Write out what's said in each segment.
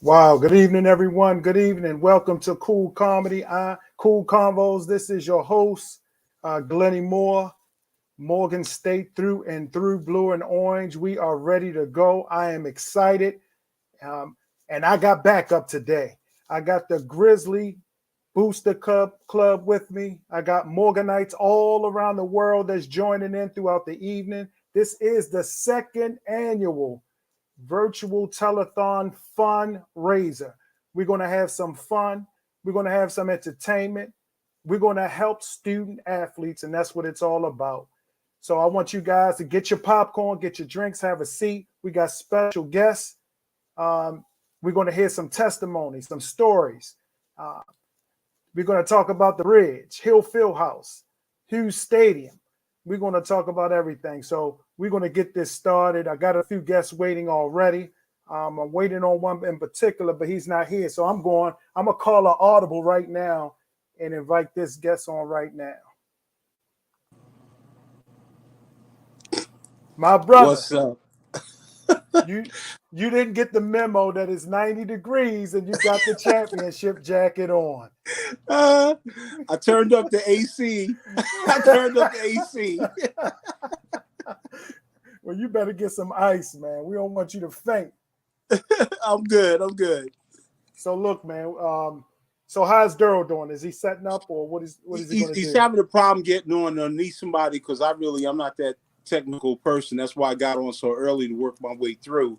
Wow, good evening, everyone. Good evening. Welcome to Cool Comedy, Cool Convos. This is your host, Glennie Moore, Morgan State through and through, blue and orange. We are ready to go. I am excited. Um, and I got backup today. I got the Grizzly Booster Club with me. I got Morganites all around the world that's joining in throughout the evening. This is the second annual virtual telethon fundraiser. We're going to have some fun. We're going to have some entertainment. We're going to help student athletes, and that's what it's all about. So I want you guys to get your popcorn, get your drinks, have a seat. We got special guests. Um, we're going to hear some testimonies, some stories. Uh, we're going to talk about the Bridge, Hill Fieldhouse, Hughes Stadium. We're going to talk about everything. So we're going to get this started. I got a few guests waiting already. I'm waiting on one in particular, but he's not here. So I'm going to call an audible right now and invite this guest on right now. My brother. What's up? You didn't get the memo that it's 90 degrees and you got the championship jacket on. I turned up the AC. I turned up the AC. Well, you better get some ice, man. We don't want you to faint. I'm good. So look, man. So how's Daryl doing? Is he setting up, or what is he going to do? He's having a problem getting on. I need somebody because I'm not that technical person. That's why I got on so early to work my way through.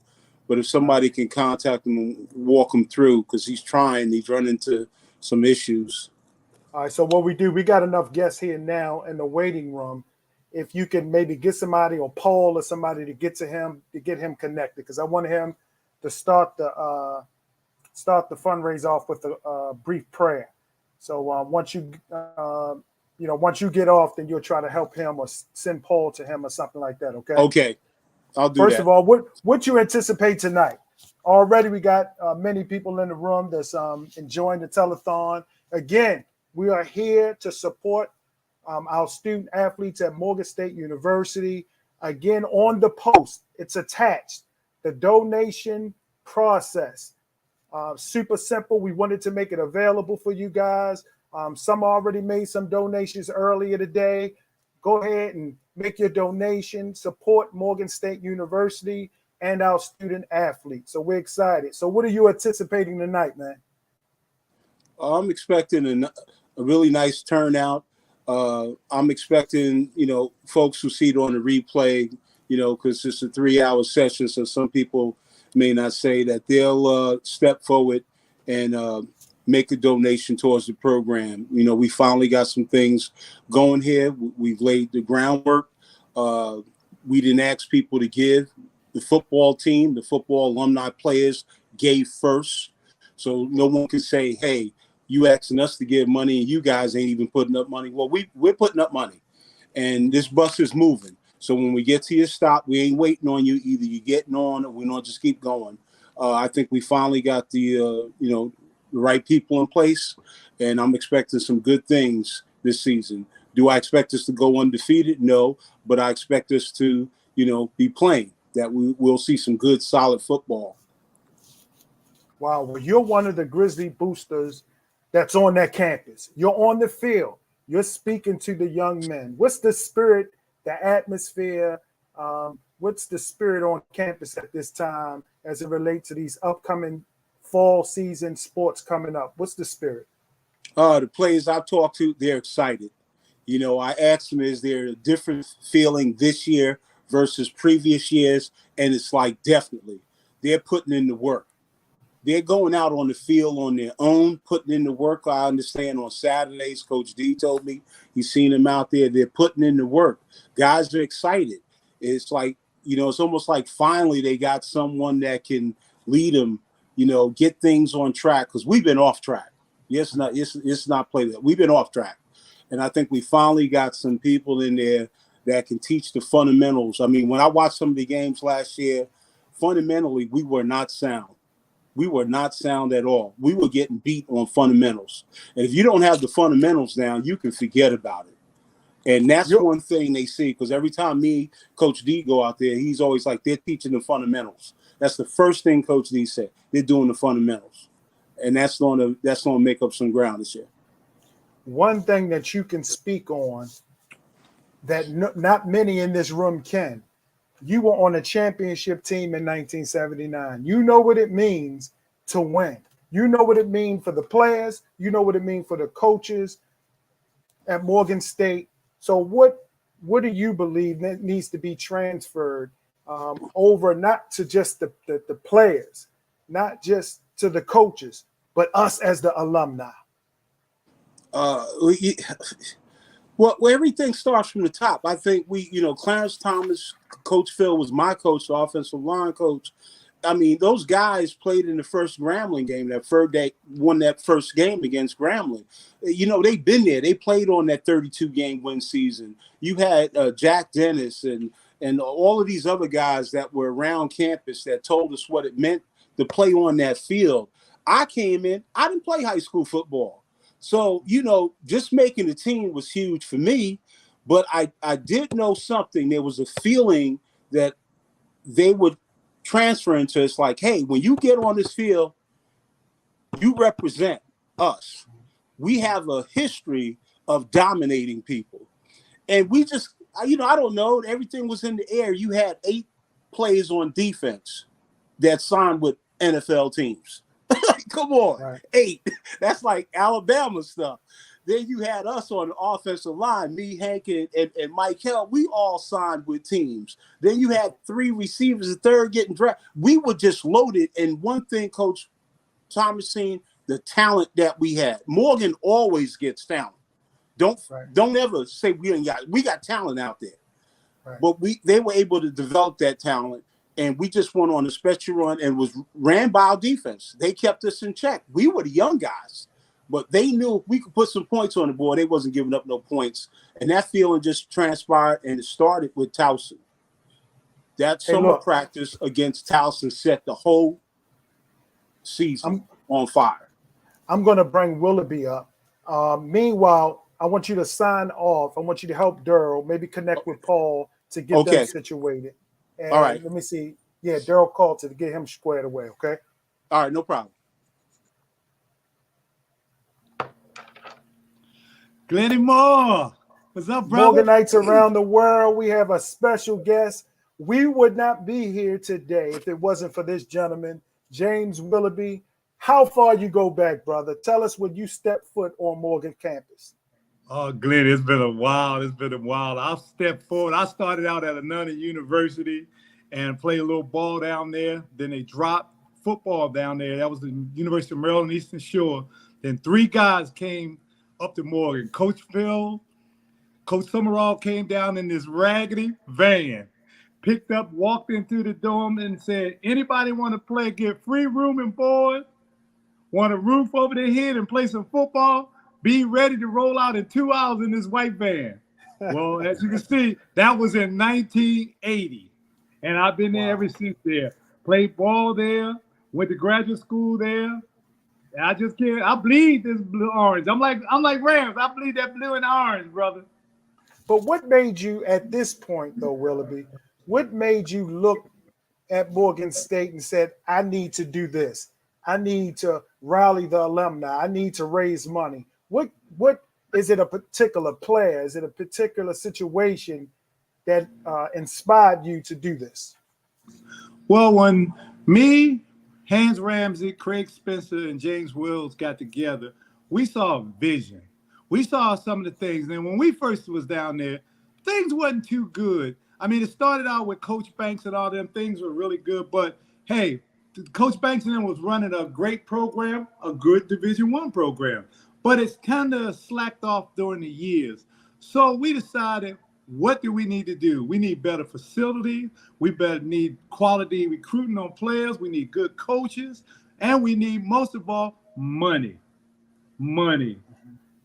But if somebody can contact him and walk him through, because he's run into some issues. All right. So what we do, we got enough guests here now in the waiting room. If you can maybe get somebody or Paul or somebody to get to him to get him connected, because I want him to start the fundraiser off with a brief prayer. So once you get off, then you'll try to help him or send Paul to him or something like that. Okay. Okay. I'll do First that. of all, what you anticipate tonight? Already we got many people in the room that's enjoying the telethon. Again, we are here to support our student athletes at Morgan State University. Again, on the post, it's attached. The donation process. Super simple. We wanted to make it available for you guys. Some already made some donations earlier today. Go ahead and make your donation. Support Morgan State University and our student athletes. So we're excited. So what are you anticipating tonight, man? I'm expecting a really nice turnout. I'm expecting, folks who see it on the replay, because it's a 3-hour session. So some people may not say that they'll step forward and make a donation towards the program. We finally got some things going here. We've laid the groundwork. We didn't ask people to give. The football team, the football alumni players gave first. So no one can say, hey, you asking us to give money and you guys ain't even putting up money. Well, we're putting up money and this bus is moving. So when we get to your stop, we ain't waiting on you. Either you're getting on or we don't just keep going. I think we finally got the right people in place, and I'm expecting some good things this season. Do I expect us to go undefeated? No, but I expect us to, be playing, that we'll see some good, solid football. Wow. Well, you're one of the Grizzly boosters that's on that campus. You're on the field. You're speaking to the young men. What's the spirit, the atmosphere? What's the spirit on campus at this time as it relates to these upcoming fall season sports coming up? What's the spirit? The players I've talked to, they're excited. I asked them, is there a different feeling this year versus previous years? And it's like, definitely. They're putting in the work. They're going out on the field on their own, putting in the work. I understand on Saturdays, Coach D told me he's seen them out there. They're putting in the work. Guys are excited. It's like, it's almost like finally they got someone that can lead them, get things on track, because we've been off track. Yes, it's not play that. We've been off track. And I think we finally got some people in there that can teach the fundamentals. I mean, when I watched some of the games last year, fundamentally, we were not sound. We were not sound at all. We were getting beat on fundamentals. And if you don't have the fundamentals down, you can forget about it. And that's one thing they see, because every time me, Coach D, go out there, he's always like, they're teaching the fundamentals. That's the first thing Coach D said. They're doing the fundamentals, and that's going to make up some ground this year. One thing that you can speak on that not many in this room can. You were on a championship team in 1979. You know what it means to win. You know what it means for the players. You know what it means for the coaches at Morgan State. So what do you believe that needs to be transferred over, not to just the players, not just to the coaches, but us as the alumni? Well, everything starts from the top. I think Clarence Thomas, Coach Phil was my coach, the offensive line coach. I mean, those guys played in the first Grambling game. They won that first game against Grambling. They've been there. They played on that 32-game win season. You had Jack Dennis and all of these other guys that were around campus that told us what it meant to play on that field. I came in. I didn't play high school football. So, just making the team was huge for me, but I did know something. There was a feeling that they would transfer into us like, hey, when you get on this field, you represent us. We have a history of dominating people. And we just, I don't know, everything was in the air. You had 8 players on defense that signed with NFL teams. Come on, right. 8. That's like Alabama stuff. Then you had us on the offensive line, me, Hank, and Mike Hill. We all signed with teams. Then you had 3 receivers, the third getting drafted. We were just loaded. And one thing Coach Thomas seen, the talent that we had. Morgan always gets talent. Don't ever say we got talent out there. Right. But they were able to develop that talent. And we just went on a special run and was ran by our defense. They kept us in check. We were the young guys, but they knew if we could put some points on the board, they wasn't giving up no points. And that feeling just transpired, and it started with Towson. That summer practice against Towson set the whole season on fire. I'm going to bring Willoughby up. Meanwhile, I want you to sign off. I want you to help Daryl, maybe connect with Paul to get them situated. And all right. Let me see. Yeah, Daryl called to get him squared away, okay? All right, no problem. Glenny Moore. What's up, brother? Morganites around the world. We have a special guest. We would not be here today if it wasn't for this gentleman, James Willoughby. How far you go back, brother? Tell us when you stepped foot on Morgan campus. Oh, Glenn, it's been a while. I'll step forward. I started out at Ananda University and played a little ball down there. Then they dropped football down there. That was the University of Maryland Eastern Shore. Then 3 guys came up to Morgan. Coach Phil, Coach Summerall came down in this raggedy van, picked up, walked into the dorm and said, anybody want to play, get free room and board, want a roof over their head and play some football? Be ready to roll out in 2 hours in this white van. Well, as you can see, that was in 1980. And I've been there ever since there. Played ball there, went to graduate school there. I just can't, I bleed this blue orange. I'm like Rams. I bleed that blue and orange, brother. But what made you at this point, though, Willoughby, what made you look at Morgan State and said, I need to do this. I need to rally the alumni. I need to raise money. What is it, a particular player? Is it a particular situation that inspired you to do this? Well, when me, Hans Ramsey, Craig Spencer, and James Wills got together, we saw a vision. We saw some of the things. And when we first was down there, things wasn't too good. I mean, it started out with Coach Banks and all them. Things were really good. But, hey, Coach Banks and them was running a great program, a good Division I program. But it's kind of slacked off during the years. So we decided, what do we need to do? We need better facilities. We better need quality recruiting on players. We need good coaches. And we need, most of all, money. Money.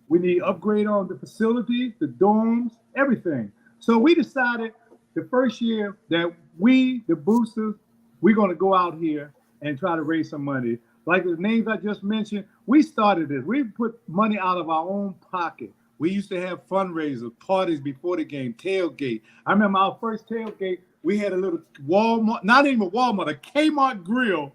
We need upgrade on the facilities, the dorms, everything. So we decided the first year that we, the boosters, we're going to go out here and try to raise some money. Like the names I just mentioned, we started this. We put money out of our own pocket. We used to have fundraisers, parties before the game, tailgate. I remember our first tailgate we had a little Walmart, not even a Walmart, a Kmart grill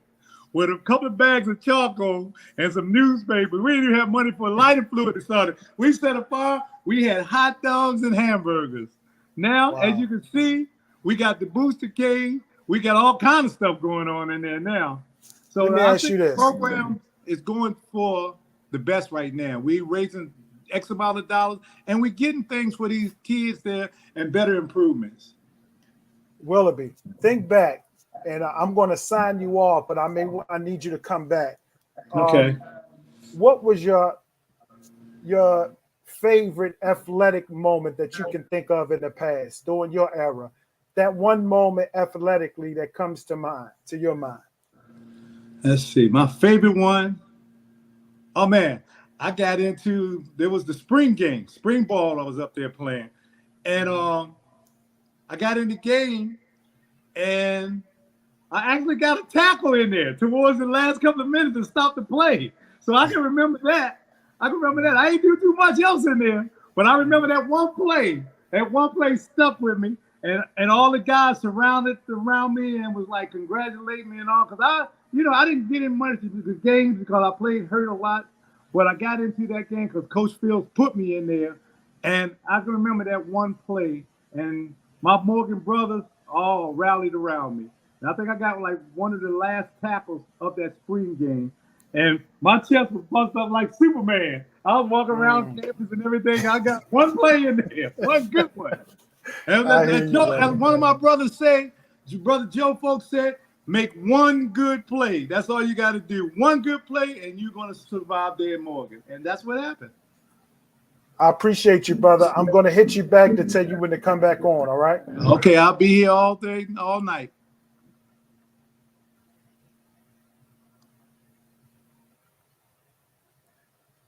with a couple of bags of charcoal and some newspapers. We didn't even have money for lighting fluid to start it. We set a fire. We had hot dogs and hamburgers. Now, as you can see, we got the booster cage. We got all kinds of stuff going on in there now. So Let me ask you this. The program is going for the best right now. We're raising X amount of dollars, and we're getting things for these kids there and better improvements. Willoughby, think back, and I'm going to sign you off, but I need you to come back. Okay. What was your favorite athletic moment that you can think of in the past during your era? That one moment athletically that comes to your mind. Let's see. My favorite one. Oh man, there was the spring game, spring ball. I was up there playing, and I got in the game, and I actually got a tackle in there towards the last couple of minutes to stop the play. So I can remember that. I ain't do too much else in there, but I remember that one play. That one play stuck with me, and all the guys surrounded around me and was like congratulating me and all. Cause I didn't get in much of the games because I played hurt a lot, but I got into that game because Coach Fields put me in there, and I can remember that one play. And my Morgan brothers all rallied around me. And I think I got like one of the last tackles of that spring game. And my chest was busted up like Superman. I was walking around campus and everything. I got one play in there, one good one. And as one of my brothers said, Brother Joe Folks said, make one good play. That's all you got to do. One good play, and you're going to survive there in Morgan. And that's what happened. I appreciate you, brother. I'm going to hit you back to tell you when to come back on, all right? Okay, I'll be here all day, all night.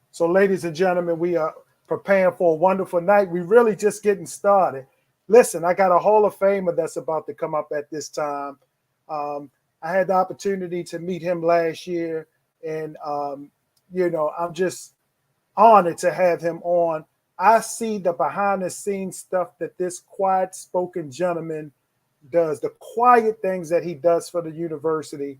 So, ladies and gentlemen, we are preparing for a wonderful night. We're really just getting started. Listen, I got a Hall of Famer that's about to come up at this time. I had the opportunity to meet him last year, and, I'm just honored to have him on. I see the behind-the-scenes stuff that this quiet-spoken gentleman does, the quiet things that he does for the university,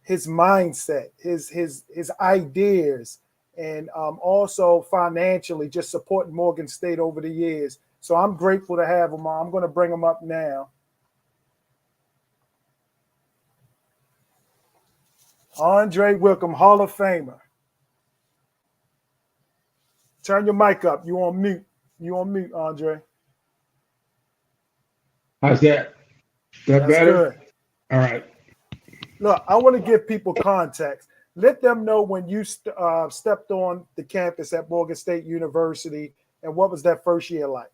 his mindset, his ideas, and also financially just supporting Morgan State over the years. So I'm grateful to have him on. I'm going to bring him up now. Andre Wickham, Hall of Famer. Turn your mic up. You on mute. Andre. How's that? That better? Good. All right. Look, I want to give people context. Let them know when you stepped on the campus at Morgan State University and what was that first year like?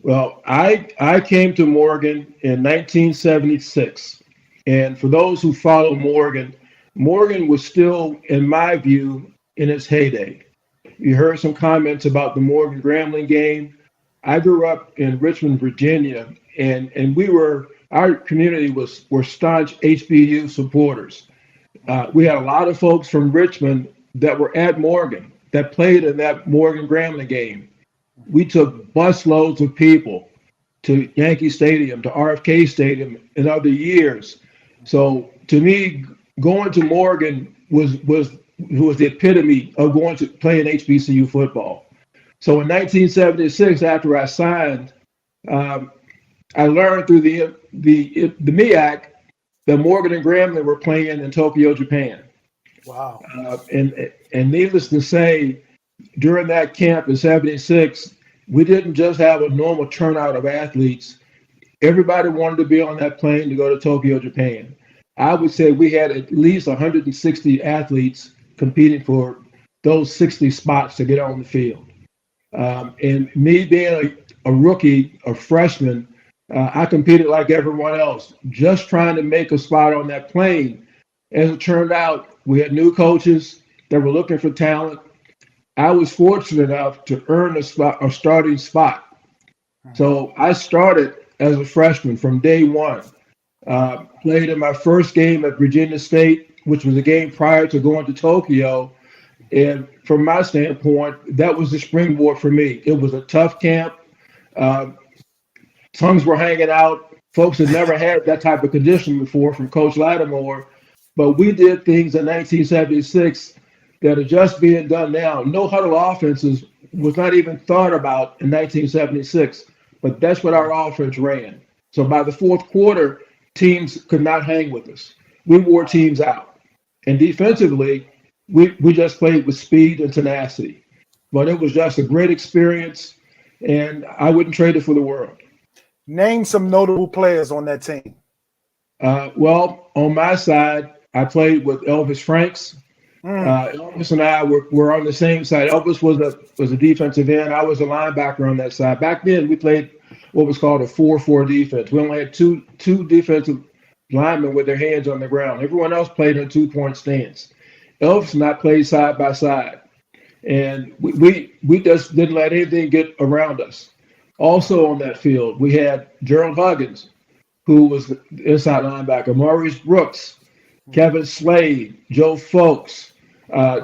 Well, I came to Morgan in 1976. And for those who follow Morgan was still, in my view, in its heyday. You heard some comments about the Morgan Grambling game. I grew up in Richmond, Virginia, and our community were staunch HBU supporters. We had a lot of folks from Richmond that were at Morgan that played in that Morgan Grambling game. We took bus loads of people to Yankee Stadium, to RFK Stadium in other years. So to me, going to Morgan was the epitome of going to play an HBCU football. So in 1976, after I signed, I learned through the MEAC that Morgan and Grambling were playing in Tokyo, Japan. Wow. And needless to say, during that camp in 76, we didn't just have a normal turnout of athletes. Everybody wanted to be on that plane to go to Tokyo, Japan. I would say we had at least 160 athletes competing for those 60 spots to get on the field. And me being a rookie, a freshman, I competed like everyone else, just trying to make a spot on that plane. As it turned out, we had new coaches that were looking for talent. I was fortunate enough to earn a starting spot. So I started as a freshman from day one. Played in my first game at Virginia State, which was a game prior to going to Tokyo. And from my standpoint, that was the springboard for me. It was a tough camp. tongues were hanging out. Folks had never had that type of conditioning before from Coach Lattimore. But we did things in 1976 that are just being done now. No huddle offenses was not even thought about in 1976, but that's what our offense ran. So by the fourth quarter, teams could not hang with us. We wore teams out. And defensively, we just played with speed and tenacity. But it was just a great experience, and I wouldn't trade it for the world. Name some notable players on that team. Well, on my side, I played with Elvis Franks. Elvis and I were on the same side. Elvis was a defensive end. I was a linebacker on that side. Back then, we played what was called a 4-4 defense. We only had two defensive linemen with their hands on the ground. Everyone else played in a 2-point stance. Elvis and I played side by side, and we just didn't let anything get around us. Also on that field, we had Gerald Huggins, who was the inside linebacker, Maurice Brooks, Kevin Slade, Joe Folks,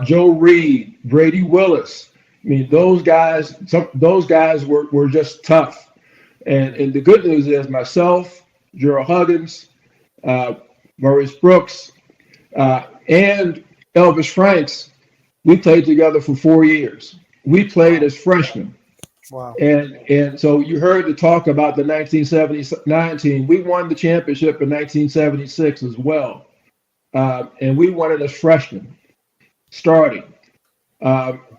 Joe Reed, Brady Willis. I mean, those guys were just tough. And the good news is myself, Gerald Huggins, Maurice Brooks, and Elvis Franks, we played together for 4 years. We played as freshmen. Wow. And so you heard the talk about the 1979 team. We won the championship in 1976 as well. And we won it as freshmen, starting.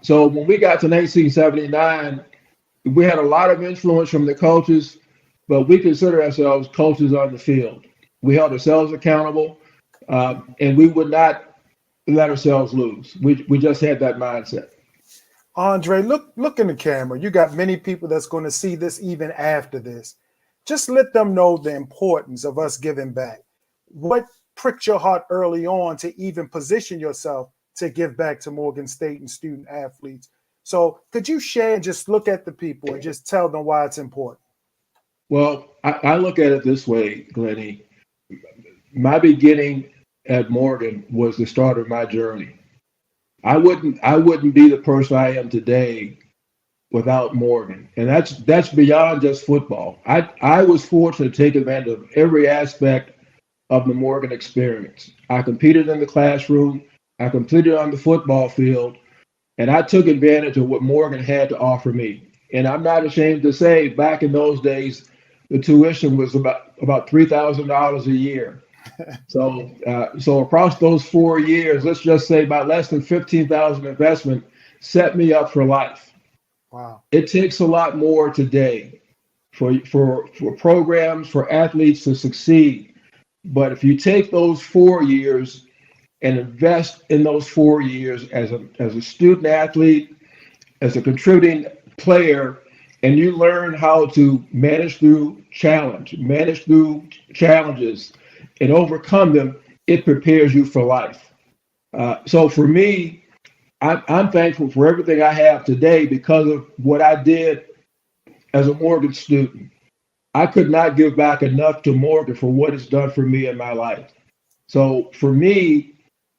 So when we got to 1979, we had a lot of influence from the coaches, but we consider ourselves coaches on the field. We held ourselves accountable, and we would not let ourselves lose. We just had that mindset. Andre, look in the camera. You got many people that's going to see this even after this. Just let them know the importance of us giving back. What pricked your heart early on to even position yourself to give back to Morgan State and student athletes? So could you share and just look at the people and just tell them why it's important? Well, I look at it this way, Glennie. My beginning at Morgan was the start of my journey. I wouldn't be the person I am today without Morgan. And that's beyond just football. I was fortunate to take advantage of every aspect of the Morgan experience. I competed in the classroom, I competed on the football field, and I took advantage of what Morgan had to offer me. And I'm not ashamed to say, back in those days, the tuition was about $3,000 a year. So across those 4 years, let's just say about less than $15,000 investment set me up for life. Wow. It takes a lot more today for programs, for athletes to succeed. But if you take those 4 years and invest in those 4 years as a student athlete, as a contributing player, and you learn how to manage through challenges and overcome them, it prepares you for life. So for me, I'm thankful for everything I have today because of what I did as a Morgan student. I could not give back enough to Morgan for what it's done for me in my life. So for me,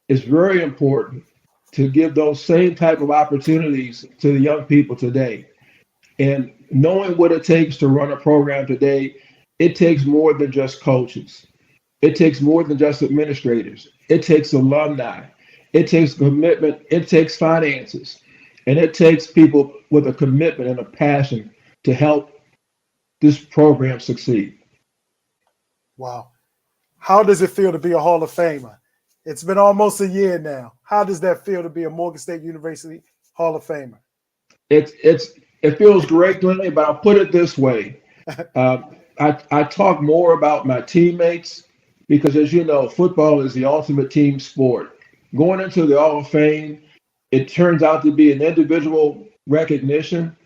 it's very important to give those same type of opportunities to the young people today. And knowing what it takes to run a program today, it takes more than just coaches. It takes more than just administrators. It takes alumni. It takes commitment. It takes finances. And it takes people with a commitment and a passion to help this program succeed. Wow. How does it feel to be a Hall of Famer? It's been almost a year now. How does that feel to be a Morgan State University Hall of Famer? It feels great, Glennie, but I'll put it this way. I talk more about my teammates because, as you know, football is the ultimate team sport. Going into the Hall of Fame, it turns out to be an individual recognition,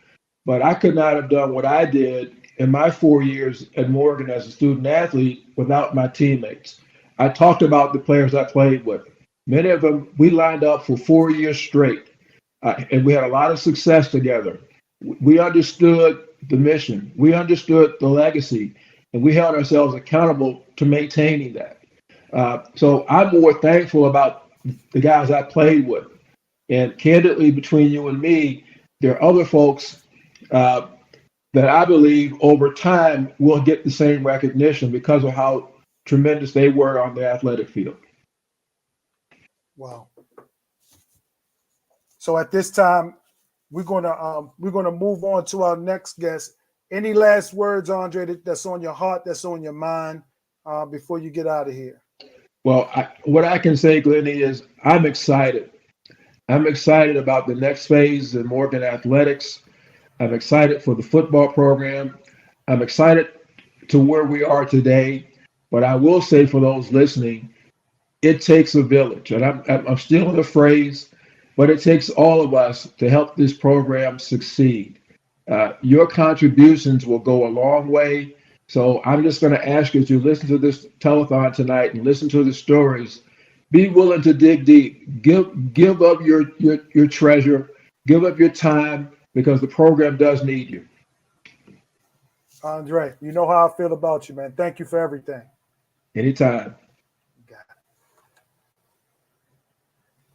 but I could not have done what I did in my 4 years at Morgan as a student athlete without my teammates. I talked about the players I played with. Many of them, we lined up for 4 years straight, and we had a lot of success together. We understood the mission. We understood the legacy, and we held ourselves accountable to maintaining that. So I'm more thankful about the guys I played with. And candidly, between you and me, there are other folks that I believe over time will get the same recognition because of how tremendous they were on the athletic field. Wow. So at this time, we're gonna move on to our next guest. Any last words, Andre, that's on your heart, that's on your mind, before you get out of here? Well, what I can say, Glennie, is I'm excited. I'm excited about the next phase in Morgan athletics. I'm excited for the football program. I'm excited to where we are today. But I will say for those listening, it takes a village. And I'm still in the phrase, but it takes all of us to help this program succeed. Your contributions will go a long way. So I'm just going to ask you, as you listen to this telethon tonight and listen to the stories, be willing to dig deep. Give up your treasure, give up your time, because the program does need you. Andre, you know how I feel about you, man. Thank you for everything. Anytime.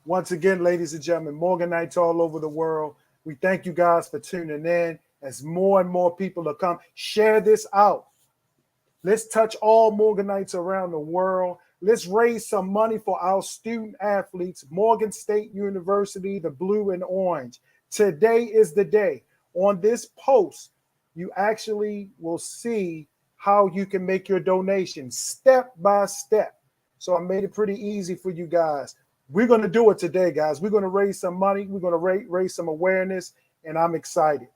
Once again, ladies and gentlemen, Morganites all over the world, we thank you guys for tuning in. As more and more people to come, share this out. Let's touch all Morganites around the world. Let's raise some money for our student athletes, Morgan State University, the blue and orange. Today is the day. On this post, you actually will see how you can make your donation step by step. So I made it pretty easy for you guys. We're going to do it today, guys. We're going to raise some money. We're going to raise some awareness, and I'm excited.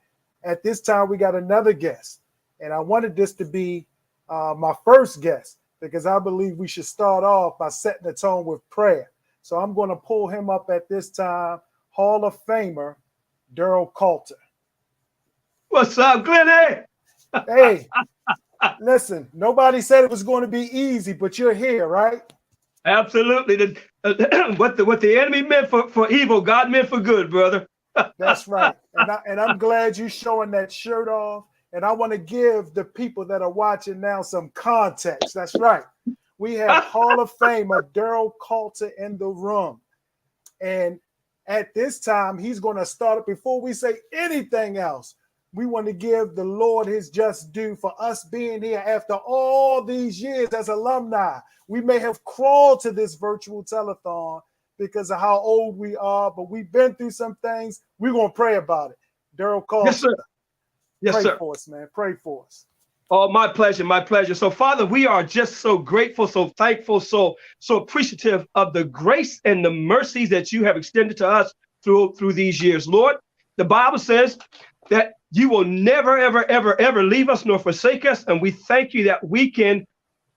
At this time, we got another guest, and I wanted this to be my first guest because I believe we should start off by setting the tone with prayer. So I'm going to pull him up at this time, Hall of Famer, Daryl Coulter. What's up, Glennie? Hey, listen, nobody said it was going to be easy, but you're here, right? Absolutely. What the enemy meant for evil, God meant for good, brother. That's right. And I'm glad you're showing that shirt off. And I want to give the people that are watching now some context. That's right. We have Hall of Famer Daryl Coulter in the room. And at this time, he's going to start it. Before we say anything else, we want to give the Lord his just due for us being here after all these years as alumni. We may have crawled to this virtual telethon because of how old we are, but we've been through some things. We're going to pray about it. Daryl Coulter. Yes, sir. Yes, pray sir. for us, man. Pray for us. Oh, my pleasure, my pleasure. So, Father, we are just so grateful, so thankful, so appreciative of the grace and the mercies that you have extended to us through these years. Lord, the Bible says that you will never, ever, ever, ever leave us nor forsake us. And we thank you that we can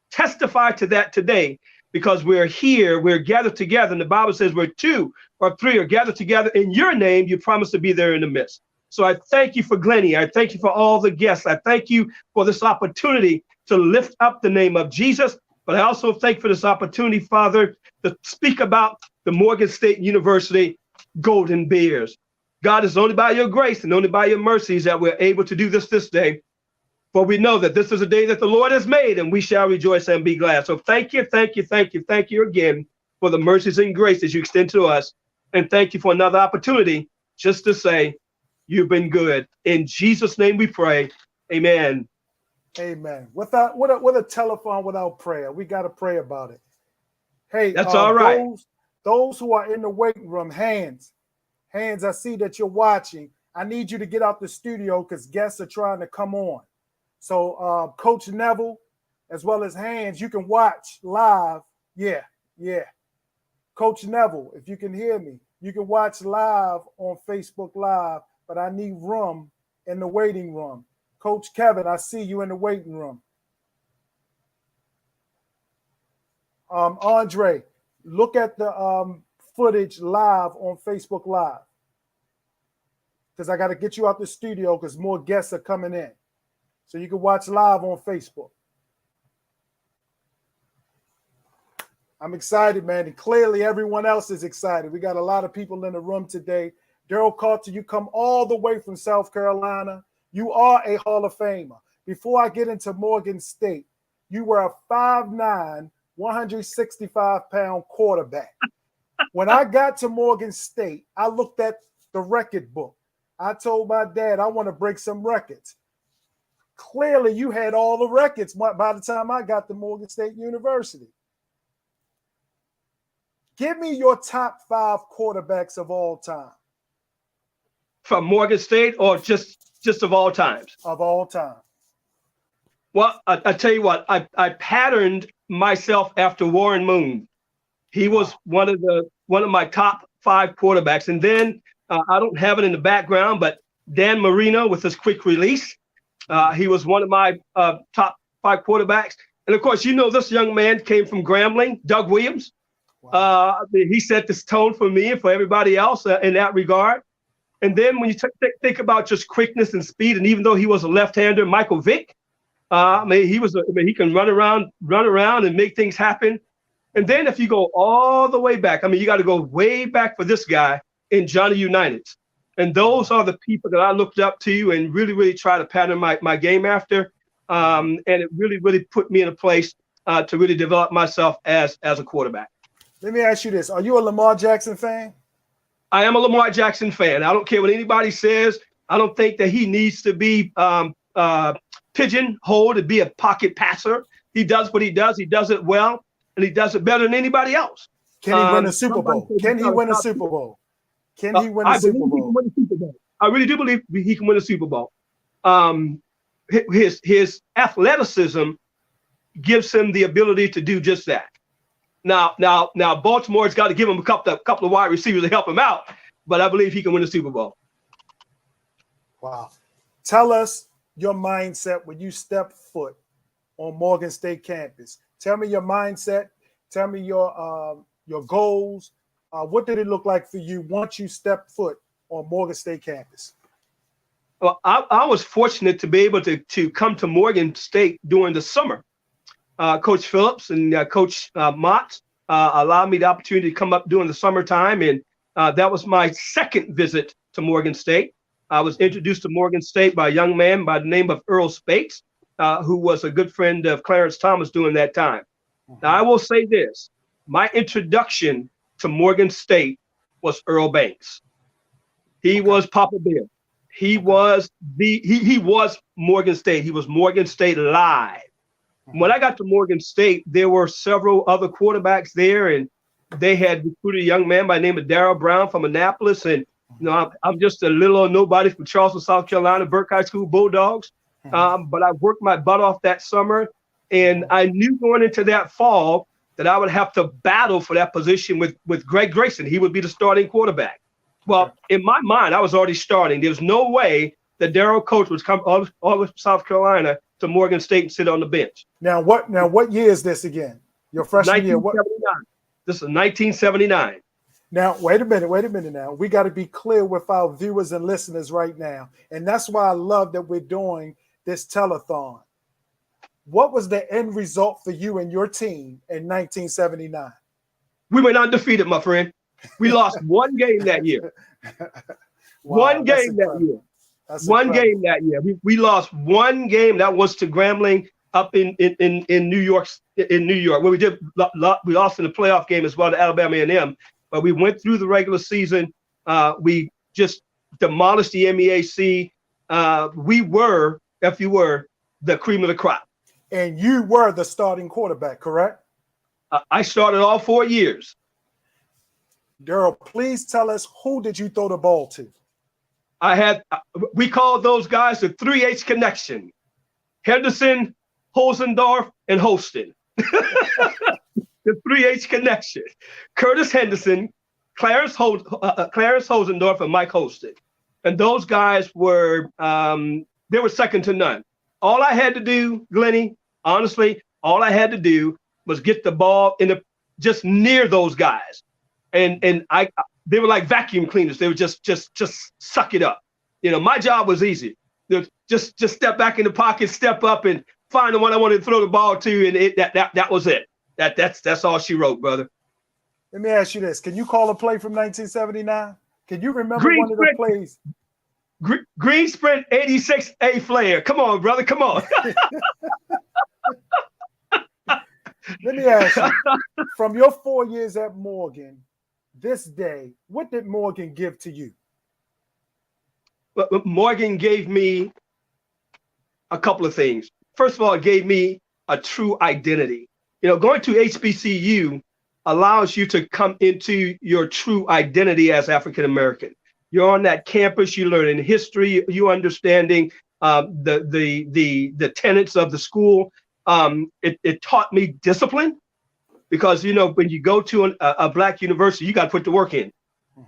testify to that today because we're here, we're gathered together. And the Bible says where 2 or 3 are gathered together in your name, you promise to be there in the midst. So I thank you for Glennie. I thank you for all the guests. I thank you for this opportunity to lift up the name of Jesus. But I also thank you for this opportunity, Father, to speak about the Morgan State University Golden Bears. God, it's only by your grace and only by your mercies that we're able to do this day. For we know that this is a day that the Lord has made and we shall rejoice and be glad. So thank you, thank you, thank you, thank you again for the mercies and graces you extend to us. And thank you for another opportunity just to say, you've been good. In Jesus' name we pray. Amen. Amen. What a telephone without prayer. We got to pray about it. Hey, that's all right. Those who are in the waiting room, hands, I see that you're watching. I need you to get out the studio because guests are trying to come on. So Coach Neville, as well as Hands, you can watch live. Yeah. Coach Neville, if you can hear me, you can watch live on Facebook Live, but I need room in the waiting room. Coach Kevin, I see you in the waiting room. Andre, look at the footage live on Facebook Live because I got to get you out the studio because more guests are coming in. So you can watch live on Facebook. I'm excited, man. And clearly everyone else is excited. We got a lot of people in the room today. Daryl Coulter, you come all the way from South Carolina. You are a Hall of Famer. Before I get into Morgan State, you were a 5'9", 165-pound quarterback. When I got to Morgan State, I looked at the record book. I told my dad, I want to break some records. Clearly, you had all the records by the time I got to Morgan State University. Give me your top 5 quarterbacks of all time. From Morgan State or just of all times? Of all time. Well, I tell you what, I patterned myself after Warren Moon. He was one of my top 5 quarterbacks. And then I don't have it in the background, but Dan Marino with his quick release. He was one of my top 5 quarterbacks. And of course, you know, this young man came from Grambling, Doug Williams. Wow. He set this tone for me and for everybody else in that regard. And then when you think about just quickness and speed, and even though he was a left-hander, Michael Vick, he can run around and make things happen. And then if you go all the way back, you got to go way back for this guy in Johnny Unitas. And those are the people that I looked up to and really, really try to pattern my game after. And it really, really put me in a place to really develop myself as a quarterback. Let me ask you this. Are you a Lamar Jackson fan? I am a Lamar Jackson fan. I don't care what anybody says. I don't think that he needs to be pigeonholed to be a pocket passer. He does what he does. He does it well, and he does it better than anybody else. Can he win a Super Bowl? Can he win a Super Bowl? Can he win a Super Bowl? I really do believe he can win a Super Bowl. His athleticism gives him the ability to do just that. Now, Baltimore's got to give him a couple of wide receivers to help him out, but I believe he can win the Super Bowl. Wow. Tell us your mindset when you step foot on Morgan State campus. Tell me your mindset. Tell me your goals. What did it look like for you once you stepped foot on Morgan State campus? Well, I was fortunate to be able to come to Morgan State during the summer. Coach Phillips and Coach Mott allowed me the opportunity to come up during the summertime, and that was my second visit to Morgan State. I was introduced to Morgan State by a young man by the name of Earl Spates, who was a good friend of Clarence Thomas during that time. Now, I will say this. My introduction to Morgan State was Earl Banks. He was Papa Bear. He was Morgan State. He was Morgan State Live. When I got to Morgan State, there were several other quarterbacks there, and they had recruited a young man by the name of Darrell Brown from Annapolis. And, you know, I'm just a little old nobody from Charleston, South Carolina, Burke High School Bulldogs. But I worked my butt off that summer, and I knew going into that fall that I would have to battle for that position with Greg Grayson. He would be the starting quarterback. Well, in my mind, I was already starting. There was no way that Darrell Coach would come all from South Carolina to Morgan State and sit on the bench. Now what year is this again? Your freshman year? What? This is 1979. Now, wait a minute now. We got to be clear with our viewers and listeners right now. And that's why I love that we're doing this telethon. What was the end result for you and your team in 1979? We went undefeated, my friend. We lost one game that year. Wow, one game that year. One game that year. We lost one game. That was to Grambling up in New York. In New York, where we lost in the playoff game as well to Alabama A&M. But we went through the regular season. We just demolished the MEAC. We were, if you were, the cream of the crop. And you were the starting quarterback, correct? I started all 4 years. Darrell, please tell us, who did you throw the ball to? We called those guys the 3H connection: Henderson, Hosendorf, and Holston. The 3H connection: Curtis Henderson, Clarence Hosendorf, and Mike Holston. And those guys were, they were second to none. All I had to do, Glenny, honestly, all I had to do was get the ball just near those guys. And they were like vacuum cleaners. They would just suck it up. You know, my job was easy. Just step back in the pocket, step up, and find the one I wanted to throw the ball to, and that was it. That's all she wrote, brother. Let me ask you this: can you call a play from 1979? Can you remember one of the plays? Green Sprint 86 A flare. Come on, brother. Come on. Let me ask you: from your 4 years at Morgan, this day, what did Morgan give to you? Morgan gave me a couple of things. First of all, it gave me a true identity. You know, going to HBCU allows you to come into your true identity as African American. You're on that campus, you learning history, you understanding the tenets of the school. It taught me discipline, because you know, when you go to a Black university, you got to put the work in.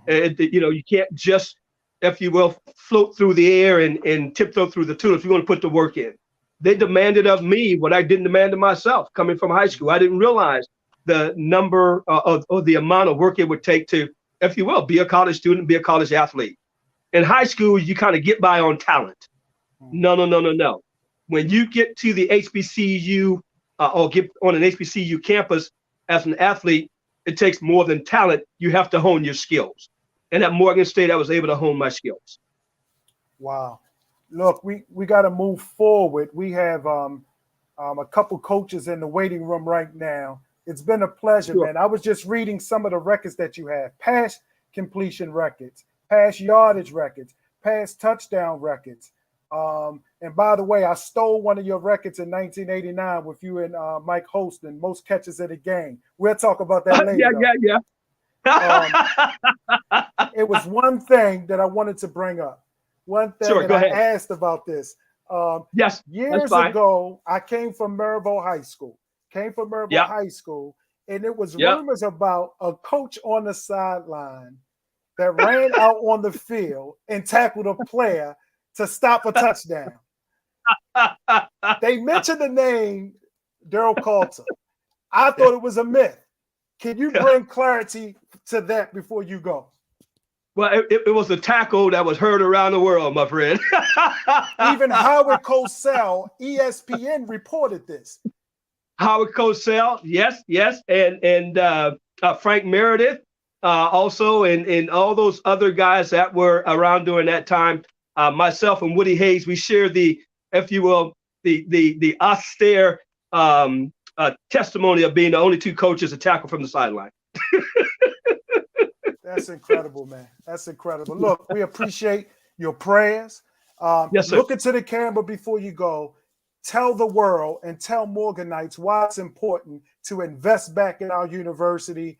You know, you can't just, if you will, float through the air and tiptoe through the tulips. You want to put the work in. They demanded of me what I didn't demand of myself coming from high school. I didn't realize the number or the amount of work it would take to, if you will, be a college student, be a college athlete. In high school, you kind of get by on talent. No. When you get to the HBCU or get on an HBCU campus as an athlete, it takes more than talent. You have to hone your skills. And at Morgan State, I was able to hone my skills. Wow. Look, we got to move forward. We have a couple coaches in the waiting room right now. It's been a pleasure, Sure. man. I was just reading some of the records that you have: pass completion records, pass yardage records, pass touchdown records. And by the way, I stole one of your records in 1989 with you and Mike Holston, most catches in a game. We'll talk about that later. Yeah. It was one thing that I wanted to bring up. One thing Sure, that go I ahead. asked about this. Yes, Years ago, I came from Maryville High School. Yep. High School, and it was Yep. rumors about a coach on the sideline that ran out on the field and tackled a player to stop a touchdown. They mentioned the name Daryl Coulter. I thought it was a myth. Can you bring clarity to that before you go? Well, it was a tackle that was heard around the world, my friend. Even Howard Cosell, ESPN, reported this. Howard Cosell, yes, and Frank Meredith, also, and all those other guys that were around during that time. Myself and Woody Hayes, we shared the, if you will, the austere testimony of being the only two coaches to tackle from the sideline. That's incredible, man. That's incredible. Look, we appreciate your prayers. Yes, sir. Look into the camera before you go. Tell the world and tell Morganites why it's important to invest back in our university,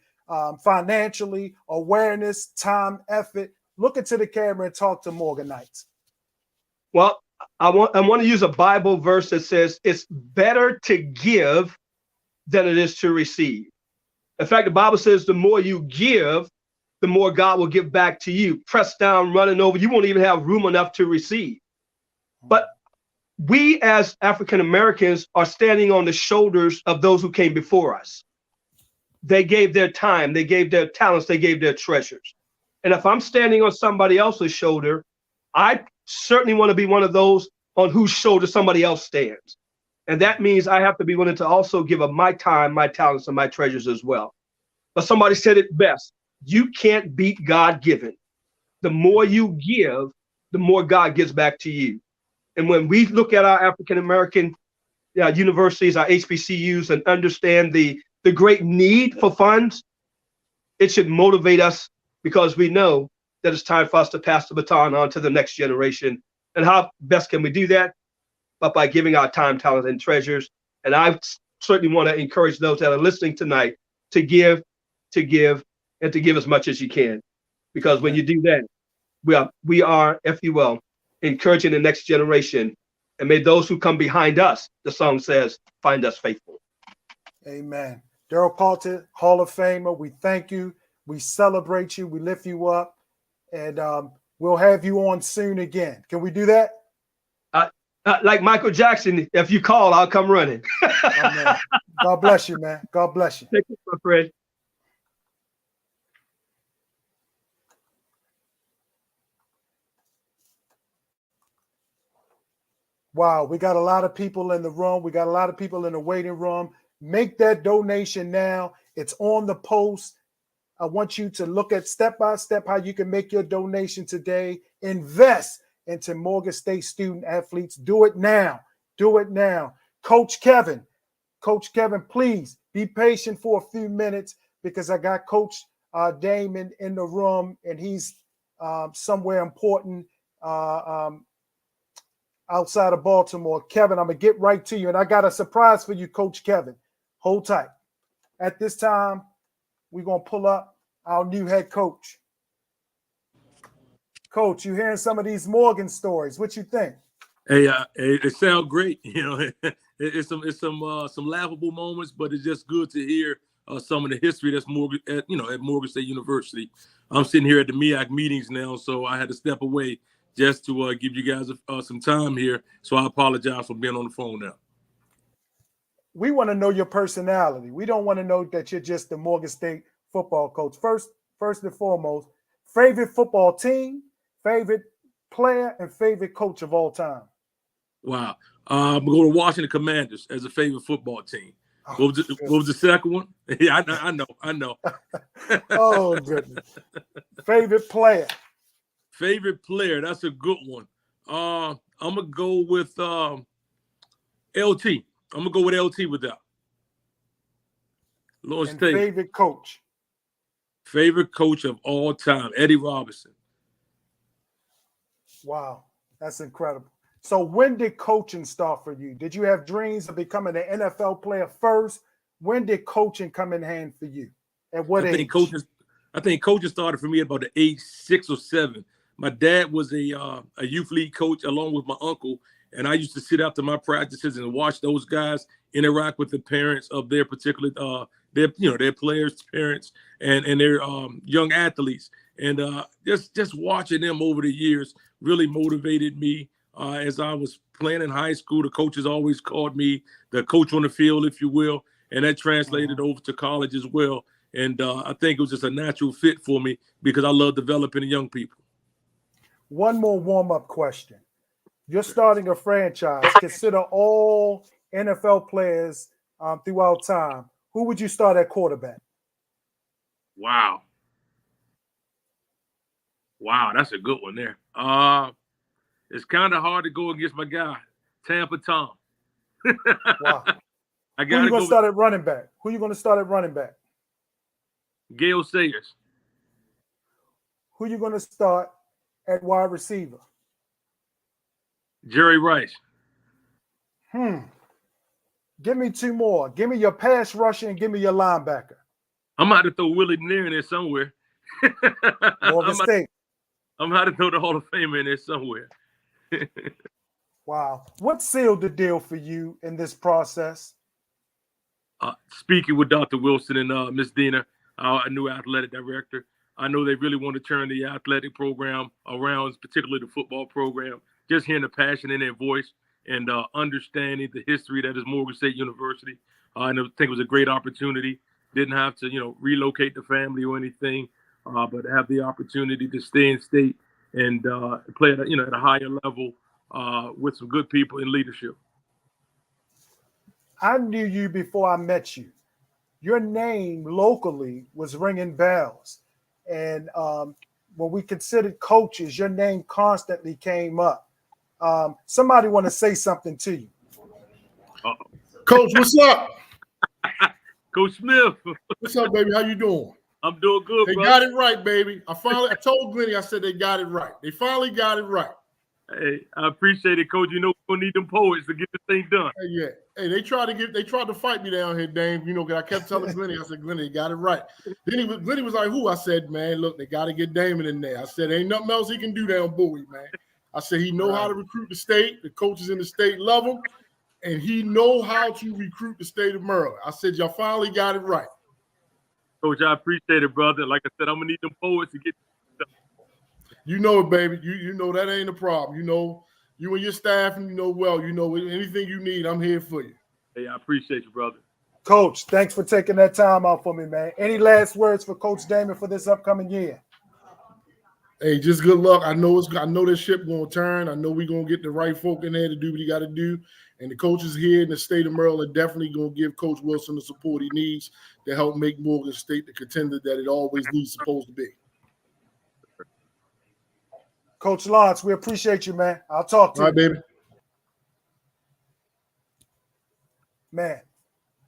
financially, awareness, time, effort. Look into the camera and talk to Morganites. Well, I want to use a Bible verse that says it's better to give than it is to receive. In fact, the Bible says the more you give, the more God will give back to you. Pressed down, running over. You won't even have room enough to receive. But we as African Americans are standing on the shoulders of those who came before us. They gave their time, they gave their talents, they gave their treasures. And if I'm standing on somebody else's shoulder, I certainly want to be one of those on whose shoulder somebody else stands. And that means I have to be willing to also give up my time, my talents, and my treasures as well. But somebody said it best: you can't beat God given. The more you give, the more God gives back to you. And when we look at our African American universities, our HBCUs, and understand the great need for funds, it should motivate us, because we know that it's time for us to pass the baton on to the next generation. And how best can we do that? But by giving our time, talent, and treasures. And I certainly want to encourage those that are listening tonight to give, and to give as much as you can. Because when you do that, we are, if you will, encouraging the next generation. And may those who come behind us, the song says, find us faithful. Amen. Daryl Coulter, Hall of Famer, we thank you. We celebrate you. We lift you up. And we'll have you on soon again. Can we do that? Like Michael Jackson, if you call, I'll come running. Amen. God bless you, man. God bless you. Thank you, my friend. Wow, we got a lot of people in the room. We got a lot of people in the waiting room. Make that donation now. It's on the post. I want you to look at step by step how you can make your donation today. Invest into Morgan State student athletes. Do it now. Do it now. Coach Kevin, please be patient for a few minutes, because I got Coach Damon in the room, and he's somewhere important. outside of Baltimore. Kevin, I'm going to get right to you. And I got a surprise for you, Coach Kevin. Hold tight. At this time, we're going to pull up our new head coach. Coach, you hearing some of these Morgan stories. What you think? Hey, it sounds great. You know, it's some laughable moments, but it's just good to hear some of the history that's Morgan, at Morgan State University. I'm sitting here at the MEAC meetings now, so I had to step away just to give you guys some time here. So I apologize for being on the phone now. We want to know your personality. We don't want to know that you're just the Morgan State football coach. First and foremost, favorite football team, favorite player, and favorite coach of all time. Wow. I'm going to Washington Commanders as a favorite football team. Oh, what was the second one? Yeah, I know. Oh, goodness. Favorite player. Favorite player. That's a good one. I'm going to go with LT. I'm going to go with LT with that. Lord And State. favorite coach. Favorite coach of all time, Eddie Robinson. Wow, that's incredible. So when did coaching start for you? Did you have dreams of becoming an NFL player first? When did coaching come in hand for you? At what age? I think coaching started for me at about the age 6 or 7. My dad was a youth league coach along with my uncle, and I used to sit after my practices and watch those guys interact with the parents of their particular their players' parents and their young athletes. And just watching them over the years really motivated me. As I was playing in high school, the coaches always called me the coach on the field, if you will, and that translated over to college as well. And I think it was just a natural fit for me because I love developing young people. One more warm-up question. You're starting a franchise. Consider all NFL players throughout time. Who would you start at quarterback? Wow, that's a good one there. It's kind of hard to go against my guy, Tampa Tom. Wow. Who you going to start at running back? Who you going to start at running back? Gale Sayers. Who you going to start at wide receiver? Jerry Rice. Give me 2 more. Give me your pass rusher and give me your linebacker. I'm about to throw Willie Neer in there somewhere. Morgan State. I'm about to throw the Hall of Famer in there somewhere. Wow. What sealed the deal for you in this process? Speaking with Dr. Wilson and Ms. Dina, our new athletic director, I know they really want to turn the athletic program around, particularly the football program. Just hearing the passion in their voice and understanding the history that is Morgan State University. And I think it was a great opportunity. Didn't have to, relocate the family or anything, but have the opportunity to stay in state and play at a higher level with some good people in leadership. I knew you before I met you. Your name locally was ringing bells. And when we considered coaches, your name constantly came up. Somebody want to say something to you. Coach, what's up? Coach Smith. What's up, baby? How you doing? I'm doing good, They bro. got it right, baby. I told Glenny, I said they got it right. They finally got it right. Hey, I appreciate it, Coach. We're gonna need them poets to get the thing done. Hey, yeah. Hey, they tried to fight me down here, Dame. Cause I kept telling Glenny, I said, Glenny, they got it right. Then Glenny was like, who? I said, man, look, they got to get Damon in there. I said, ain't nothing else he can do down Bowie, man. I said, he know how to recruit the state. The coaches in the state love him. And he know how to recruit the state of Maryland. I said, y'all finally got it right. Coach, I appreciate it, brother. Like I said, I'm gonna need them poets to get. You know it, baby. You know that ain't a problem. You and your staff, and anything you need, I'm here for you. Hey, I appreciate you, brother. Coach, thanks for taking that time out for me, man. Any last words for Coach Damon for this upcoming year? Hey, just good luck. I know this ship gonna turn. I know we're gonna get the right folk in there to do what he got to do. And the coaches here in the state of Maryland are definitely gonna give Coach Wilson the support he needs to help make Morgan State the contender that it always needs supposed to be. Coach Lawrence, we appreciate you, man. I'll talk to you. All right, baby. Man,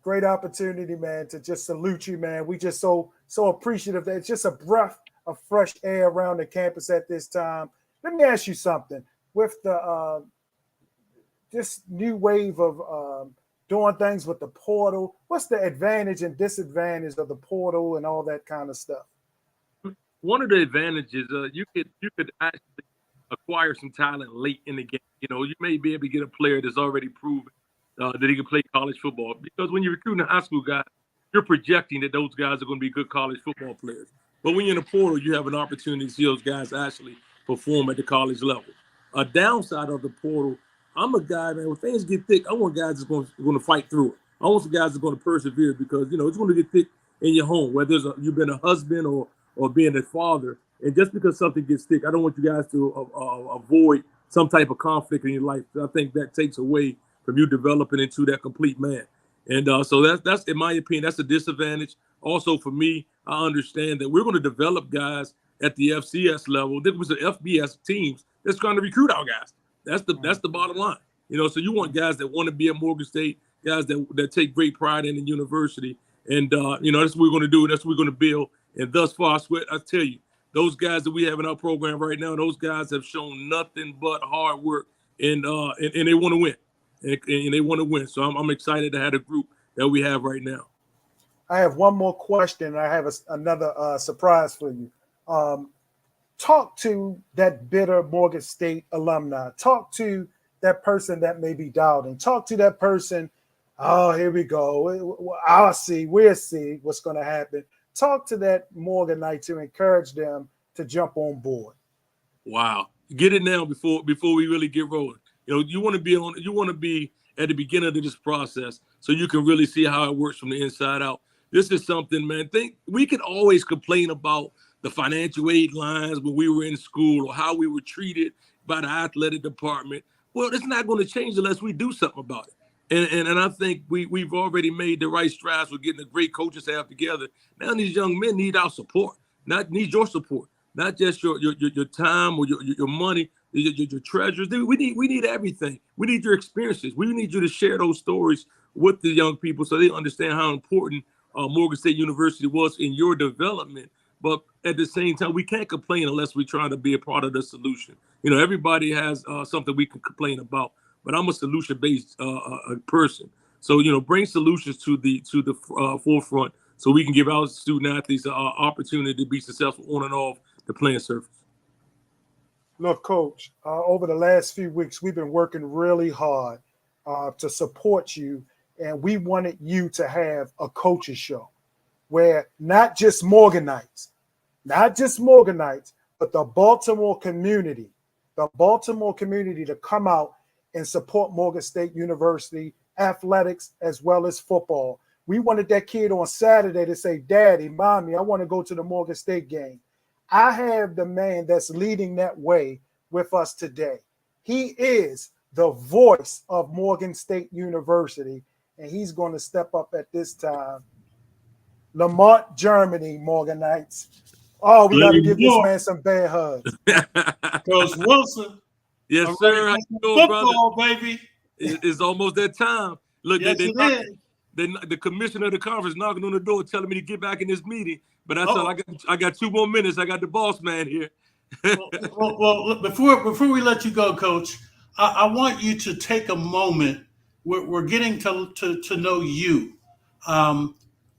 great opportunity, man, to just salute you, man. We just so appreciative that it's just a breath of fresh air around the campus at this time. Let me ask you something. With the this new wave of doing things with the portal. What's the advantage and disadvantage of the portal and all that kind of stuff? One of the advantages, you could actually acquire some talent late in the game. You know, you may be able to get a player that's already proven that he can play college football. Because when you're recruiting a high school guy, you're projecting that those guys are going to be good college football players. But when you're in the portal, you have an opportunity to see those guys actually perform at the college level. A downside of the portal, I'm a guy, man, when things get thick, I want guys that's going to fight through it. I want some guys that's going to persevere because, you know, it's going to get thick in your home, whether you've been a husband or being a father. And just because something gets thick, I don't want you guys to avoid some type of conflict in your life. I think that takes away from you developing into that complete man. And so that's in my opinion, that's a disadvantage. Also for me, I understand that we're going to develop guys at the FCS level. There was the FBS teams that's trying to recruit our guys. That's the bottom line. You know, so you want guys that want to be at Morgan State, guys that take great pride in the university. And, you know, that's what we're going to do. That's what we're going to build. And thus far, I tell you, those guys that we have in our program right now, those guys have shown nothing but hard work, and they want to win, and they want to win. So I'm excited to have the group that we have right now. I have one more question. I have another surprise for you. Talk to that bitter Morgan State alumni. Talk to that person that may be doubting. Talk to that person. Oh, here we go. We'll see what's going to happen. Talk to that Morganite to encourage them to jump on board. Wow, get it now before we really get rolling. You know, you want to be at the beginning of this process so you can really see how it works from the inside out. This is something, man. We could always complain about the financial aid lines when we were in school or how we were treated by the athletic department. Well, it's not going to change unless we do something about it. And I think we've already made the right strides with getting a great coaching staff together. Now these young men need our support, need your support, not just your time or your money, your treasures. We need everything. We need your experiences. We need you to share those stories with the young people so they understand how important Morgan State University was in your development. But at the same time, we can't complain unless we're trying to be a part of the solution. You know, everybody has something we can complain about. But I'm a solution-based person. So, you know, bring solutions to the forefront so we can give our student athletes an opportunity to be successful on and off the playing surface. Look, Coach, over the last few weeks, we've been working really hard to support you. And we wanted you to have a coaches show where not just Morganites, but the Baltimore community to come out and support Morgan State University athletics as well as football. We wanted that kid on Saturday to say, Daddy, Mommy, I want to go to the Morgan State game. I have the man that's leading that way with us today. He is the voice of Morgan State University, and he's going to step up at this time. Lamont, Germany, Morganites. Oh, we got to give this man some bear hugs. Coach Wilson. Yes, sir. Football, baby. It's almost that time. Look, yes, the commissioner of the conference knocking on the door telling me to get back in this meeting. But I got 2 more minutes. I got the boss man here. well, before we let you go, Coach, I want you to take a moment. We're getting to know you.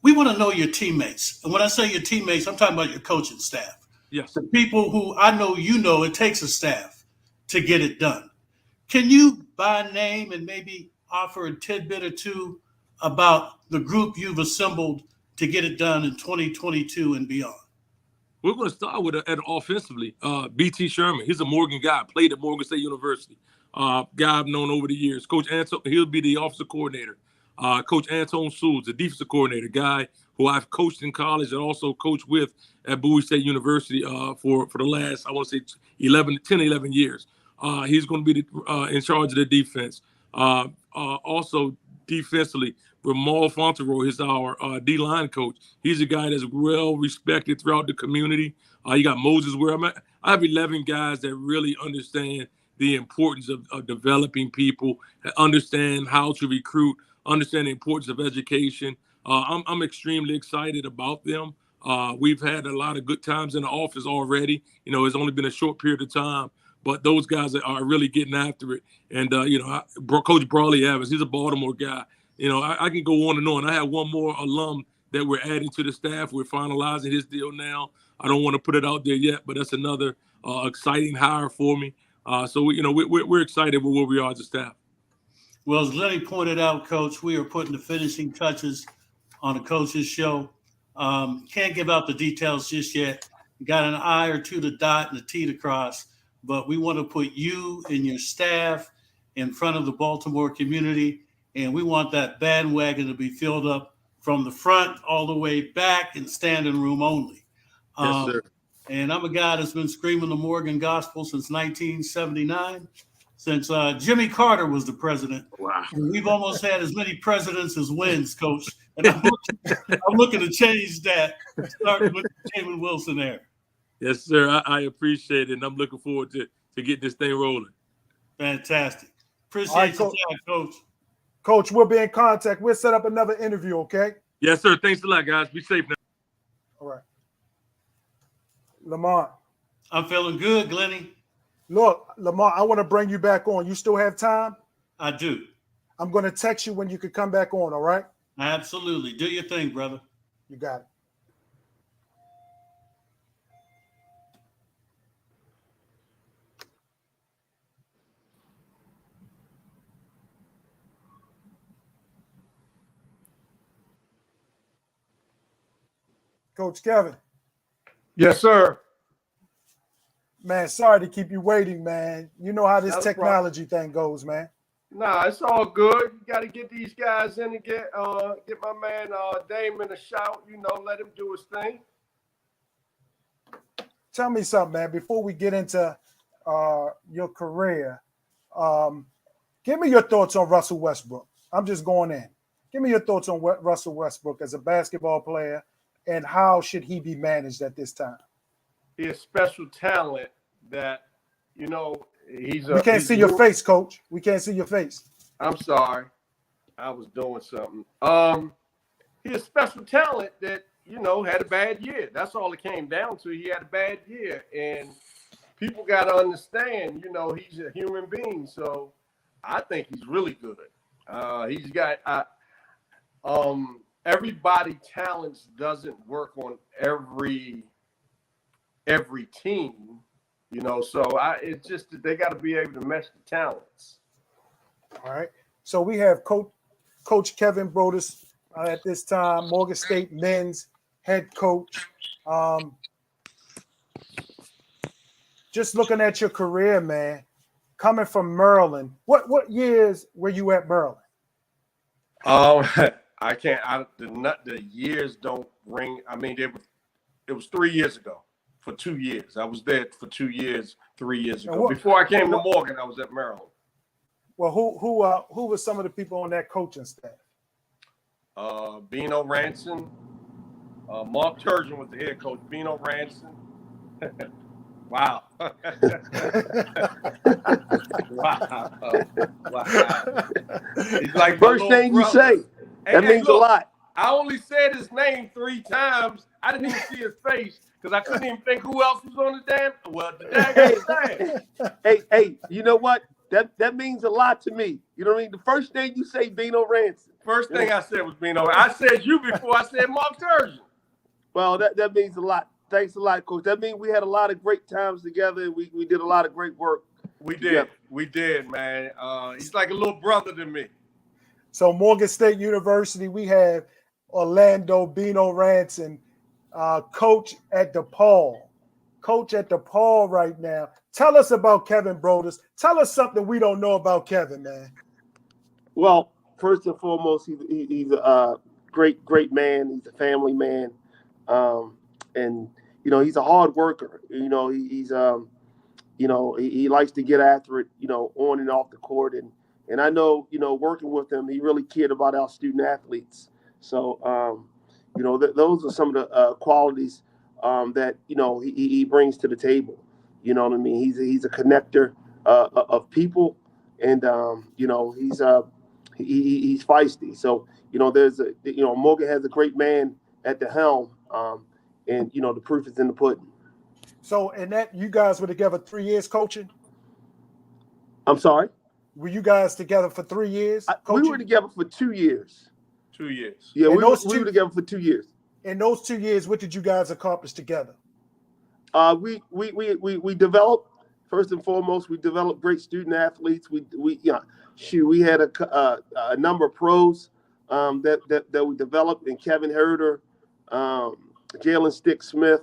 We want to know your teammates. And when I say your teammates, I'm talking about your coaching staff. Yes. The people who I know it takes a staff to get it done. Can you, by name, and maybe offer a tidbit or two about the group you've assembled to get it done in 2022 and beyond? We're going to start with offensively. B.T. Sherman, he's a Morgan guy, played at Morgan State University. Guy I've known over the years. Coach Anton, he'll be the offensive coordinator. Coach Anton Sewell, the defensive coordinator, guy who I've coached in college and also coached with at Bowie State University for the last, I want to say 11 years. He's going to be in charge of the defense. Also defensively, Ramal Fontero is our D-line coach. He's a guy that's well respected throughout the community. You got Moses where I'm at. I have 11 guys that really understand the importance of developing people, understand how to recruit, understand the importance of education. I'm extremely excited about them. We've had a lot of good times in the office already. You know, it's only been a short period of time, but those guys are really getting after it. And, Coach Brawley Evans, he's a Baltimore guy. I can go on and on. I have one more alum that we're adding to the staff. We're finalizing his deal now. I don't want to put it out there yet, but that's another exciting hire for me. So we're excited with where we are as a staff. Well, as Lenny pointed out, Coach, we are putting the finishing touches on the coach's show. Can't give out the details just yet. Got an I or two to dot and a T to cross, but we want to put you and your staff in front of the Baltimore community, and we want that bandwagon to be filled up from the front all the way back in standing room only. Yes, sir. And I'm a guy that's been screaming the Morgan gospel since 1979, since Jimmy Carter was the president. Wow. And we've almost had as many presidents as wins, Coach. And I'm looking to change that, starting with the Jamin Wilson era. Yes, sir. I appreciate it, and I'm looking forward to getting this thing rolling. Fantastic. Appreciate All right, your time, Coach. Coach, we'll be in contact. We'll set up another interview, okay? Yes, sir. Thanks a lot, guys. Be safe now. All right. Lamont. I'm feeling good, Glenny. Look, Lamont, I want to bring you back on. You still have time? I do. I'm going to text you when you can come back on, all right? Absolutely. Do your thing, brother. You got it. Coach Kevin. Yes, sir. Man, sorry to keep you waiting, man. You know how this Not a technology thing goes, man. Nah, it's all good. You got to get these guys in and get my man Damon a shout. Let him do his thing. Tell me something, man, before we get into your career. Give me your thoughts on Russell Westbrook. I'm just going in. Give me your thoughts on Russell Westbrook as a basketball player, and how should he be managed at this time? He's a special talent that, he's a... We can't see your face, Coach. We can't see your face. I'm sorry. I was doing something. He's a special talent that, had a bad year. That's all it came down to. He had a bad year. And people got to understand, he's a human being. So I think he's really good. He's got... everybody talents doesn't work on every team, so it's just that they got to be able to mesh the talents. All right. So we have Coach Kevin Brodus at this time, Morgan State men's head coach. Just looking at your career, man, coming from Maryland, what years were you at Maryland? I can't. The years don't ring. I mean, it was 3 years ago. For 2 years, I was there for 2 years, 3 years ago. Before I came to Morgan, I was at Maryland. Well, who were some of the people on that coaching staff? Bino Ranson, Mark Turgeon was the head coach. Bino Ranson. Wow. Wow. He's like first thing you say. That means a lot. I only said his name 3 times. I didn't even see his face because I couldn't even think who else was on the damn. Well, the damn. Hey, you know what? That means a lot to me. You know what I mean? The first thing you say, Bino Ranson. First thing I said was Bino. I said you before I said Mark Turgeon. Well, that means a lot. Thanks a lot, Coach. That means we had a lot of great times together, and we did a lot of great work. We did, man. He's like a little brother to me. So Morgan State University, we have Orlando Bino Ranson, coach at DePaul. Coach at DePaul right now. Tell us about Kevin Brodus. Tell us something we don't know about Kevin, man. Well, first and foremost, he's a great man. He's a family man, and he's a hard worker. He's he likes to get after it. On and off the court, and I know working with him, he really cared about our student athletes. So those are some of the qualities that he brings to the table. You know what I mean? He's a connector of people, and he's feisty. So there's Morgan has a great man at the helm, and the proof is in the pudding. So, and that you guys were together 3 years coaching? I'm sorry. Were you guys together for 3 years? We were together for 2 years. 2 years. Yeah, And we were together for 2 years. In those 2 years, what did you guys accomplish together? We developed, first and foremost, we developed great student athletes. We had a number of pros that we developed, and Kevin Herter, Jalen Stick Smith,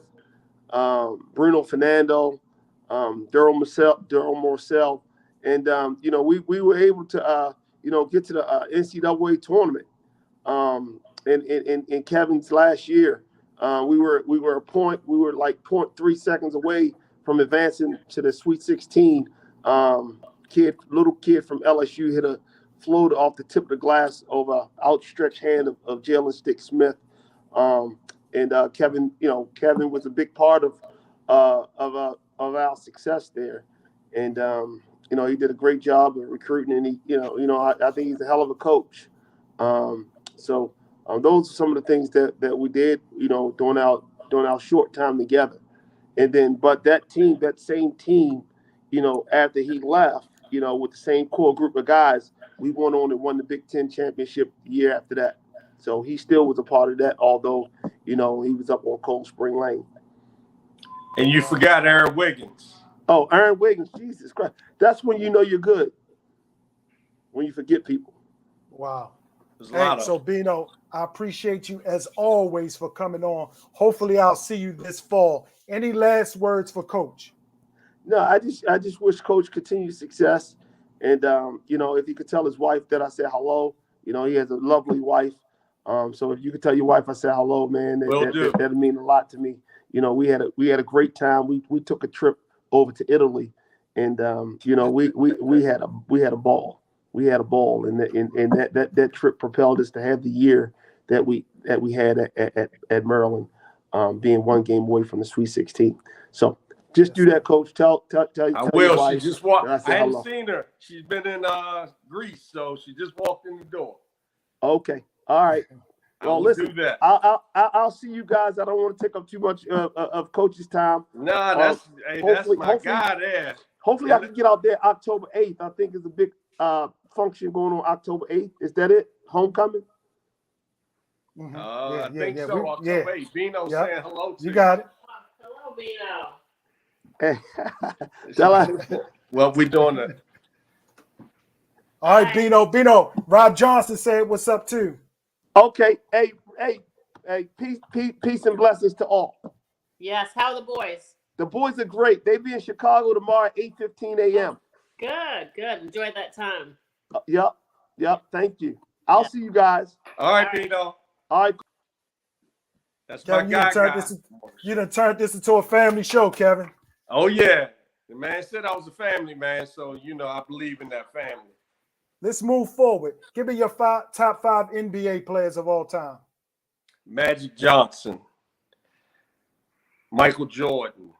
Bruno Fernando, Daryl Morcell, and we were able to get to the NCAA tournament. In Kevin's last year, we were like 0.3 seconds away from advancing to the Sweet 16. Little kid from LSU hit a floater off the tip of the glass over an outstretched hand of Jalen Stick Smith. Kevin was a big part of our success there, and he did a great job of recruiting, and I think he's a hell of a coach. Those are some of the things that we did, during our short time together. And then, but that same team, after he left, with the same core group of guys, we went on and won the Big Ten championship the year after that. So he still was a part of that, although, he was up on Cold Spring Lane. And you forgot Aaron Wiggins. Oh, Aaron Wiggins, Jesus Christ. That's when you know you're good, when you forget people. Wow. Hey, so Bino, I appreciate you as always for coming on. Hopefully I'll see you this fall. Any last words for Coach? No, I just wish Coach continued success. And, if he could tell his wife that I said hello, he has a lovely wife. So if you could tell your wife I said hello, man, that'd mean a lot to me. We had a great time. We took a trip over to Italy, and we had a ball. We had a ball, and that trip propelled us to have the year that we had at Maryland, being one game away from the Sweet 16. So just do that, Coach. Tell I will. Your wife She just walked. I hello. hadn't seen her. She's been in Greece, so she just walked in the door. Okay. All right. Well, listen. Do that. I'll see you guys. I don't want to take up too much of Coach's time. Nah, that's my guy there. Hopefully, I can get out there October 8th. I think there's a big function going on October 8th. Is that it? Homecoming? Mm-hmm. I think so. October 8th. Bino saying hello to you. You got it. Hello, Bino. Hey. Well, we're doing it. All right, Bino. Rob Johnson said what's up too. Okay. Hey, peace and blessings to all. Yes, how are the boys? The boys are great. They be in Chicago tomorrow at 8:15 a.m. Good. Enjoy that time. Yep. Thank you. I'll see you guys. All right, Bino. All right. That's Kevin, my guy. You done turned this into a family show, Kevin. Oh, yeah. The man said I was a family man, so, I believe in that family. Let's move forward. Give me your top five NBA players of all time. Magic Johnson. Michael Jordan.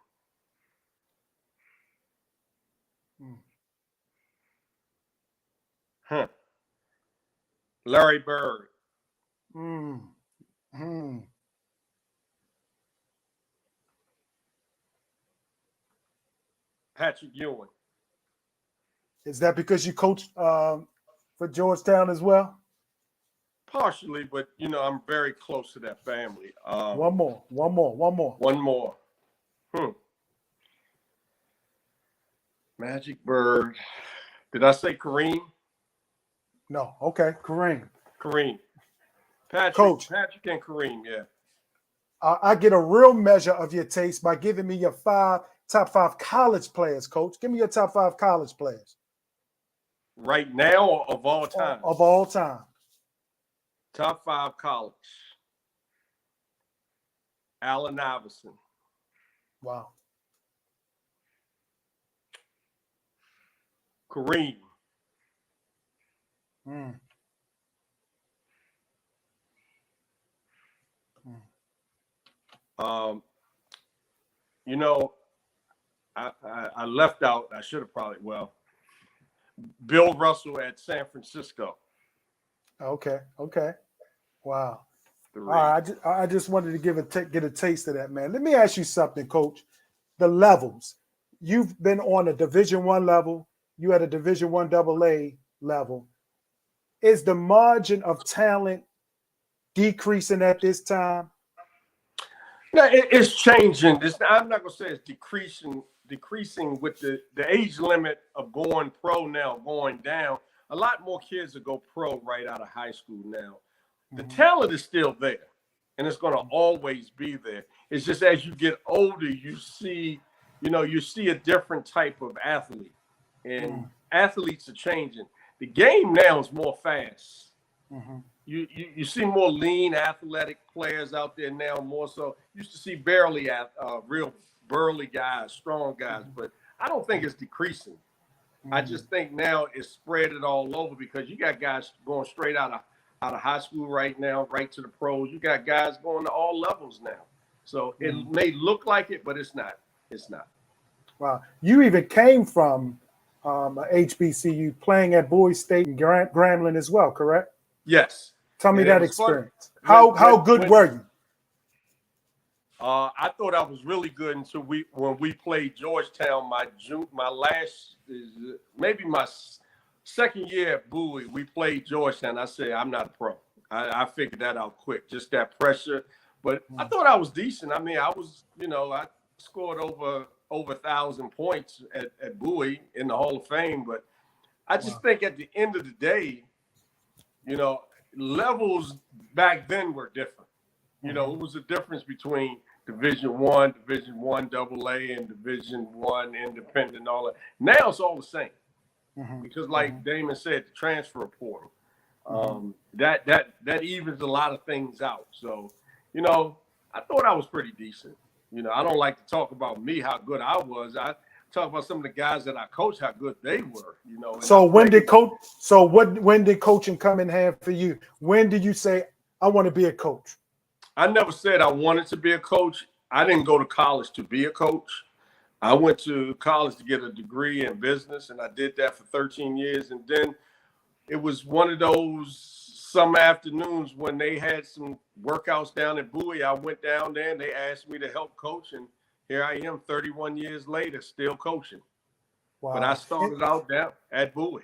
Larry Bird. Patrick Ewing. Is that because you coached for Georgetown as well? Partially, but I'm very close to that family. One more. Magic Bird. Did I say Kareem? No. Okay, Kareem. Patrick, Coach. Patrick and Kareem, yeah. I get a real measure of your taste by giving me your top five college players, Coach. Give me your top five college players. Right now or of all time? Of all time. Top five college. Allen Iverson. Wow. Kareem. I left out, I should have probably, Bill Russell at San Francisco. Okay. Wow. All right, I just wanted to get a taste of that, man. Let me ask you something, Coach. The levels. You've been on a Division I level. you at a Division I AA level. Is the margin of talent decreasing at this time? No, it's changing. I'm not gonna say it's decreasing with the age limit of going pro now going down. A lot more kids will go pro right out of high school now. The talent is still there, and it's gonna always be there. It's just as you get older, you see a different type of athlete, and athletes are changing. The game now is more fast. You see more lean, athletic players out there now, more so. Used to see real burly guys, strong guys, but I don't think it's decreasing. I just think now it's spread it all over because you got guys going straight out of high school right now, right to the pros. You got guys going to all levels now. So it may look like it, but it's not. It's not. Wow. You even came from HBCU playing at Bowie State and Grambling as well, correct? Yes. Tell me that experience. How good were you? I thought I was really good until when we played Georgetown. Maybe my second year at Bowie, we played Georgetown. I said I'm not a pro. I figured that out quick. Just that pressure. But I thought I was decent. I mean, I scored over 1,000 points at Bowie in the Hall of Fame. But I just think at the end of the day, levels back then were different. It was a difference between Division I, Division I AA, and Division I independent and all that. Now it's all the same. Because like Damon said, the transfer portal, that evens a lot of things out. So, I thought I was pretty decent. I don't like to talk about me, how good I was. I talk about some of the guys that I coached, how good they were, So when did coaching come in hand for you? When did you say, I want to be a coach? I never said I wanted to be a coach. I didn't go to college to be a coach. I went to college to get a degree in business, and I did that for 13 years. And then it was one of those summer afternoons when they had some workouts down at Bowie. I went down there, and they asked me to help coach, and here I am 31 years later, still coaching. Wow. But I started out down at Bowie.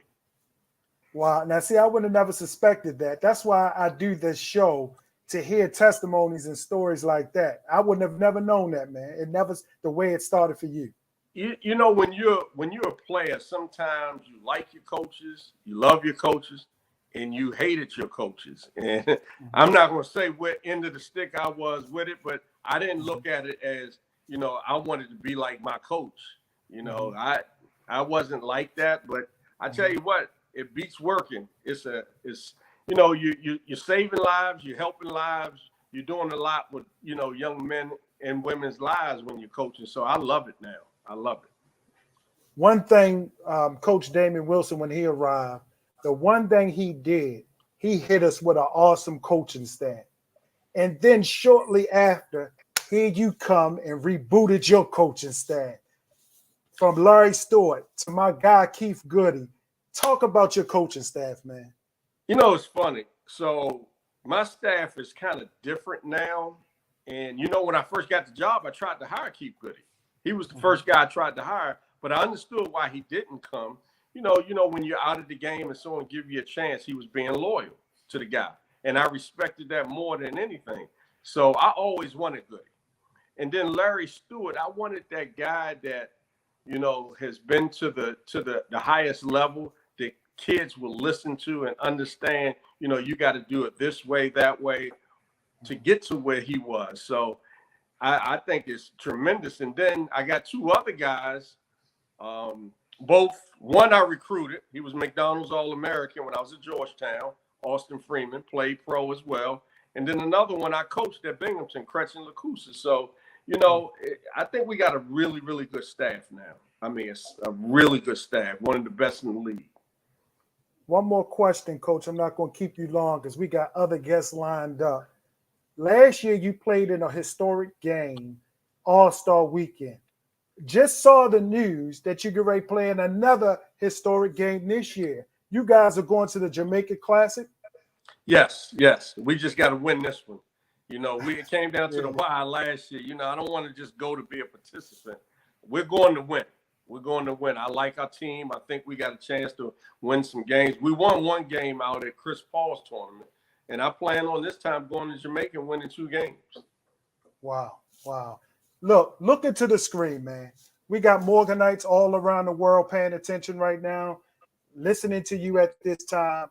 Wow. Now, see, I would have never suspected that. That's why I do this show, to hear testimonies and stories like that. I would have never known that, man. It never the way it started for you. When you're a player, sometimes you like your coaches, you love your coaches, and you hated your coaches. And I'm not going to say what end of the stick I was with it, but I didn't look at it as, I wanted to be like my coach. I wasn't like that, but I tell you what, it beats working. You're saving lives, you're helping lives, you're doing a lot with, young men and women's lives when you're coaching. So I love it now. I love it. One thing, Coach Damon Wilson, when he arrived, the one thing he did, he hit us with an awesome coaching staff. And then shortly after, here you come and rebooted your coaching staff. From Larry Stewart to my guy, Keith Goody. Talk about your coaching staff, man. It's funny. So my staff is kind of different now. And, when I first got the job, I tried to hire Keith Goody. He was the first guy I tried to hire, but I understood why he didn't come. When you're out of the game and someone give you a chance, he was being loyal to the guy. And I respected that more than anything. So I always wanted Goody. And then Larry Stewart, I wanted that guy that, has been to the highest level that kids will listen to and understand, you got to do it this way, that way to get to where he was. So I think it's tremendous. And then I got two other guys, one I recruited. He was McDonald's All-American when I was at Georgetown. Austin Freeman played pro as well. And then another one I coached at Binghamton, Gretchen Lacusa. So, I think we got a really, really good staff now. I mean, it's a really good staff, one of the best in the league. One more question, Coach. I'm not going to keep you long because we got other guests lined up. Last year, you played in a historic game, All-Star Weekend. Just saw the news that you're ready to play in another historic game this year. You guys are going to the Jamaica Classic? Yes. We just got to win this one. We came down to the wire last year. I don't want to just go to be a participant. We're going to win. We're going to win. I like our team. I think we got a chance to win some games. We won one game out at Chris Paul's tournament, and I plan on this time going to Jamaica and winning 2 games. Wow. Wow. Look into the screen, man. We got Morganites all around the world paying attention right now, listening to you at this time.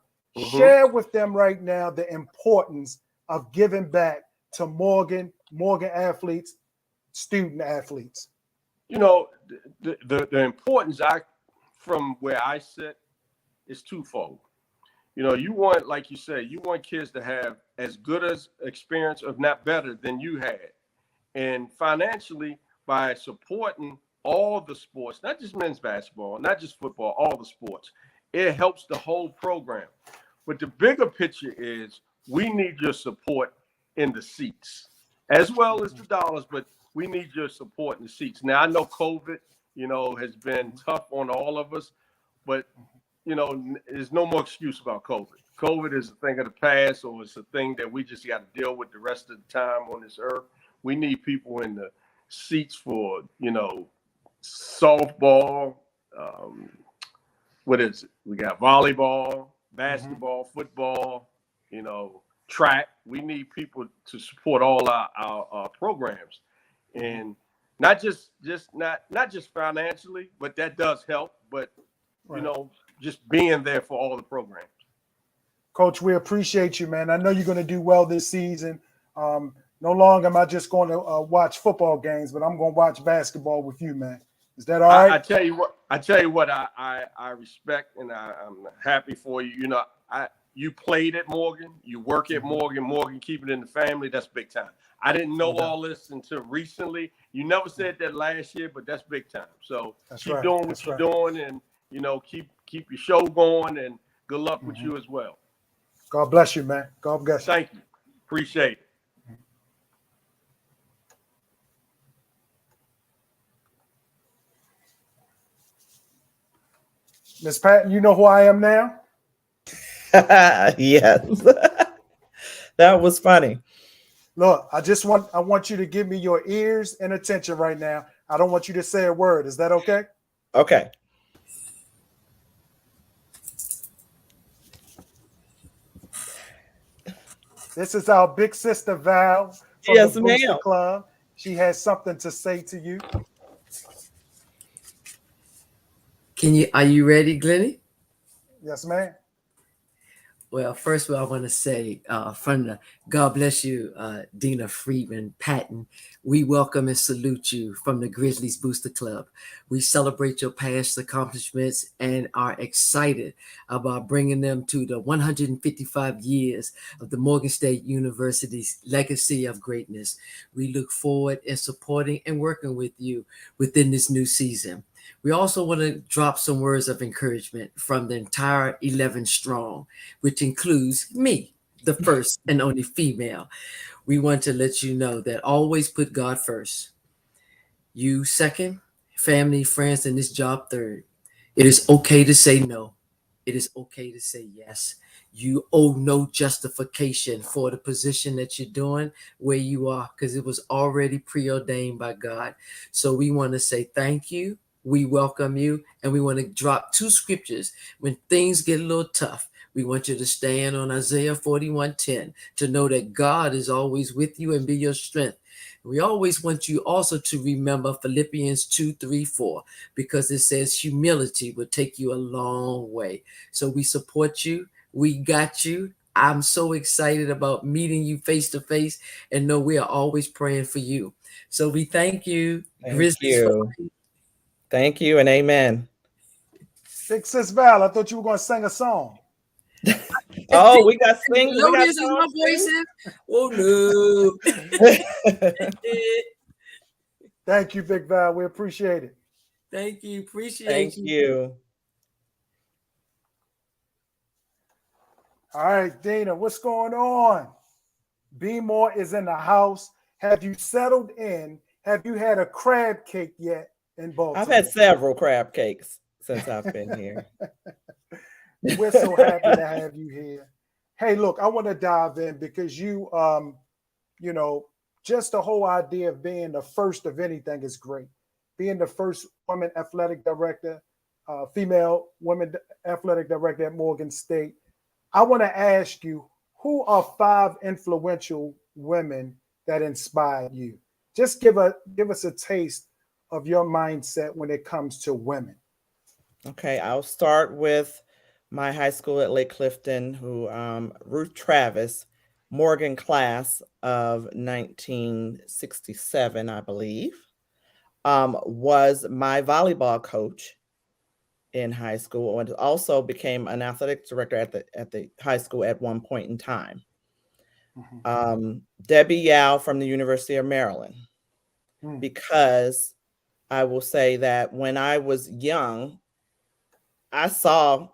Share with them right now the importance of giving back to Morgan athletes, student athletes. You know, the importance from where I sit is twofold. You know, you want, like you said, you want kids to have as good as experience, if not better, than you had. And financially, by supporting all the sports, not just men's basketball, not just football, all the sports, it helps the whole program. But the bigger picture is we need your support in the seats, as well as the dollars, but we need your support in the seats. Now, I know COVID, you know, has been tough on all of us, but, you know, there's no more excuse about COVID. COVID is a thing of the past, or it's a thing that we just got to deal with the rest of the time on this earth. We need people in the seats for, you know, softball. What is it? We got volleyball, basketball, football, you know, track. We need people to support all our programs, and not just financially, but that does help. But you know, just being there for all the programs. Coach, we appreciate you, man. I know you're going to do well this season. No longer am I just going to watch football games, but I'm going to watch basketball with you, man. Is that all right? I tell you what, I respect, and I'm happy for you. You know, you played at Morgan, you work at Morgan, keep it in the family. That's big time. I didn't know all this until recently. You never said that last year, but that's big time. So keep doing what you're doing, and you know, keep your show going, and good luck with you as well. God bless you, man. God bless you. Thank you. Appreciate it. Miss Patton, you know who I am now? Yes. That was funny. Look, I want you to give me your ears and attention right now. I don't want you to say a word. Is that okay? Okay. This is our big sister Val from the Booster Club. She has something to say to you. Are you ready, Glennie? Yes, ma'am. Well, first of all, I want to say God bless you, Dina Friedman Patton. We welcome and salute you from the Grizzlies Booster Club. We celebrate your past accomplishments and are excited about bringing them to the 155 years of the Morgan State University's legacy of greatness. We look forward in supporting and working with you within this new season. We also want to drop some words of encouragement from the entire 11 strong, which includes me, the first and only female. We want to let you know that always put God first. You second, family, friends, and this job third. It is okay to say no. It is okay to say yes. You owe no justification for the position that you're doing where you are, because it was already preordained by God. So we want to say thank you. We welcome you, and we want to drop 2 scriptures. When things get a little tough, we want you to stand on Isaiah 41:10 to know that God is always with you and be your strength. We always want you also to remember Philippians 2:3-4, because it says humility will take you a long way. So we support you. We got you. I'm so excited about meeting you face to face, and know we are always praying for you. So we thank you. Thank you. Thank you and amen. Big Sis Val, I thought you were going to sing a song. Oh, we got singing. We got my voices. Oh no. Thank you, Big Val. We appreciate it. Thank you. Appreciate Thank you. All right, Dina, what's going on? B More is in the house. Have you settled in? Have you had a crab cake yet in Baltimore? I've had several crab cakes since I've been here. We're so happy to have you here. Hey, look, I want to dive in because you know, just the whole idea of being the first of anything is great. being the first woman athletic director, female women athletic director at Morgan State, I want to ask you, who are 5 influential women that inspired you? Just give us a taste of your mindset when it comes to women. Okay, I'll start with my high school at Lake Clifton, who Ruth Travis, Morgan class of 1967, I believe, was my volleyball coach in high school, and also became an athletic director at the high school at one point in time. Debbie Yao from the University of Maryland, because I will say that when I was young, I saw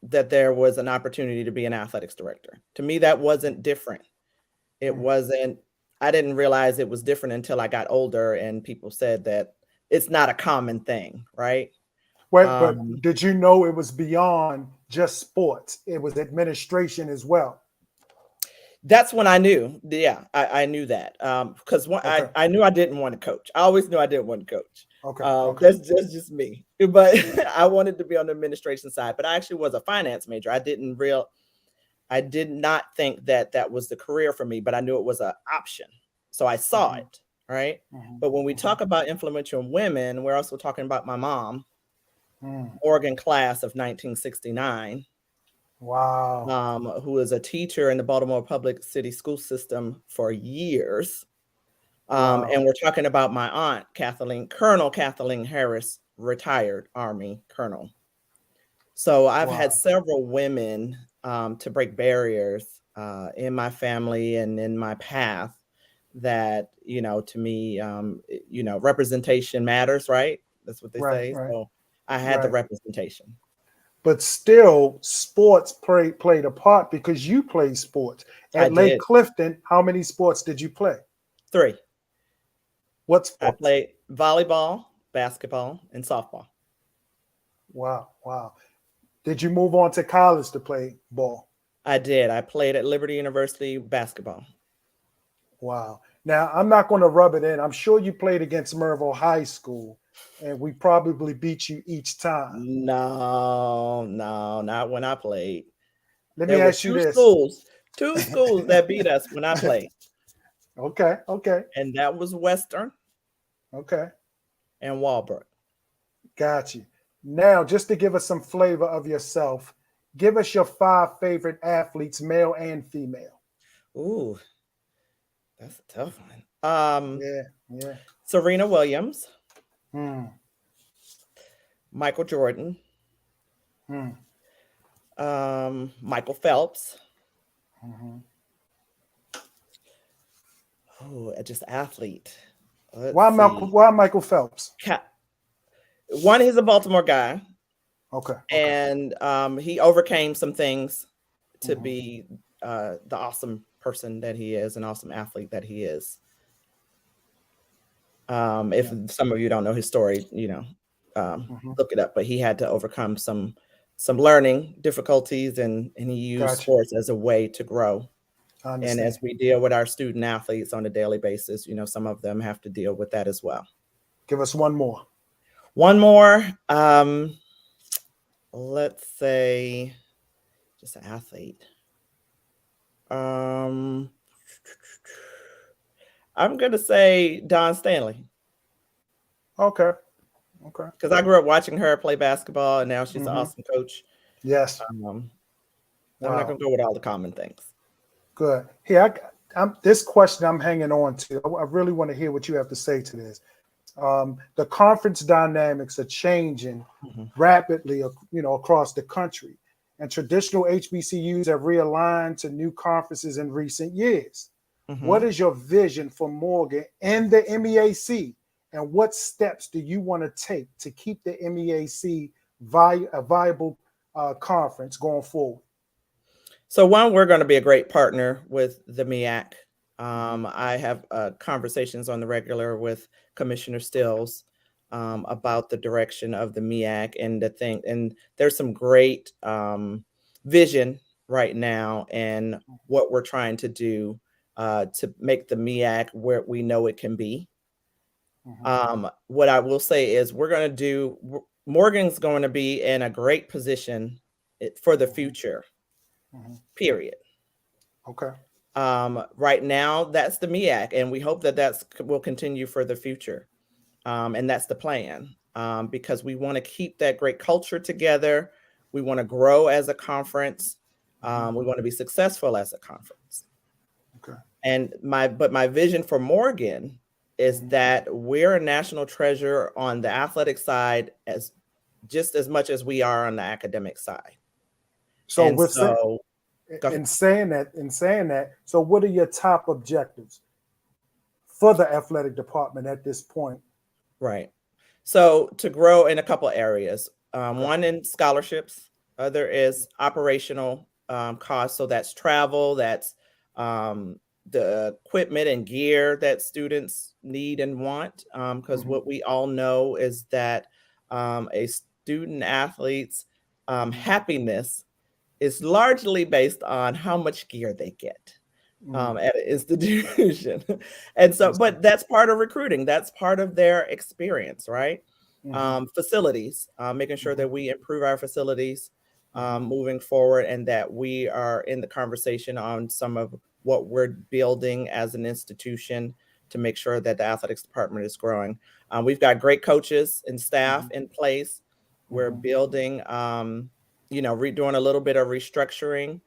that there was an opportunity to be an athletics director. To me, that wasn't different. It wasn't, I didn't realize it was different until I got older and people said that it's not a common thing, right? Wait, but did you know it was beyond just sports? It was administration as well. That's when I knew. Yeah, I knew that. Because I knew I didn't want to coach. I always knew I didn't want to coach. That's just me. But I wanted to be on the administration side. But I actually was a finance major. I did not think that that was the career for me, but I knew it was an option. So I saw it, right? But when we talk about influential women, we're also talking about my mom, Morgan class of 1969. Wow. Who is a teacher in the Baltimore Public City School System for years. And we're talking about my aunt, Colonel Kathleen Harris, retired Army Colonel. So I've had several women to break barriers in my family and in my path that, to me, representation matters, right? That's what they say. So I had the representation. But still, sports played a part because you played sports. At Lake Clifton, how many sports did you play? 3. What sports? I played volleyball, basketball, and softball. Wow. Did you move on to college to play ball? I did. I played at Liberty University basketball. Wow. Now, I'm not going to rub it in. I'm sure you played against Mervo High School, and we probably beat you each time. No, not when I played. Let me ask you this. Two schools that beat us when I played. Okay. And that was Western. Okay. And Walbrook. Got you. Now, just to give us some flavor of yourself, give us your 5 favorite athletes, male and female. Ooh, that's a tough one. Yeah. Serena Williams. Michael Jordan. Michael Phelps. Oh, just athlete. Why Michael Phelps? One, he's a Baltimore guy. Okay. And he overcame some things to be the awesome person that he is, an awesome athlete that he is. If some of you don't know his story, look it up. But he had to overcome some learning difficulties, and he used sports as a way to grow. And as we deal with our student athletes on a daily basis, some of them have to deal with that as well. Give us one more. Let's say just an athlete. I'm going to say Dawn Stanley. Okay. Because I grew up watching her play basketball, and now she's an awesome coach. Yes. I'm not going to go with all the common things. Good. Here, this question I'm hanging on to. I really want to hear what you have to say to this. The conference dynamics are changing rapidly, across the country, and traditional HBCUs have realigned to new conferences in recent years. What is your vision for Morgan and the MEAC, and what steps do you want to take to keep the MEAC a viable conference going forward? So one, we're going to be a great partner with the MEAC. I have conversations on the regular with Commissioner Stills about the direction of the MEAC and there's some great vision right now and what we're trying to do to make the MEAC where we know it can be. What I will say is Morgan's going to be in a great position for the future, period. Okay. Right now, that's the MEAC, and we hope that will continue for the future. And that's the plan, because we want to keep that great culture together. We want to grow as a conference. We want to be successful as a conference. Okay. And my vision for Morgan is that we're a national treasure on the athletic side just as much as we are on the academic side. So in saying that, so what are your top objectives for the athletic department at this point? Right. So to grow in a couple areas, one in scholarships, other is operational costs. So that's travel, that's the equipment and gear that students need and want. Because what we all know is that a student athlete's happiness is largely based on how much gear they get at an institution. And so, but that's part of recruiting. That's part of their experience, right? Facilities, making sure that we improve our facilities moving forward, and that we are in the conversation on some of what we're building as an institution to make sure that the athletics department is growing. We've got great coaches and staff in place. We're building, doing a little bit of restructuring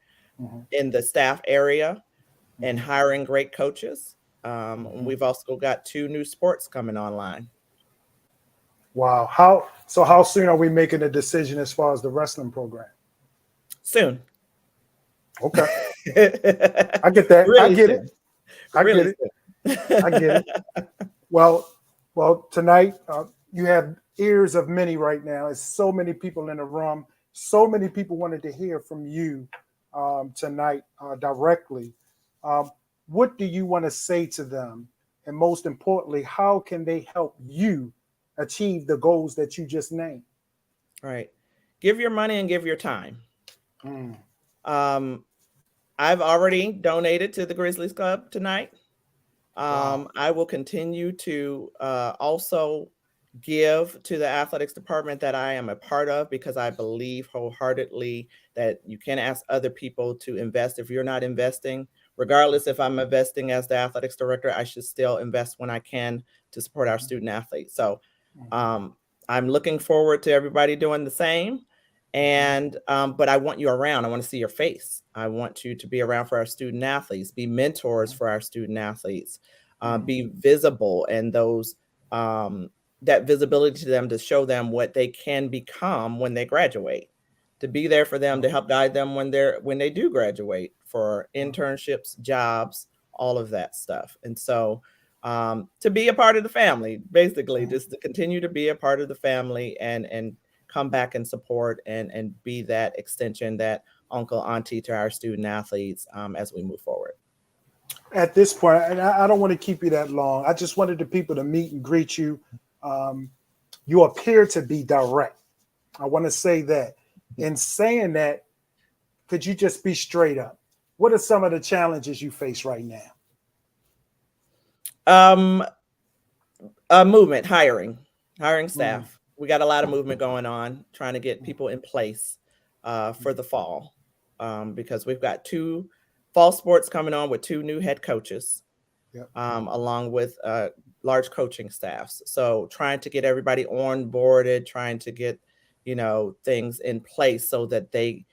in the staff area and hiring great coaches. We've also got 2 new sports coming online. Wow. How soon are we making a decision as far as the wrestling program? Soon. Okay. I get that. Really I get soon. it. I get it. Well, tonight you have ears of many right now. It's so many people in the room. So many people wanted to hear from you tonight directly. What do you want to say to them? And most importantly, how can they help you achieve the goals that you just named? Right. Give your money and give your time. I've already donated to the Grizzlies Club tonight. I will continue to also give to the athletics department that I am a part of, because I believe wholeheartedly that you can't ask other people to invest if you're not investing. Regardless if I'm investing as the athletics director, I should still invest when I can to support our student athletes. So I'm looking forward to everybody doing the same. And but I want you around. I want to see your face. I want you to be around for our student athletes, be mentors for our student athletes, be visible, and those that visibility to them, to show them what they can become when they graduate, to be there for them, to help guide them when they do graduate, for internships, jobs, all of that stuff. And so to be a part of the family, basically, just to continue to be a part of the family and come back and support and be that extension, that uncle, auntie to our student athletes as we move forward. At this point, and I don't want to keep you that long, I just wanted the people to meet and greet you. You appear to be direct. I want to say that. In saying that, could you just be straight up? What are some of the challenges you face right now? Movement, hiring staff. We got a lot of movement going on, trying to get people in place for the fall, because we've got 2 fall sports coming on with 2 new head coaches, along with large coaching staffs. So trying to get everybody onboarded, trying to get things in place so that the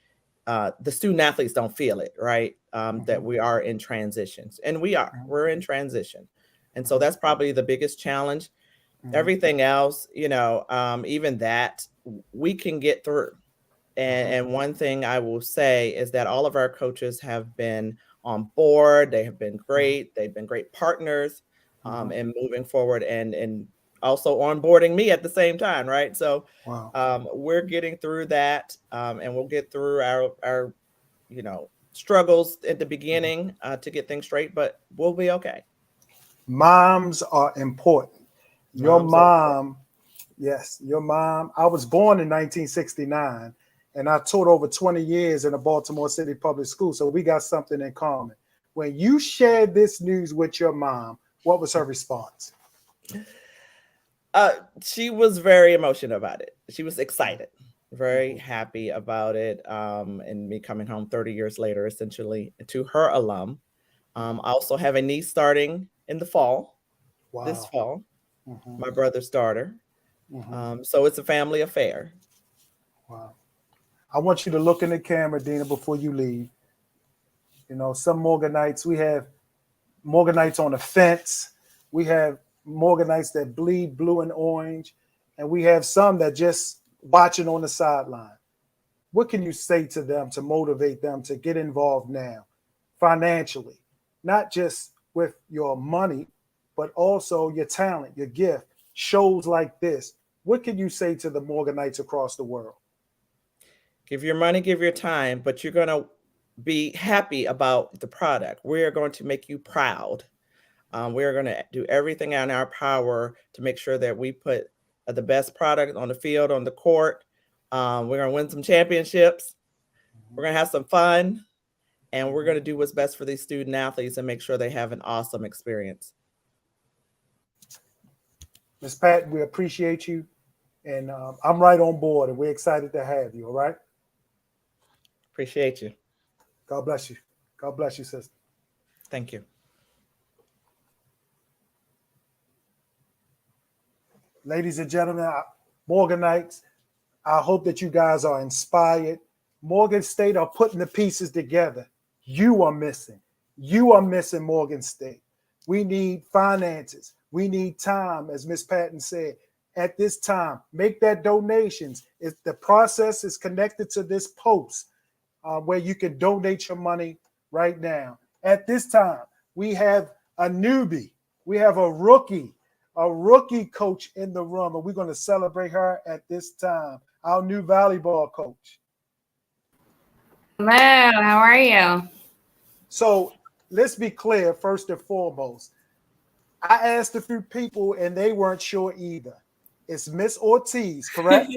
student athletes don't feel it, right? That we are in transitions, and we're in transition. And so that's probably the biggest challenge. Everything else, even that we can get through. And one thing I will say is that all of our coaches have been on board. They have been great. They've been great partners in moving forward and also onboarding me at the same time, right? So we're getting through that, and we'll get through our struggles at the beginning to get things straight, but we'll be okay. Moms are important. Your mom, yes, your mom. I was born in 1969, and I taught over 20 years in a Baltimore City public school, so we got something in common. When you shared this news with your mom, what was her response? She was very emotional about it. She was excited, very happy about it. And me coming home 30 years later, essentially, to her alum. I also have a niece starting in the fall, this fall, my brother's daughter. So it's a family affair. Wow. I want you to look in the camera, Dina, before you leave. You know, some Morganites, we have Morganites on the fence. We have Morganites that bleed blue and orange. And we have some that just watching on the sideline. What can you say to them to motivate them to get involved now financially? Not just with your money, but also your talent, your gift, shows like this. What can you say to the Morganites across the world? Give your money, give your time, but you're going to be happy about the product. We are going to make you proud. We are going to do everything in our power to make sure that we put the best product on the field, on the court. We're going to win some championships. We're going to have some fun. And we're going to do what's best for these student athletes and make sure they have an awesome experience. Ms. Patton, we appreciate you. And I'm right on board, and we're excited to have you, all right? Appreciate you. God bless you. God bless you, sister. Thank you. Ladies and gentlemen, Morganites, I hope that you guys are inspired. Morgan State are putting the pieces together. You are missing. You are missing Morgan State. We need finances. We need time, as Ms. Patton said. At this time, make that donations. If the process is connected to this post, where you can donate your money right now. At this time, we have a newbie. We have a rookie coach in the room, and we're going to celebrate her at this time. Our new volleyball coach. Hello, how are you? So let's be clear, first and foremost. I asked a few people, and they weren't sure either. It's Miss Ortiz, correct?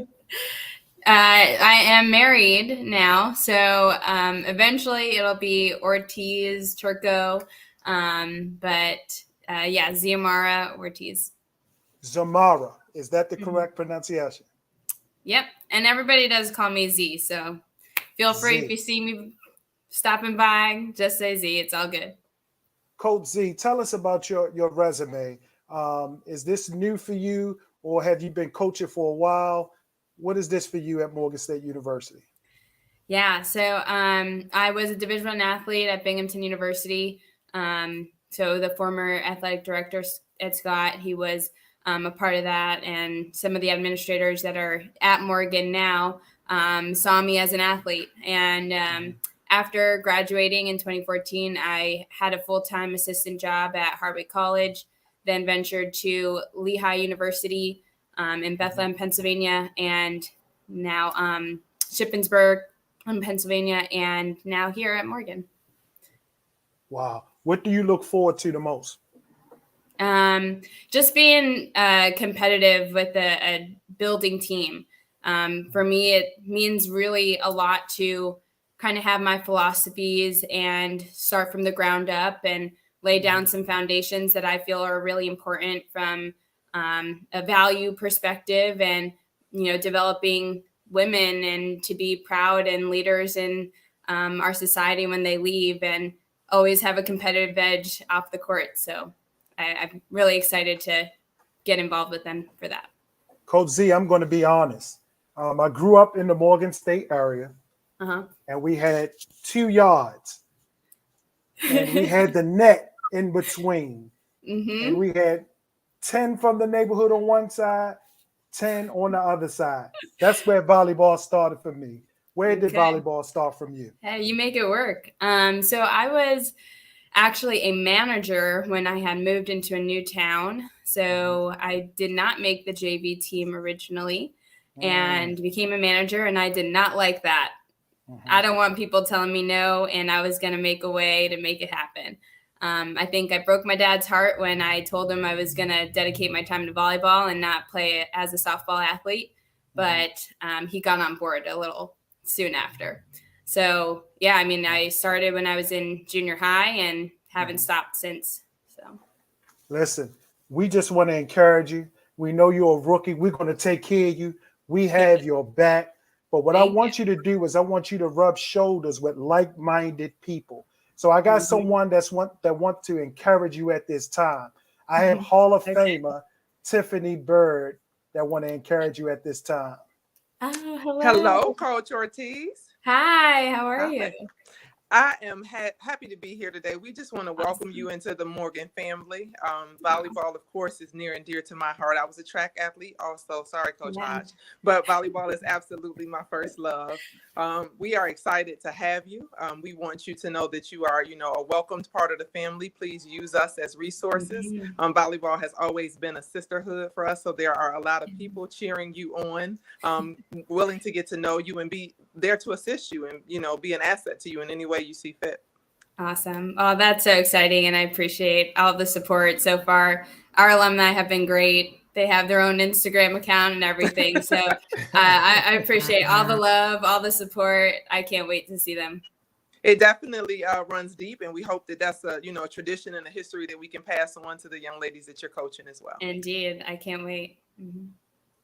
I am married now, so eventually it'll be Ortiz Turco, but yeah, Xiomara Ortiz. Zamara, is that the correct pronunciation? Yep, and everybody does call me Z, so feel free Z. if you see me stopping by, just say Z. It's all good. Coach Z, tell us about your resume. Is this new for you, or have you been coaching for a while? What is this for you at Morgan State University? Yeah, so I was a Division I athlete at Binghamton University. So the former athletic director at Scott, he was a part of that, and some of the administrators that are at Morgan now saw me as an athlete. And after graduating in 2014, I had a full-time assistant job at Hardwick College, then ventured to Lehigh University in Bethlehem, Pennsylvania, and now Shippensburg in Pennsylvania, and now here at Morgan. Wow. What do you look forward to the most? Just being competitive with a building team. For me, it means really a lot to kind of have my philosophies and start from the ground up and lay down some foundations that I feel are really important from a value perspective, and, you know, developing women and to be proud and leaders in our society when they leave, and always have a competitive edge off the court. So I'm really excited to get involved with them for that. Coach Z, I'm going to be honest. I grew up in the Morgan State area, and we had 2 yards, and we had the net in between, and we had 10 from the neighborhood on one side, 10 on the other side. That's where volleyball started for me. Where did volleyball start from you? Hey, you make it work. So I was actually a manager when I had moved into a new town. So I did not make the JV team originally and became a manager, and I did not like that. I don't want people telling me no, and I was going to make a way to make it happen. I think I broke my dad's heart when I told him I was going to dedicate my time to volleyball and not play as a softball athlete, but he got on board a little soon after. So, yeah, I mean, I started when I was in junior high and haven't stopped since. So, listen, we just want to encourage you. We know you're a rookie. We're going to take care of you. We have your back. But what I want you to do is I want you to rub shoulders with like-minded people. So I got someone that want to encourage you at this time. I have Hall of Famer Tiffany Bird that want to encourage you at this time. Oh, hello. Hello, Coach Ortiz. Hi, how are you? I am happy to be here today. We just want to welcome you into the Morgan family. Volleyball, of course, is near and dear to my heart. I was a track athlete also. Sorry, Coach Hodge. But volleyball is absolutely my first love. We are excited to have you. We want you to know that you are, a welcomed part of the family. Please use us as resources. Volleyball has always been a sisterhood for us. So there are a lot of people cheering you on, willing to get to know you and be there to assist you and, be an asset to you in any way you see fit. Awesome. Oh, that's so exciting. And I appreciate all the support so far. Our alumni have been great. They have their own Instagram account and everything. So I appreciate all the love, all the support. I can't wait to see them. It definitely runs deep. And we hope that that's a tradition and a history that we can pass on to the young ladies that you're coaching as well. Indeed. I can't wait.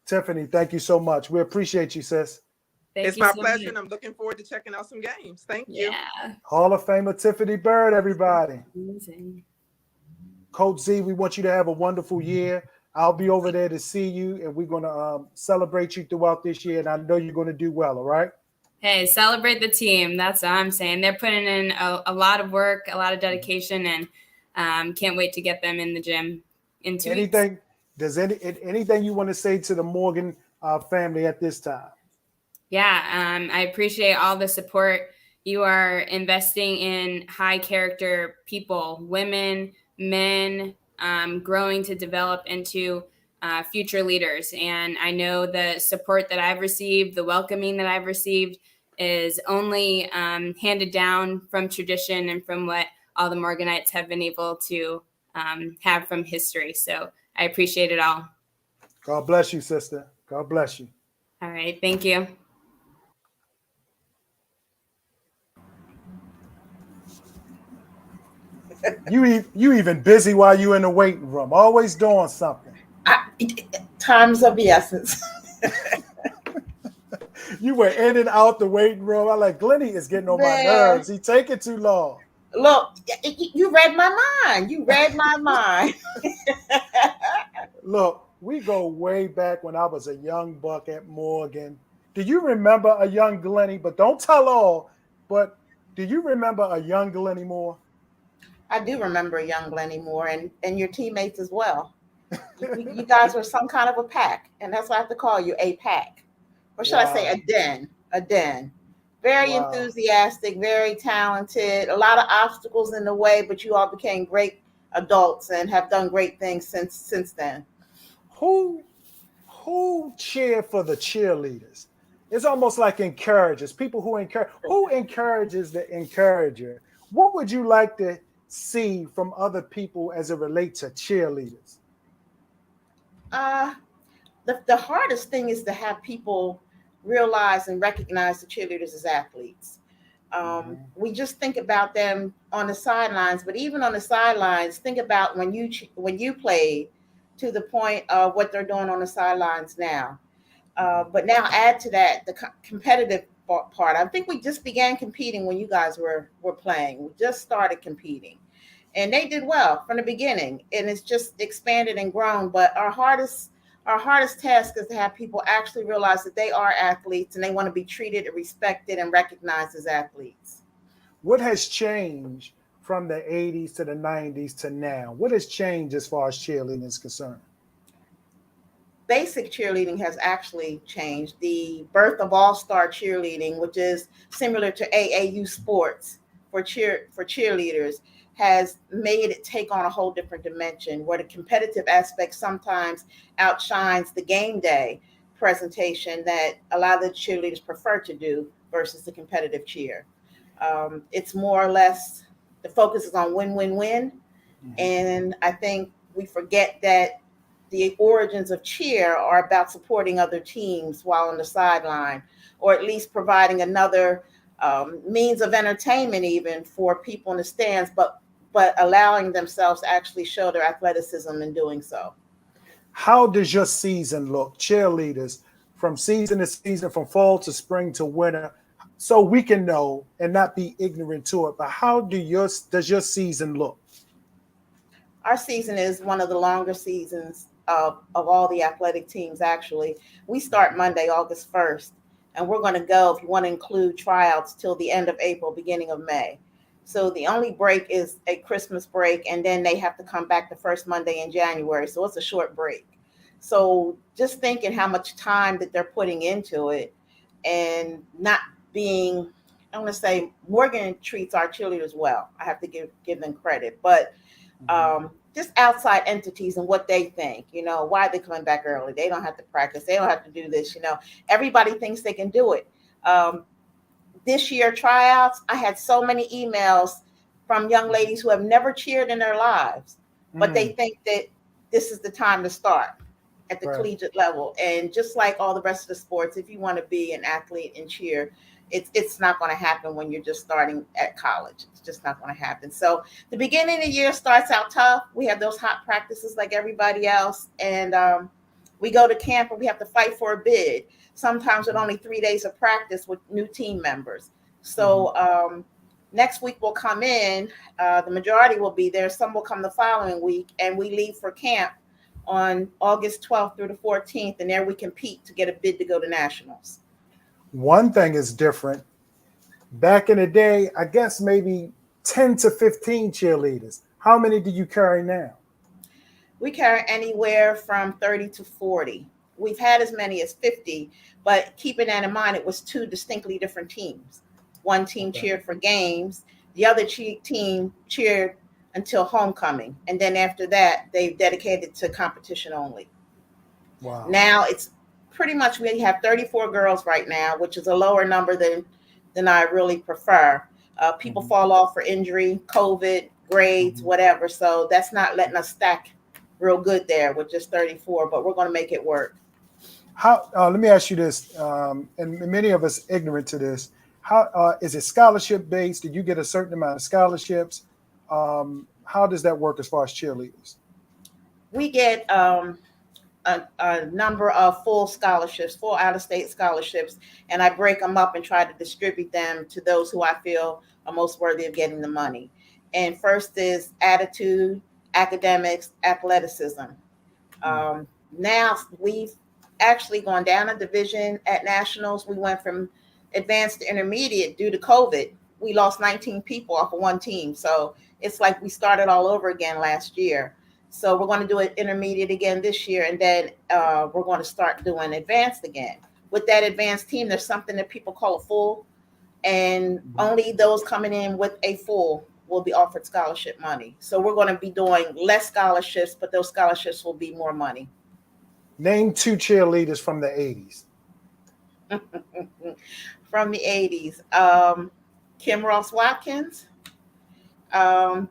Tiffany, thank you so much. We appreciate you, sis. It's my pleasure, and I'm looking forward to checking out some games. Thank you. Hall of Famer Tiffany Bird, everybody. Amazing. Coach Z, we want you to have a wonderful year. I'll be over there to see you, and we're going to celebrate you throughout this year, and I know you're going to do well, all right? Hey, celebrate the team. That's all I'm saying. They're putting in a lot of work, a lot of dedication, and can't wait to get them in the gym in 2 weeks. Anything you want to say to the Morgan family at this time? Yeah, I appreciate all the support. You are investing in high character people, women, men, growing to develop into future leaders. And I know the support that I've received, the welcoming that I've received is only handed down from tradition and from what all the Morganites have been able to have from history. So I appreciate it all. God bless you, sister. God bless you. All right. Thank you. You even busy while you in the waiting room, always doing something. Time's of the essence. You were in and out the waiting room. I like Glennie is getting on my nerves. He taking too long. Look, you read my mind. You read my mind. Look, we go way back when I was a young buck at Morgan. Do you remember a young Glennie? But don't tell all. But do you remember a young Glennie Moore? I do remember a young Glennie Moore and your teammates as well. You guys were some kind of a pack, and that's why I have to call you a pack. Or should I say a den? A den. Very enthusiastic, very talented, a lot of obstacles in the way, but you all became great adults and have done great things since then. Who cheer for the cheerleaders? It's almost like encouragers, people who encourage. Who encourages the encourager? What would you like to see from other people as it relates to cheerleaders? The hardest thing is to have people realize and recognize the cheerleaders as athletes. We just think about them on the sidelines, but even on the sidelines, think about when you played to the point of what they're doing on the sidelines now. But now add to that the competitive part. I think we just began competing when you guys were playing. We just started competing, and they did well from the beginning, and it's just expanded and grown. But our hardest task is to have people actually realize that they are athletes and they want to be treated and respected and recognized as athletes. What has changed from the 80s to the 90s to now? What has changed as far as cheerleading is concerned? Basic cheerleading has actually changed. The birth of all-star cheerleading, which is similar to AAU sports for cheerleaders, has made it take on a whole different dimension where the competitive aspect sometimes outshines the game day presentation that a lot of the cheerleaders prefer to do versus the competitive cheer. It's more or less, the focus is on win-win-win. And I think we forget that the origins of cheer are about supporting other teams while on the sideline, or at least providing another means of entertainment even for people in the stands, but allowing themselves to actually show their athleticism in doing so. How does your season look, cheerleaders, from season to season, from fall to spring to winter, so we can know and not be ignorant to it? But how does your season look? Our season is one of the longer seasons of all the athletic teams, actually. We start Monday, August 1st, and we're going to go, if you want to include tryouts, till the end of April, beginning of May. So the only break is a Christmas break, and then they have to come back the first Monday in January. So it's a short break. So just thinking how much time that they're putting into it and not being, I want to say Morgan treats our cheerleaders well. I have to give them credit, but just outside entities and what they think, why are they coming back early? They don't have to practice. They don't have to do this. Everybody thinks they can do it. This year tryouts, I had so many emails from young ladies who have never cheered in their lives, but they think that this is the time to start at the collegiate level. And just like all the rest of the sports, if you want to be an athlete and cheer, it's not going to happen when you're just starting at college. It's just not going to happen. So the beginning of the year starts out tough. We have those hot practices like everybody else. And we go to camp and we have to fight for a bid, sometimes with only 3 days of practice with new team members. So next week we'll come in, the majority will be there. Some will come the following week, and we leave for camp on August 12th through the 14th. And there we compete to get a bid to go to nationals. One thing is different. Back in the day, I guess maybe 10 to 15 cheerleaders. How many do you carry now? We carry anywhere from 30 to 40. We've had as many as 50, but keeping that in mind, it was two distinctly different teams. One team cheered for games. The other team cheered until homecoming. And then after that, they've dedicated to competition only. Wow. Now it's pretty much, we have 34 girls right now, which is a lower number than I really prefer. People fall off for injury, COVID, grades, whatever. So that's not letting us stack real good there with just 34, but we're going to make it work. How? Let me ask you this, and many of us ignorant to this. How is it scholarship based? Did you get a certain amount of scholarships? How does that work as far as cheerleaders? We get a number of full scholarships, full out-of-state scholarships, and I break them up and try to distribute them to those who I feel are most worthy of getting the money. And first is attitude, academics, athleticism. Now we've actually gone down a division at nationals. We went from advanced to intermediate due to COVID. We lost 19 people off of one team. So it's like we started all over again last year. So we're going to do it intermediate again this year, and then we're going to start doing advanced again. With that advanced team, there's something that people call a full, and only those coming in with a full will be offered scholarship money. So we're going to be doing less scholarships, but those scholarships will be more money. Name two cheerleaders from the 80s. From the 80s, Kim Ross Watkins,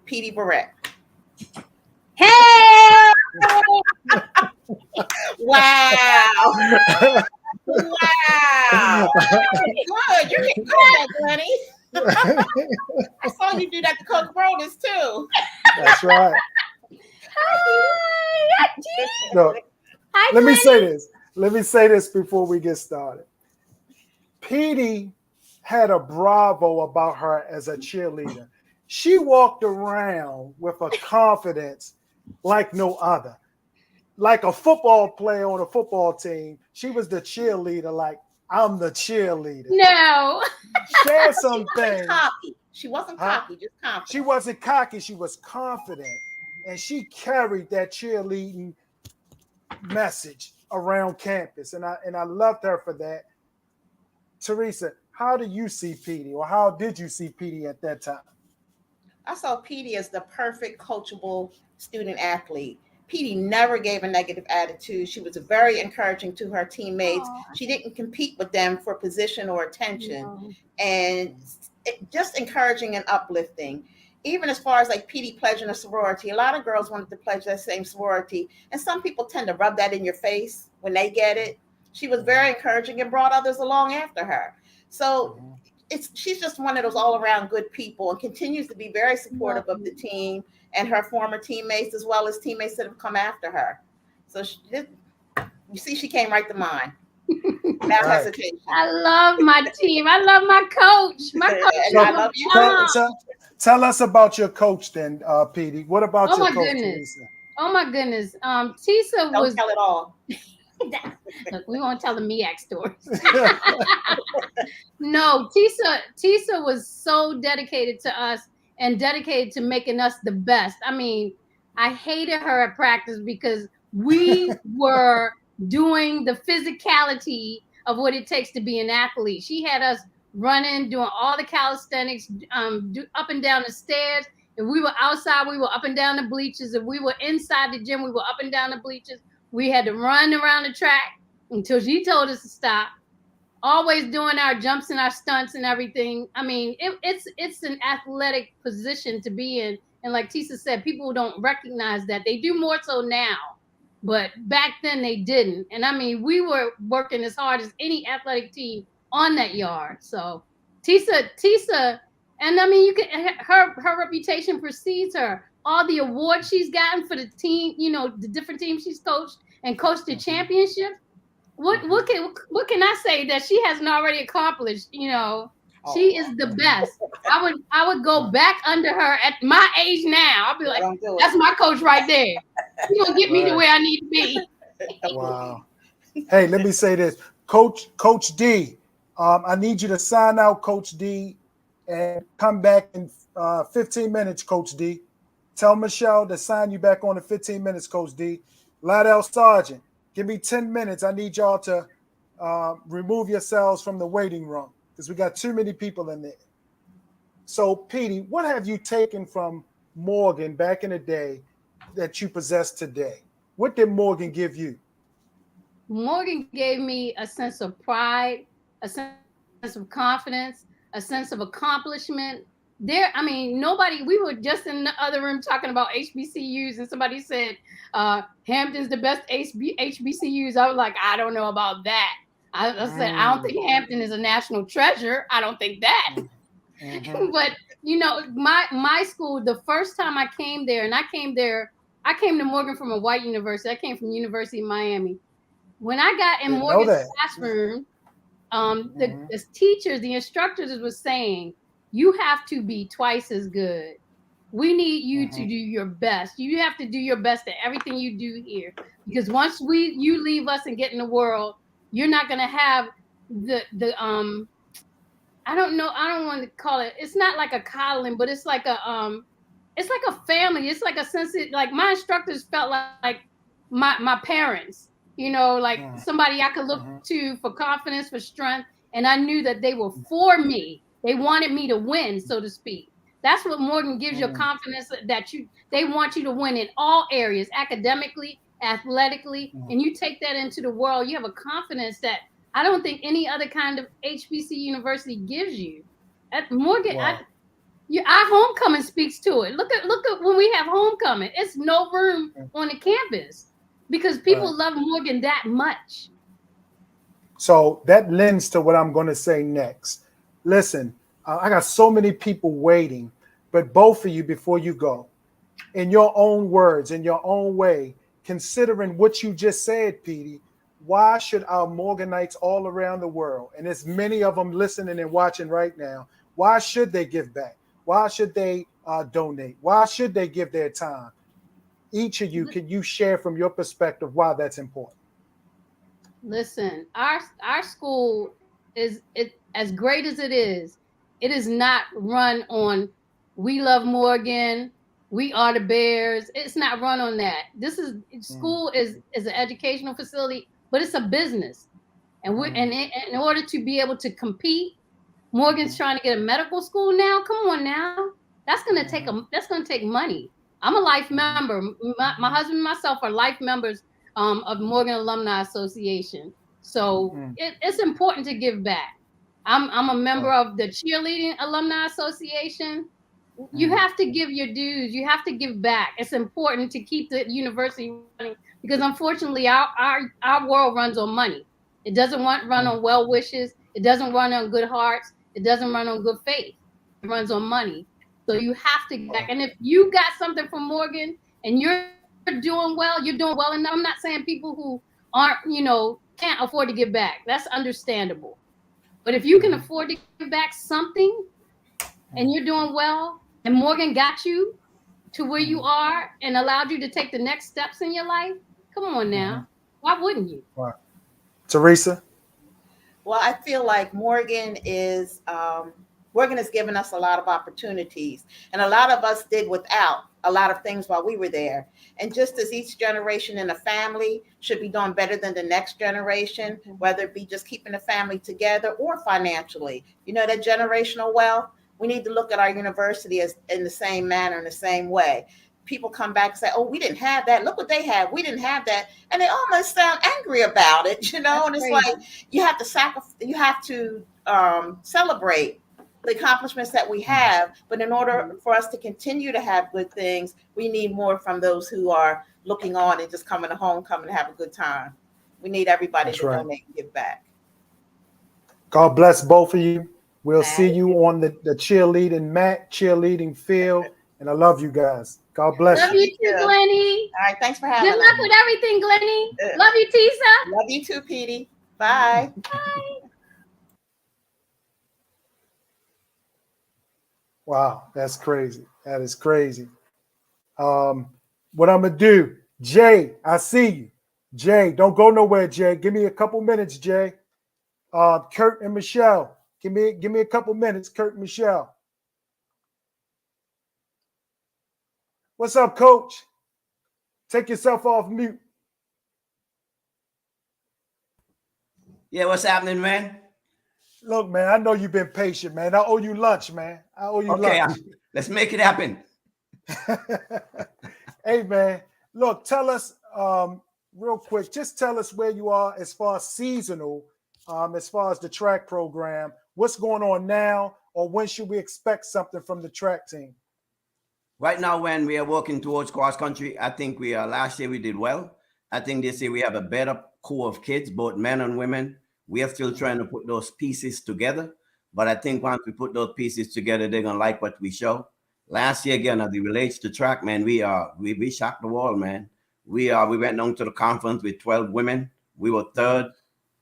Petey Barrett. Hey! Wow. Wow. Good. You're getting good, Glenny. I saw you do that to Coach Brodus too. That's right. Hi, So, let me say this. Let me say this before we get started. Petey had a bravo about her as a cheerleader. She walked around with a confidence like no other. Like a football player on a football team, she was the cheerleader, like, I'm the cheerleader. No. Share some things. She wasn't cocky, just confident. She wasn't cocky, she was confident. And she carried that cheerleading message around campus. And I loved her for that. Teresa, how do you see Petey, or how did you see Petey at that time? I saw Petey as the perfect coachable student athlete. Petey never gave a negative attitude. She was very encouraging to her teammates. She didn't compete with them for position or attention, and just encouraging and uplifting. Even as far as like Petey pledging a sorority, a lot of girls wanted to pledge that same sorority, and some people tend to rub that in your face when they get it. She was very encouraging and brought others along after her. So she's just one of those all-around good people, and continues to be very supportive of the team and her former teammates, as well as teammates that have come after her. So you see, she came right to mind. Now hesitation. I love my team. I love my coach. My coach. So, I love you. tell us about your coach then, Petey. What about your coach, Teresa? Oh my goodness. Tisa was. Don't tell it all. Look, we won't tell the MEAC stories. No, Tisa was so dedicated to us and dedicated to making us the best. I mean, I hated her at practice because we were doing the physicality of what it takes to be an athlete. She had us running, doing all the calisthenics, up and down the stairs. If we were outside, we were up and down the bleachers. If we were inside the gym, we were up and down the bleachers. We had to run around the track until she told us to stop. Always doing our jumps and our stunts and everything. I mean, it's an athletic position to be in. And like Tisa said, people don't recognize that. They do more so now, but back then they didn't. And I mean, we were working as hard as any athletic team on that yard. So Tisa, and I mean, you can her reputation precedes her. All the awards she's gotten for the team, you know, the different teams she's coached and coached the championships. What can I say that she hasn't already accomplished? You know, she is the best. I would go back under her at my age now. I'll be like, that's my coach right there. She's gonna get me to where I need to be. Wow. Hey, let me say this, Coach D. I need you to sign out, Coach D, and come back in 15 minutes, Coach D. Tell Michelle to sign you back on in 15 minutes, Coach D. Liddell Sargent, give me 10 minutes. I need y'all to remove yourselves from the waiting room because we got too many people in there. So, Petey, what have you taken from Morgan back in the day that you possess today? What did Morgan give you? Morgan gave me a sense of pride, a sense of confidence, a sense of accomplishment. I mean, we were just in the other room talking about HBCUs, and somebody said Hampton's the best HBCUs. I was like, I don't know about that. I said, I don't think Hampton is a national treasure. I don't think that. But, you know, my school, the first time I came there, and I came to Morgan from a white university. I came from University of Miami. When I got in Morgan's classroom, the teachers, the instructors was saying, you have to be twice as good. We need you to do your best. You have to do your best at everything you do here. Because once you leave us and get in the world, you're not gonna have the I don't know, I don't want to call it, it's not like a coddling, but it's like a family. It's like a sense of, like, my instructors felt like my parents, you know, like somebody I could look to for confidence, for strength. And I knew that they were for me. They wanted me to win, so to speak. That's what Morgan gives you, confidence that they want you to win in all areas, academically, athletically, and you take that into the world. You have a confidence that I don't think any other kind of HBC university gives you. At Morgan, our homecoming speaks to it. Look at when we have homecoming. It's no room on the campus because people love Morgan that much. So that lends to what I'm going to say next. Listen, I got so many people waiting, but both of you, before you go, in your own words, in your own way, considering what you just said, Petey, why should our Morganites all around the world, and there's many of them listening and watching right now, why should they give back? Why should they donate? Why should they give their time? Each of you, can you share from your perspective why that's important? Listen, our school is as great as it is not run on we love Morgan, we are the Bears. It's not run on that. School is an educational facility, but it's a business. And in order to be able to compete, Morgan's trying to get a medical school now. Come on now. That's gonna take money. I'm a life member. My husband and myself are life members of Morgan Alumni Association. So it's important to give back. I'm a member of the Cheerleading Alumni Association. You have to give your dues. You have to give back. It's important to keep the university running because unfortunately our world runs on money. It doesn't run on well wishes. It doesn't run on good hearts. It doesn't run on good faith. It runs on money. So you have to give back. And if you got something from Morgan and you're doing well, you're doing well. And I'm not saying people who aren't, can't afford to give back. That's understandable. But if you can afford to give back something and you're doing well, and Morgan got you to where you are and allowed you to take the next steps in your life, come on now. Why wouldn't you? Wow. Teresa? Well, I feel like Morgan has given us a lot of opportunities, and a lot of us did without a lot of things while we were there. And just as each generation in a family should be doing better than the next generation, whether it be just keeping the family together or financially, that generational wealth, we need to look at our university as in the same manner, in the same way. People come back and say, oh, we didn't have that. Look what they have. We didn't have that. And they almost sound angry about it, and it's crazy. like you have to celebrate the accomplishments that we have. But in order for us to continue to have good things, we need more from those who are looking on and just coming to homecoming to have a good time. We need everybody to donate and give back. God bless both of you. We'll see you on the cheerleading field. And I love you guys. God bless Love you. you too, Glennie. All right, thanks for having us. Good luck with everything, Glennie. Love you, Tisa. Love you too, Petey. Bye. Bye. Wow, that's crazy. That is crazy. What I'm gonna do, Jay, I see you. Jay, don't go nowhere, Jay. Give me a couple minutes, Jay. Kurt and Michelle, give me a couple minutes, Kurt and Michelle. What's up, Coach? Take yourself off mute. Yeah, what's happening, man? Look, man, I know you've been patient, man. I owe you lunch, man. I owe you lunch. Let's make it happen. Hey, man, look, tell us real quick, just tell us where you are as far as seasonal, as far as the track program. What's going on now, or when should we expect something from the track team? Right now, when we are working towards cross country, I think last year we did well. I think this year we have a better core of kids, both men and women. We are still trying to put those pieces together. But I think once we put those pieces together, they're going to like what we show. Last year, again, as it relates to track, man, we shocked the world, man. We went down to the conference with 12 women. We were third,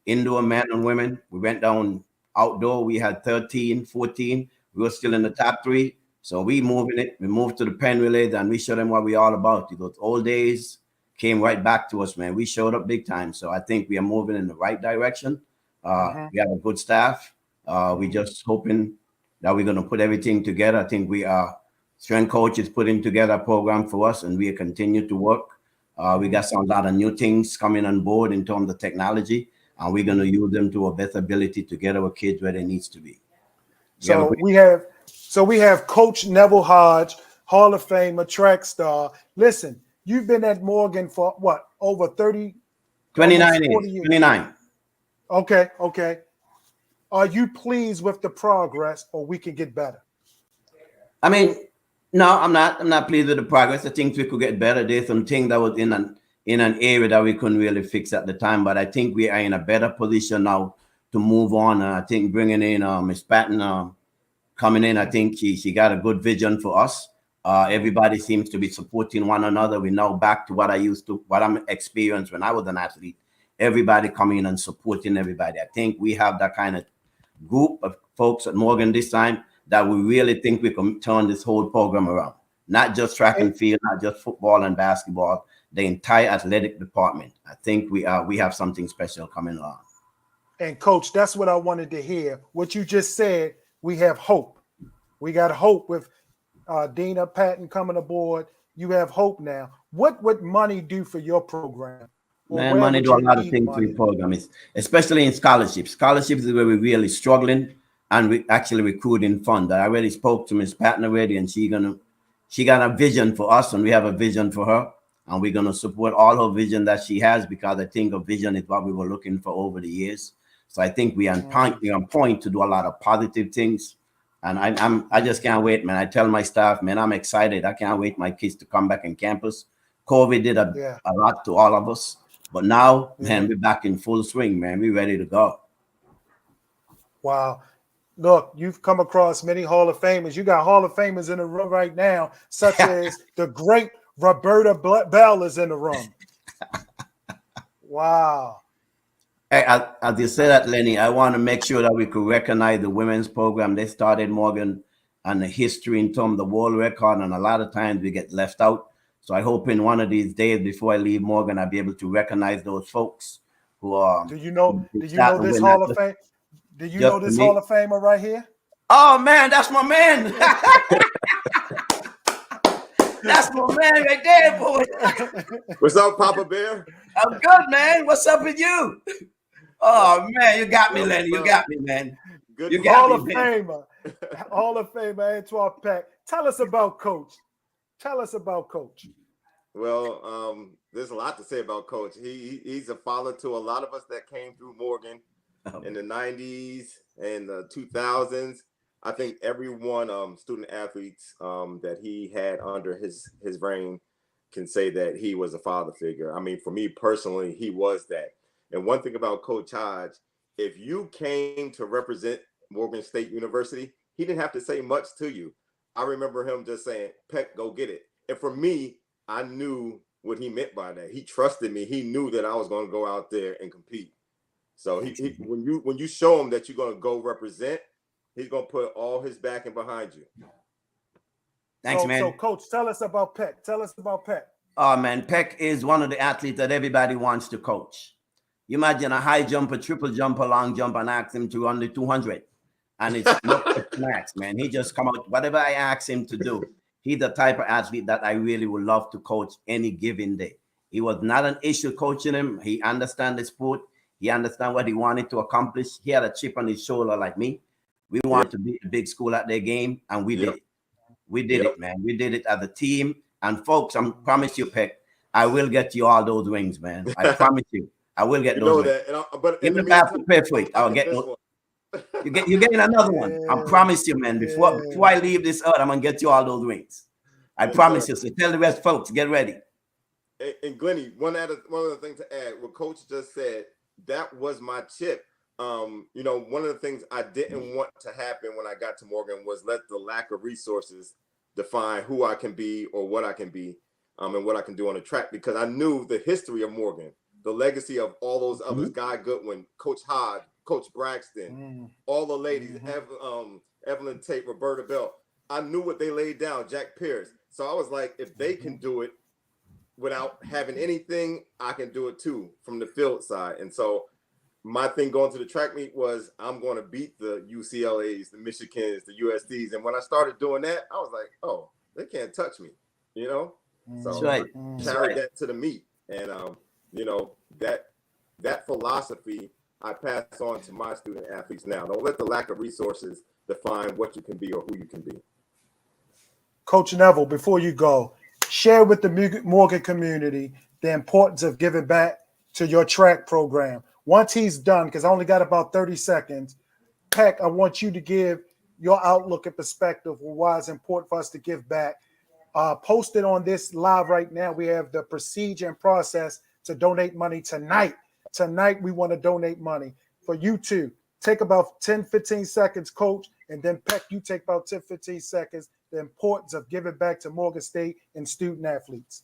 indoor men and women. We went down outdoor. We had 13, 14. We were still in the top 3. So we moving it. We moved to the pen relays and we showed them what we all about. Those old days came right back to us, man. We showed up big time. So I think we are moving in the right direction. We have a good staff. We just hoping that we're going to put everything together. I think strength coach is putting together a program for us and we continue to work. We got a lot of new things coming on board in terms of technology, and we're going to use them to our best ability to get our kids where they needs to be. So we have Coach Neville Hodge, Hall of Fame, a track star. Listen, you've been at Morgan for what, over 30? 29 years. 29. Okay. Are you pleased with the progress, or we can get better? I mean, no, I'm not. I'm not pleased with the progress. I think we could get better. There's some things that was in an area that we couldn't really fix at the time, but I think we are in a better position now to move on. I think bringing in Miss Patton coming in, I think she got a good vision for us. Everybody seems to be supporting one another. We're now back to what I'm experienced when I was an athlete. Everybody coming in and supporting everybody. I think we have that kind of group of folks at Morgan this time that we really think we can turn this whole program around. Not just track and field, not just football and basketball, the entire athletic department. I think we have something special coming along. And Coach, that's what I wanted to hear. What you just said, we have hope. We got hope with Dina Patton coming aboard. You have hope now. What would money do for your program? Man, money do a lot of things to the program, especially in scholarships. Scholarships is where we're really struggling, and we actually recruiting fund. I already spoke to Miss Patton already, and she got a vision for us, and we have a vision for her, and we're gonna support all her vision that she has, because I think her vision is what we were looking for over the years. So I think we're on point to do a lot of positive things, and I just can't wait, man. I tell my staff, man, I'm excited. I can't wait my kids to come back in campus. COVID did a lot to all of us. But now, man, we're back in full swing, man. We're ready to go. Wow. Look, you've come across many Hall of Famers. You got Hall of Famers in the room right now, such as the great Roberta Bell is in the room. Wow. Hey, as you say that, Lenny, I want to make sure that we could recognize the women's program. They started Morgan and the history in terms of the world record, and a lot of times we get left out. So I hope in one of these days before I leave Morgan, I'll be able to recognize those folks who are. Do you know this Hall of Fame? Do you know this Hall of Famer right here? Oh man, that's my man. That's my man right there, boy. What's up, Papa Bear? I'm good, man. What's up with you? Oh man, you got me, Lenny. You got me, man. Good. You got Hall me, of Famer. Hall of Famer Antoine Peck. Tell us about Coach. Tell us about Coach. Well, there's a lot to say about Coach. He's a father to a lot of us that came through Morgan in the 90s and the 2000s. I think everyone, student athletes that he had under his reign can say that he was a father figure. I mean, for me personally, he was that. And one thing about Coach Hodge, if you came to represent Morgan State University, he didn't have to say much to you. I remember him just saying, Peck, go get it. And for me, I knew what he meant by that. He trusted me. He knew that I was going to go out there and compete. So when you show him that you're going to go represent, he's going to put all his backing behind you. Thanks, man. So, Coach, tell us about Peck. Tell us about Peck. Oh, man, Peck is one of the athletes that everybody wants to coach. You imagine a high jumper, triple jumper, long jump, and ask him to run the 200. And it's not max, man. He just come out, whatever I ask him to do. He's the type of athlete that I really would love to coach any given day. He was not an issue coaching him. He understands the sport. He understands what he wanted to accomplish. He had a chip on his shoulder like me. We wanted to be a big school at their game, and we did it. We did it, man. We did it as a team. And folks, I promise you, Peck, I will get you all those rings, man. I promise you. I will get those rings. But even if I have to pay for it, I'll get those. You're getting another one. I promise you, man. Before I leave this earth, I'm gonna get you all those rings. I promise you. So tell the rest, folks, get ready. And Glennie, one other thing to add, what Coach just said, that was my chip. One of the things I didn't want to happen when I got to Morgan was let the lack of resources define who I can be or what I can be, and what I can do on the track, because I knew the history of Morgan, the legacy of all those others, Guy Goodwin, Coach Hodge, Coach Braxton, all the ladies, Evelyn Tate, Roberta Bell. I knew what they laid down, Jack Pierce. So I was like, if they can do it without having anything, I can do it too from the field side. And so my thing going to the track meet was I'm going to beat the UCLAs, the Michigans, the USDs. And when I started doing that, I was like, oh, they can't touch me, So That's right. carried that to the meet. And, that philosophy I pass on to my student athletes now. Don't let the lack of resources define what you can be or who you can be. Coach Neville, before you go, share with the Morgan community the importance of giving back to your track program. Once he's done, because I only got about 30 seconds, Peck, I want you to give your outlook and perspective on why it's important for us to give back. Posted on this live right now, we have the procedure and process to donate money tonight. Tonight, we want to donate money. For you two, take about 10, 15 seconds, Coach, and then Peck, you take about 10, 15 seconds, the importance of giving back to Morgan State and student athletes.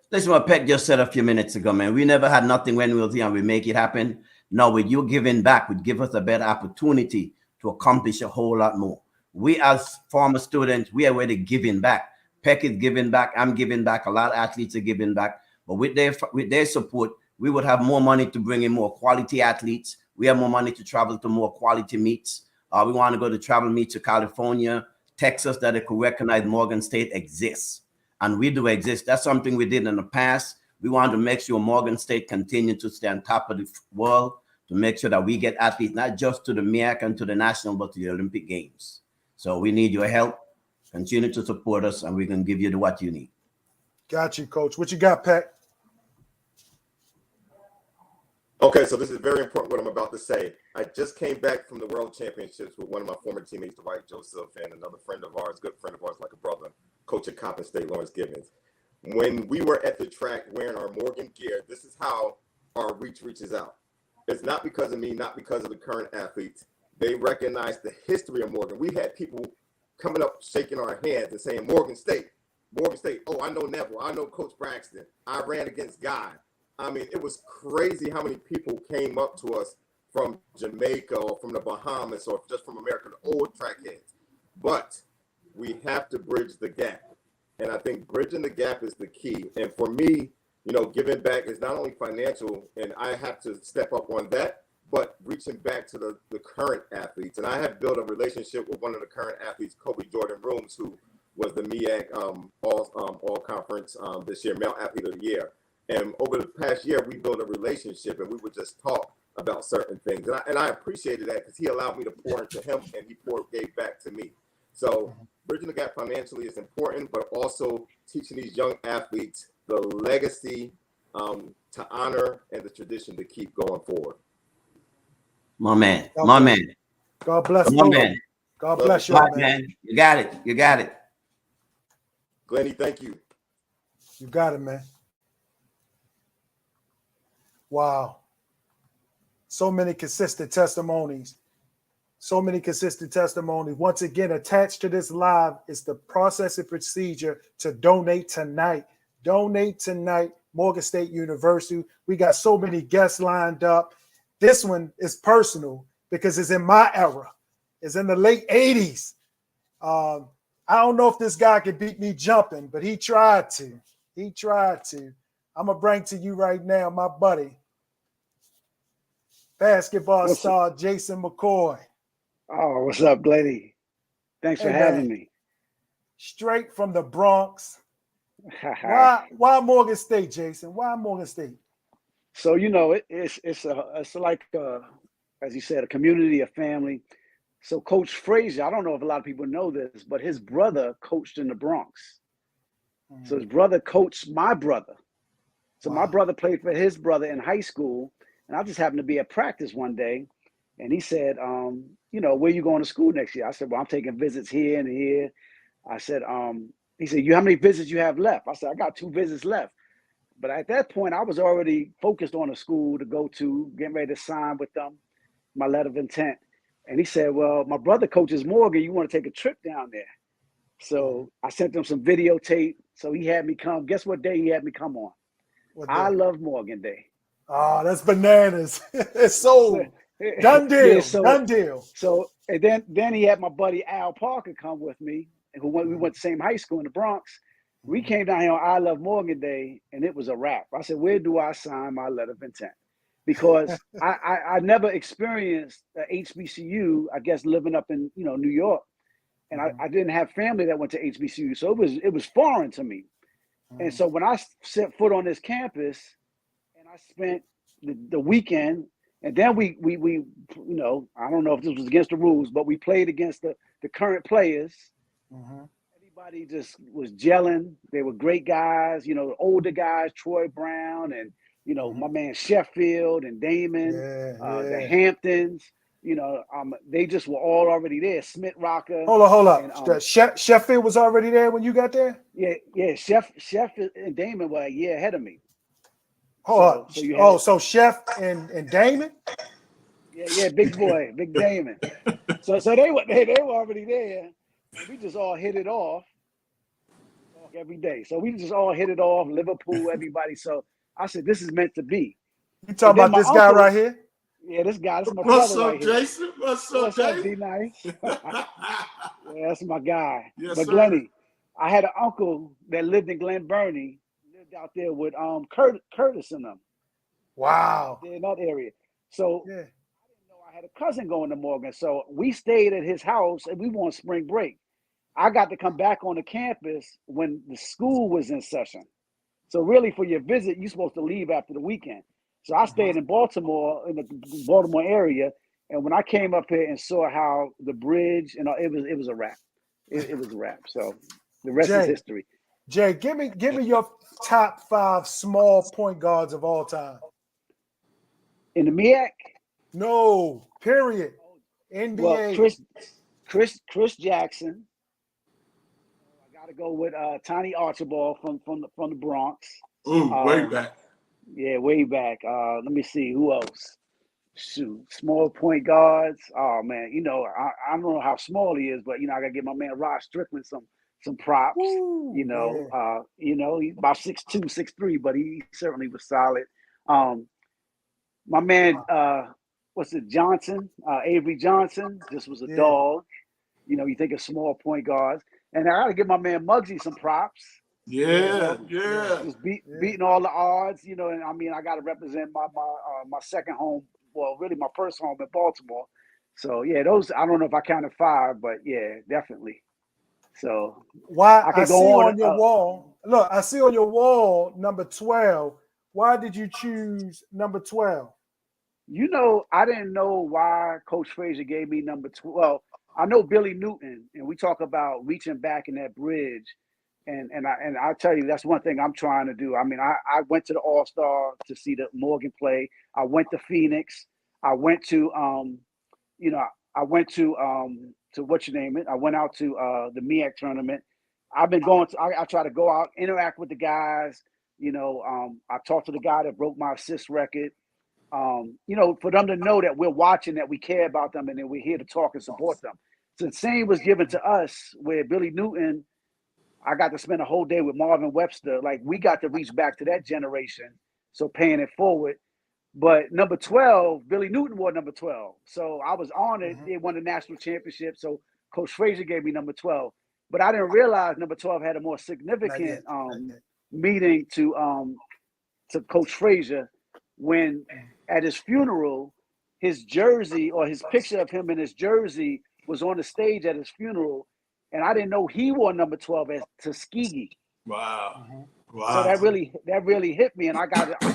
Listen what Peck just said a few minutes ago, man. We never had nothing when we were here and we make it happen. Now, with you giving back, would give us a better opportunity to accomplish a whole lot more. We as former students, we are already giving back. Peck is giving back. I'm giving back. A lot of athletes are giving back. But with their support, we would have more money to bring in more quality athletes. We have more money to travel to more quality meets. We want to go to travel meets to California, Texas, that it could recognize Morgan State exists. And we do exist. That's something we did in the past. We want to make sure Morgan State continue to stay on top of the world, to make sure that we get athletes, not just to the MEAC and to the national, but to the Olympic Games. So we need your help. Continue to support us, and we can give you what you need. Got you, Coach. What you got, Peck? Okay, so this is very important what I'm about to say. I just came back from the World Championships with one of my former teammates, Dwight Joseph, and another friend of ours, good friend of ours, like a brother, coach at Coppin State, Lawrence Gibbons. When we were at the track wearing our Morgan gear, this is how our reach reaches out. It's not because of me, not because of the current athletes. They recognize the history of Morgan. We had people coming up, shaking our hands and saying, Morgan State, Morgan State. Oh, I know Neville. I know Coach Braxton. I ran against Guy. I mean, it was crazy how many people came up to us from Jamaica or from the Bahamas or just from America, the old track heads. But we have to bridge the gap. And I think bridging the gap is the key. And for me, you know, giving back is not only financial, and I have to step up on that, but reaching back to the current athletes. And I have built a relationship with one of the current athletes, Kobe Jordan Rooms, who was the MEAC all conference this year, Male Athlete of the Year. And over the past year, we built a relationship, and we would just talk about certain things. And I appreciated that because he allowed me to pour into him, and he gave back to me. So bridging the gap financially is important, but also teaching these young athletes the legacy to honor and the tradition to keep going forward. My man, God my bless. man. God bless My you. man. God bless you, All right, man. You got it. You got it. Glenny, thank you. You got it, man. Wow. So many consistent testimonies. So many consistent testimonies. Once again, attached to this live is the process and procedure to donate tonight. Donate tonight, Morgan State University. We got so many guests lined up. This one is personal because it's in my era. It's in the late 80s. I don't know if this guy could beat me jumping, but he tried to. He tried to. I'm going to bring to you right now my buddy, basketball star Jason McCoy. Oh, what's up, Glenny? Thanks for having me. Straight from the Bronx. Why Morgan State, Jason? Why Morgan State? So you know, it's like as you said, a community, a family. So Coach Frazier, I don't know if a lot of people know this, but his brother coached in the Bronx. So his brother coached my brother. So my brother played for his brother in high school, and I just happened to be at practice one day, and he said, you know, where you going to school next year? I said, well, I'm taking visits here and here. I said, he said, how many visits you have left? I said, I got 2 visits left. But at that point, I was already focused on a school to go to, getting ready to sign with them, my letter of intent. And he said, well, my brother coaches Morgan. You want to take a trip down there? So I sent him some videotape. So he had me come. Guess what day he had me come on? I Love Morgan Day. Oh, that's bananas. It's sold. Done deal. Yeah, Done deal. So and then he had my buddy Al Parker come with me, and we went to the same high school in the Bronx. We came down here on I Love Morgan Day, and it was a wrap. I said, where do I sign my letter of intent? Because I never experienced HBCU, I guess, living up in New York. And I didn't have family that went to HBCU. So it was foreign to me. And so when I set foot on this campus and I spent the weekend, and then we I don't know if this was against the rules, but we played against the current players. Everybody just was gelling. They were great guys, the older guys, Troy Brown and, my man Sheffield and Damon, the Hamptons, they just were all already there. Smith Rocker. Hold up. And, Sheffield was already there when you got there? Yeah. Sheffield and Damon were a year ahead of me. So Chef and Damon? Yeah, big boy, big Damon. So they were already there. And we just all hit it off every day. So we just all hit it off, Liverpool, everybody. So I said, this is meant to be. You talking about this guy right here? Yeah, this guy. This is my What's brother up, right here. Jason? What's up, D-Nice? Yeah, that's my guy. Yes, but sir. Glenny, I had an uncle that lived in Glen Burnie, lived out there with Curtis and them. Wow. In that area. So I didn't know I had a cousin going to Morgan. So we stayed at his house and we were on spring break. I got to come back on the campus when the school was in session. So really for your visit, you're supposed to leave after the weekend. So I stayed in Baltimore, in the Baltimore area. And when I came up here and saw how the bridge, it was a wrap. It was a wrap. So the rest is history. Jay, give me your top 5 small point guards of all time. In the MEAC? No, period. NBA. Well, Chris Jackson. I got to go with Tiny Archibald from the Bronx. Way back. Yeah, way back. Let me see who else. Shoot, small point guards. Oh man, I don't know how small he is, but I gotta give my man Rod Strickland some some props. Woo, He's about 6'2", 6'3", but he certainly was solid. My man, Johnson, Avery Johnson, just was a dog. You think of small point guards. And I got to give my man Muggsy some props. Yeah. Just beating all the odds, and I mean, I got to represent my second home, well, really my first home in Baltimore. So, yeah, those, I don't know if I counted 5, but yeah, definitely. So, I see on your wall, look, I see on your wall number 12. Why did you choose number 12? I didn't know why Coach Frazier gave me number 12. I know Billy Newton, and we talk about reaching back in that bridge. And I tell you, that's one thing I'm trying to do. I mean, I went to the All-Star to see the Morgan play. I went to Phoenix. I went to what you name it. I went out to the MEAC tournament. I've been going to, I try to go out, interact with the guys. I talked to the guy that broke my assist record. For them to know that we're watching, that we care about them, and that we're here to talk and support them. So the same was given to us where Billy Newton, I got to spend a whole day with Marvin Webster. Like, we got to reach back to that generation. So paying it forward. But number 12, Billy Newton wore number 12. So I was honored. They won the national championship. So Coach Frazier gave me number 12. But I didn't realize number 12 had a more significant meaning to Coach Frazier when at his funeral, his jersey or his picture of him in his jersey was on the stage at his funeral. And I didn't know he wore number 12 as Tuskegee. Wow. So that really hit me. And I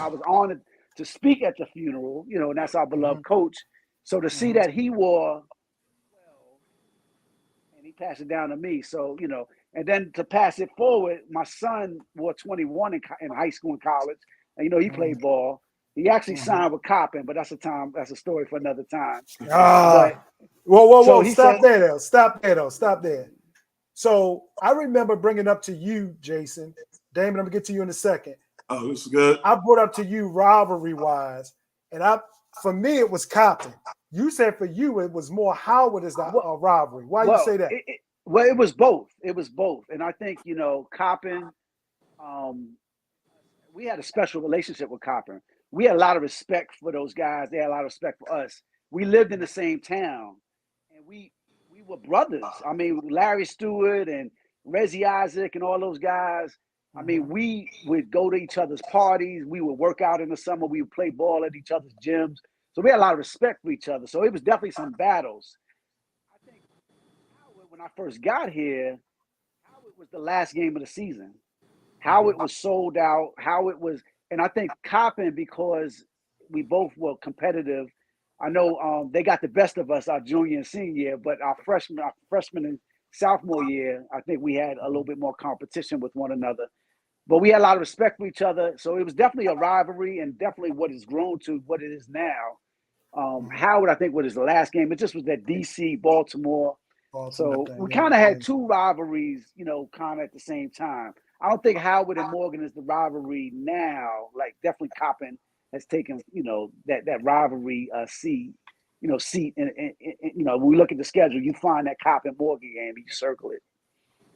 was honored to speak at the funeral, and that's our beloved coach. So to see that he wore 12 and he passed it down to me. So, and then to pass it forward, my son wore 21 in high school and college. And, he played ball. He actually signed with Coppin, but that's a story for another time. Whoa. Stop there. So I remember bringing up to you, Jason. Damon, I'm going to get to you in a second. Oh, this is good. I brought up to you rivalry-wise, and for me, it was Coppin. You said for you, it was more Howard as a rivalry. Why you say that? It was both. It was both. And I think, Coppin, we had a special relationship with Coppin. We had a lot of respect for those guys. They had a lot of respect for us. We lived in the same town, and we were brothers. I mean, Larry Stewart and Reggie Isaac and all those guys. I mean, we would go to each other's parties. We would work out in the summer. We would play ball at each other's gyms. So we had a lot of respect for each other. So it was definitely some battles. I think Howard, when I first got here, Howard was the last game of the season. Howard was sold out. Howard was, and I think Coppin, because we both were competitive. I know they got the best of us our junior and senior year, but our freshman and sophomore year, I think we had a little bit more competition with one another. But we had a lot of respect for each other. So it was definitely a rivalry, and definitely what it's grown to what it is now. Howard, I think, was the last game. It just was that DC, Baltimore. So we kind of had two rivalries, kind of at the same time. I don't think Howard and Morgan is the rivalry now. Like, definitely Coppin has taken, that rivalry seat. And when we look at the schedule, you find that Coppin Morgan game, you circle it.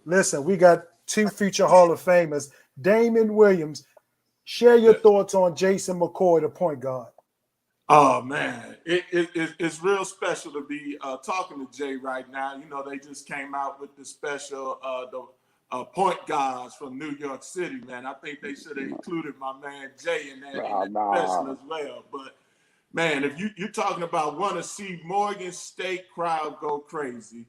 Listen, we got two future Hall of Famers. Damon Williams, share your thoughts on Jason McCoy, the point guard. Oh, man, it's real special to be talking to Jay right now. They just came out with the special point guards from New York City, man. I think they should have included my man Jay in that special as well. But, man, if you're talking about want to see Morgan State crowd go crazy,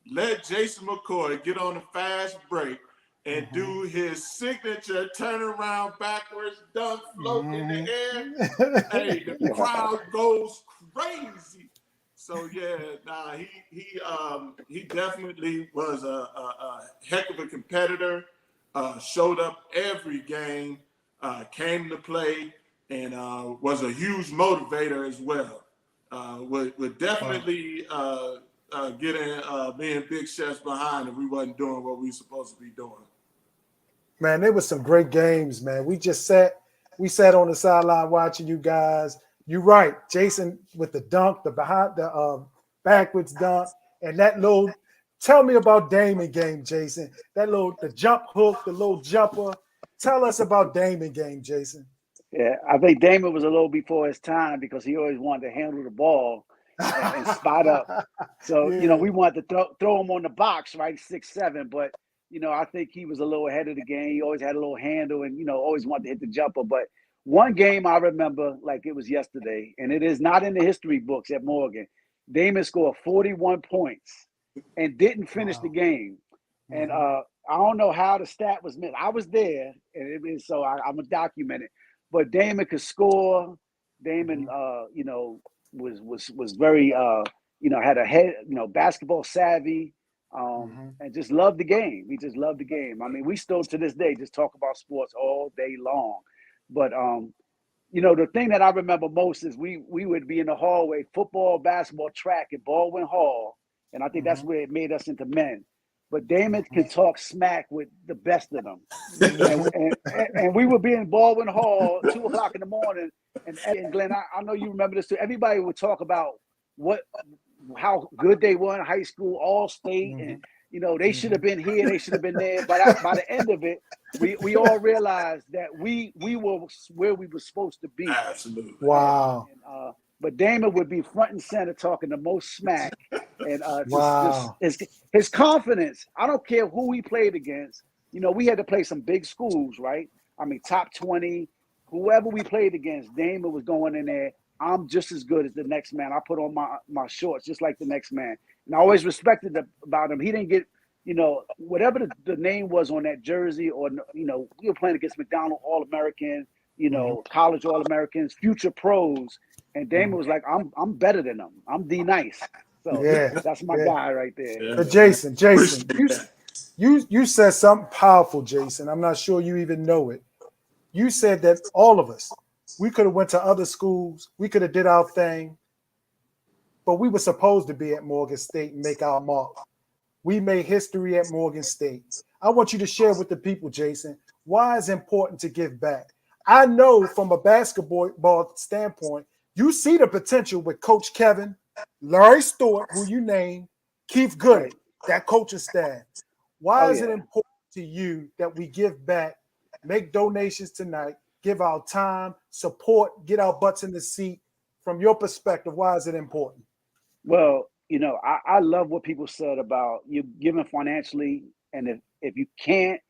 let Jason McCoy get on a fast break and do his signature turnaround backwards dunk float in the air. Hey, the crowd goes crazy. So yeah, he definitely was a heck of a competitor. Showed up every game, came to play, and was a huge motivator as well. Would definitely getting being big chefs behind if we wasn't doing what we were supposed to be doing. Man, there was some great games, man. We sat on the sideline watching you guys. You're right, Jason, with the dunk, the behind the backwards dunk, and that little Tell me about Damon game, Jason. The jump hook, the little jumper. Tell us about Damon game, Jason. Yeah, I think Damon was a little before his time because he always wanted to handle the ball and spot up. So, Yeah. we wanted to throw him on the box, right? 6'7", but I think he was a little ahead of the game. He always had a little handle and, always wanted to hit the jumper. But one game I remember like it was yesterday, and it is not in the history books at Morgan. Damon scored 41 points and didn't finish the game. And I don't know how the stat was missed. I was there, and so I'm going to document it. But Damon could score. Damon, was very, had a head, basketball savvy, and just loved the game. He just loved the game. I mean, we still to this day just talk about sports all day long. But the thing that I remember most is we would be in the hallway, football, basketball, track at Baldwin Hall, and I think that's where it made us into men. But Damon can talk smack with the best of them. and we would be in Baldwin Hall 2 o'clock in the morning. And Glenn, I know you remember this too. Everybody would talk about how good they were in high school, all state, and they should have been here, they should have been there. But by the end of it, we all realized that we were where we were supposed to be. Absolutely. Wow. But Damon would be front and center talking the most smack. And wow. his confidence, I don't care who he played against. We had to play some big schools, right? I mean, top 20, whoever we played against, Damon was going in there. I'm just as good as the next man. I put on my shorts just like the next man. And I always respected about him. He didn't get, whatever the name was on that jersey, or, we were playing against McDonald All-American, college All-Americans, future pros. And Damon was like, I'm better than them. I'm D-Nice. So that's my guy right there. But Jason, you said something powerful, Jason. I'm not sure you even know it. You said that all of us, we could have went to other schools, we could have did our thing, but we were supposed to be at Morgan State and make our mark. We made history at Morgan State. I want you to share with the people, Jason, why it's important to give back. I know from a basketball standpoint, you see the potential with Coach Kevin, Larry Stewart, who you named, Keith Gooding, that coaching staff. Why is it important to you that we give back, make donations tonight, give our time, support, get our butts in the seat? From your perspective, why is it important? Well, I love what people said about you giving financially, and if you can't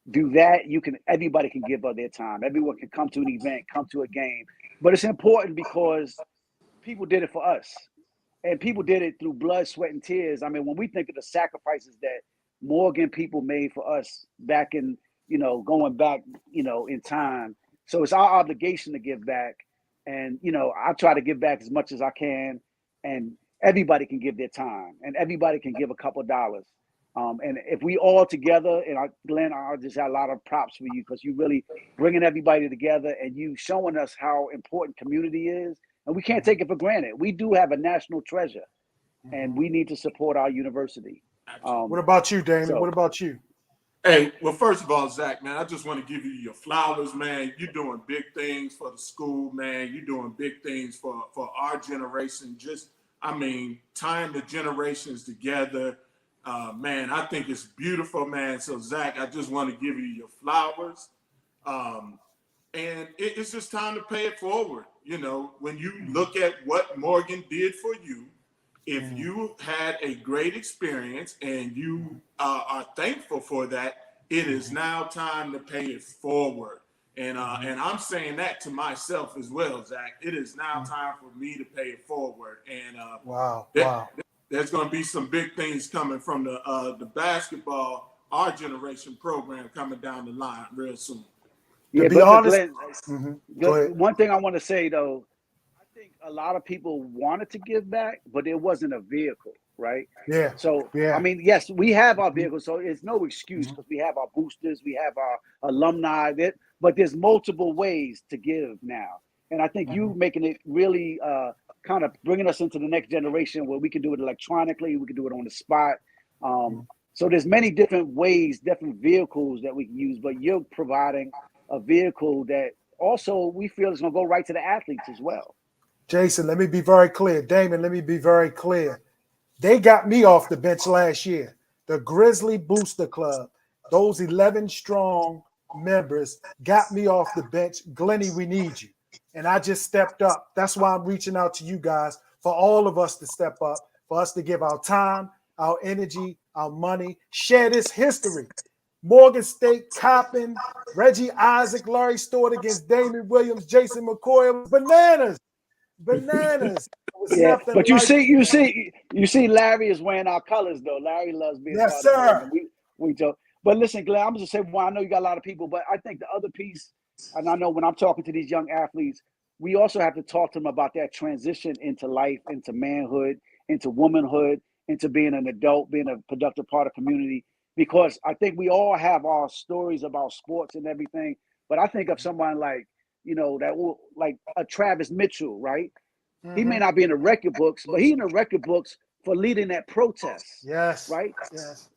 do that, everybody can give up their time. Everyone can come to an event, come to a game. But it's important because people did it for us. And people did it through blood, sweat, and tears. I mean, when we think of the sacrifices that Morgan people made for us back in, going back, in time. So it's our obligation to give back. And, I try to give back as much as I can. And everybody can give their time. And everybody can give a couple dollars. And if we all together, and Glenn, I just had a lot of props for you because you really bringing everybody together and you showing us how important community is. And we can't take it for granted. We do have a national treasure, and we need to support our university. What about you, Damon? What about you? Hey, well, first of all, Zach, man, I just want to give you your flowers, man. You're doing big things for the school, man. You're doing big things for our generation. Tying the generations together. Man, I think it's beautiful, man. So, Zach, I just want to give you your flowers. And it's just time to pay it forward. When you look at what Morgan did for you, if you had a great experience and you are thankful for that, it is now time to pay it forward. And I'm saying that to myself as well, Zach. It is now time for me to pay it forward. And there's going to be some big things coming from the basketball, our generation program coming down the line real soon. Yeah, to be honest, Glenn, one thing I want to say though, I think a lot of people wanted to give back, but it wasn't a vehicle, right? Yeah. So I mean, yes, we have our vehicles, so it's no excuse because we have our boosters, we have our alumni, but there's multiple ways to give now, and I think you making it really kind of bringing us into the next generation where we can do it electronically, we can do it on the spot. So there's many different ways, different vehicles that we can use, but you're providing a vehicle that also we feel is going to go right to the athletes as well. Jason, let me be very clear. Damon, let me be very clear. They got me off the bench last year. The Grizzly Booster Club, those 11 strong members got me off the bench. Glenny, we need you. And I just stepped up. That's why I'm reaching out to you guys, for all of us to step up, for us to give our time, our energy, our money, share this history. Morgan State, Coppin, Reggie Isaac, Larry Stewart against Damon Williams, Jason McCoy. It was bananas. Bananas. It was Yeah, nothing but you like see, Larry is wearing our colors though. Larry loves being Yes, part of sir. Morgan. We joke. But listen, Glenn, I'm just saying, well, I know you got a lot of people, but I think the other piece, and I know when I'm talking to these young athletes, we also have to talk to them about that transition into life, into manhood, into womanhood, into being an adult, being a productive part of community. Because I think we all have our stories about sports and everything. But I think of someone like, like a Travis Mitchell, right? He may not be in the record books, but he in the record books for leading that protest. Yes. Right? Yes.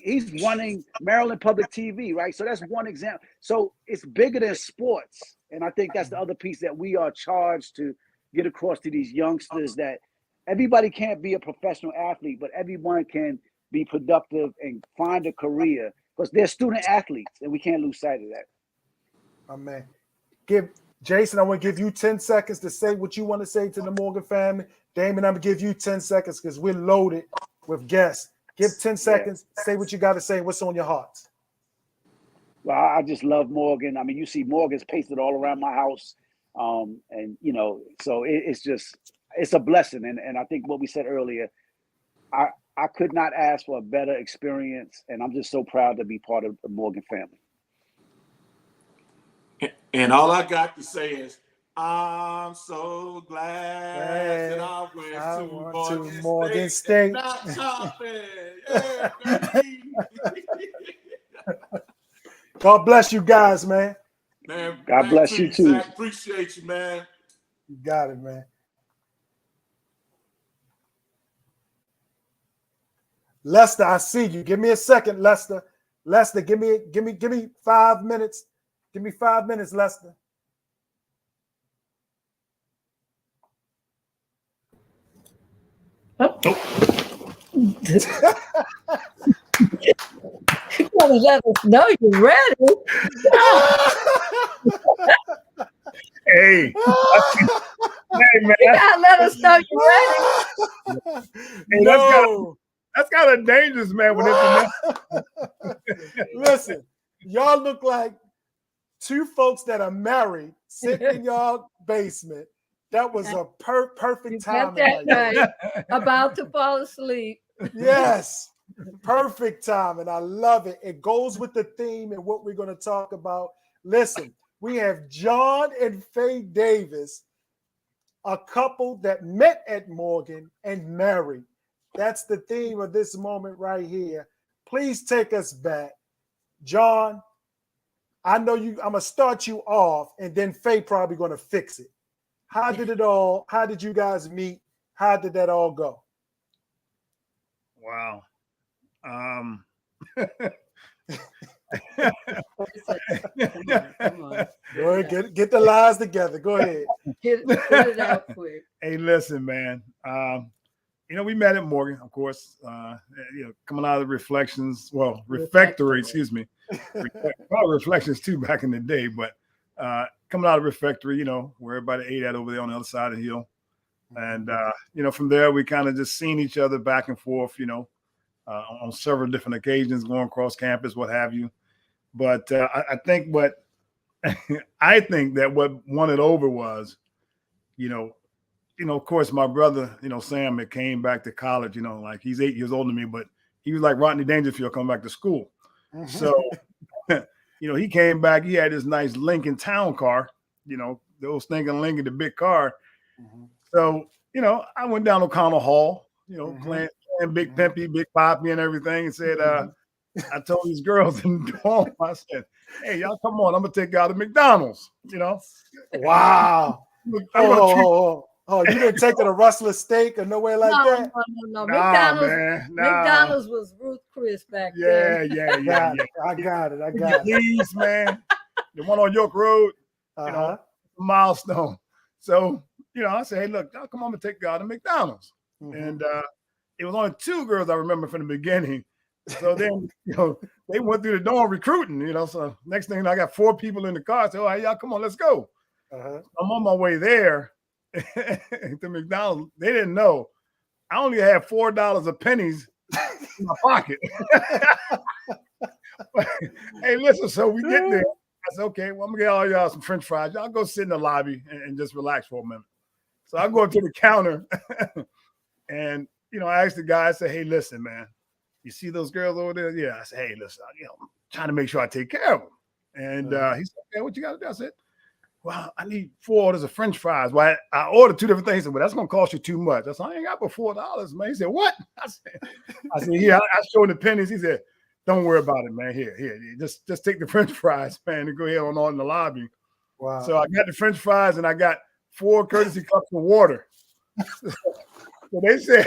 He's running Maryland Public TV, right? So that's one example. So it's bigger than sports. And I think that's the other piece that we are charged to get across to these youngsters, that everybody can't be a professional athlete, but everyone can be productive and find a career, because they're student athletes and we can't lose sight of that. Oh, man. Jason, I want to give you 10 seconds to say what you want to say to the Morgan family. Damon, I'm going to give you 10 seconds because we're loaded with guests. Give 10 seconds. Say what you got to say. What's on your hearts? Well, I just love Morgan. I mean, you see Morgan's pasted all around my house. And, so it's a blessing. And I think what we said earlier, I could not ask for a better experience. And I'm just so proud to be part of the Morgan family. And all I got to say is, I'm so glad that I went to Morgan State. Not Coppin. Yeah, baby. God bless you guys, man. Man, God bless you too. Zach. Appreciate you, man. You got it, man. Lester, I see you. Give me a second, Lester. Lester, give me 5 minutes. Give me 5 minutes, Lester. Oh. You gotta let us know you're ready. Hey, man. You gotta let us know you're ready. Hey, that's kind of dangerous, man. Listen, y'all look like two folks that are married sitting in y'all basement. That was a perfect time. Right. About to fall asleep. Yes. Perfect time. And I love it. It goes with the theme and what we're going to talk about. Listen, we have John and Faye Davis, a couple that met at Morgan and married. That's the theme of this moment right here. Please take us back. John, I know I'm going to start you off, and then Faye probably going to fix it. How did you guys meet? How did that all go? Wow. Come on. Go ahead, get the lies together. Go ahead. Get it out quick. Hey, listen, man. We met at Morgan, of course. Coming out of the refectory, excuse me. Reflections too back in the day, but coming out of refectory, where everybody ate at over there on the other side of the hill. And from there we kind of just seen each other back and forth, on several different occasions, going across campus, what have you. But I think what won it over was, of course, my brother, Sam, that came back to college, like he's 8 years older than me, but he was like Rodney Dangerfield coming back to school. So, he came back, he had this nice Lincoln Town car, those stinking Lincoln, the big car. So, I went down O'Connell Hall, playing Big Pimpy, Big Poppy and everything, and said, I told these girls in the dorm, I said, hey, y'all come on, I'm going to take y'all to McDonald's, Wow. Oh, you didn't take her to Rustler Steak or nowhere like that? No. Nah, McDonald's was Ruth Chris back then. Yeah. I got it. Please, man. The one on York Road, milestone. So, I said, hey, look, y'all come on and take y'all to McDonald's. And it was only 2 girls I remember from the beginning. So then, they went through the door recruiting, So next thing I got 4 people in the car. So, hey, y'all, come on, let's go. I'm on my way there to McDonald's. They didn't know. I only had $4 of pennies in my pocket. Hey, listen, so we get there. I said, okay, well, I'm gonna get all y'all some French fries. Y'all go sit in the lobby and just relax for a minute. So I go up to the counter and I asked the guy, I said, hey, listen, man, you see those girls over there? Yeah. I said, hey, listen, I'm trying to make sure I take care of them. And he said, okay, what you got to do? I said, well, I need 4 orders of French fries. Well, I ordered 2 different things. He said, well, that's going to cost you too much. I said, I ain't got but $4, man. He said, what? I said, yeah, I showed him the pennies. He said, don't worry about it, man. Here, just take the French fries, man, and go ahead on in the lobby. Wow. So I got the French fries and I got 4 courtesy cups of water. So they said,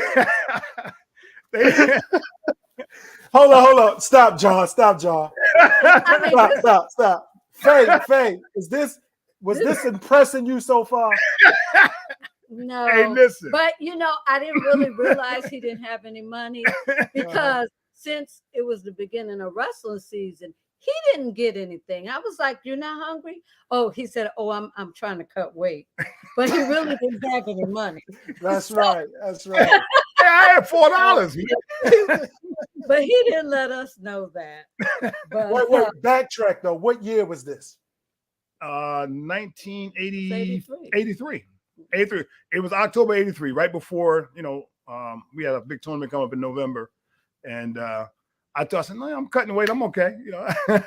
hold on. Stop, John. Stop. Faye, was this impressing you so far? No, hey, listen. But I didn't really realize he didn't have any money because since it was the beginning of wrestling season, he didn't get anything. I was like, "You're not hungry?" Oh, he said, "Oh, I'm trying to cut weight," but he really didn't have any money. That's right. Yeah, I had $4. But he didn't let us know that. But wait, backtrack though. What year was this? 1983. It was October 83, right before, we had a big tournament come up in November. And I said, no, I'm cutting weight. I'm okay.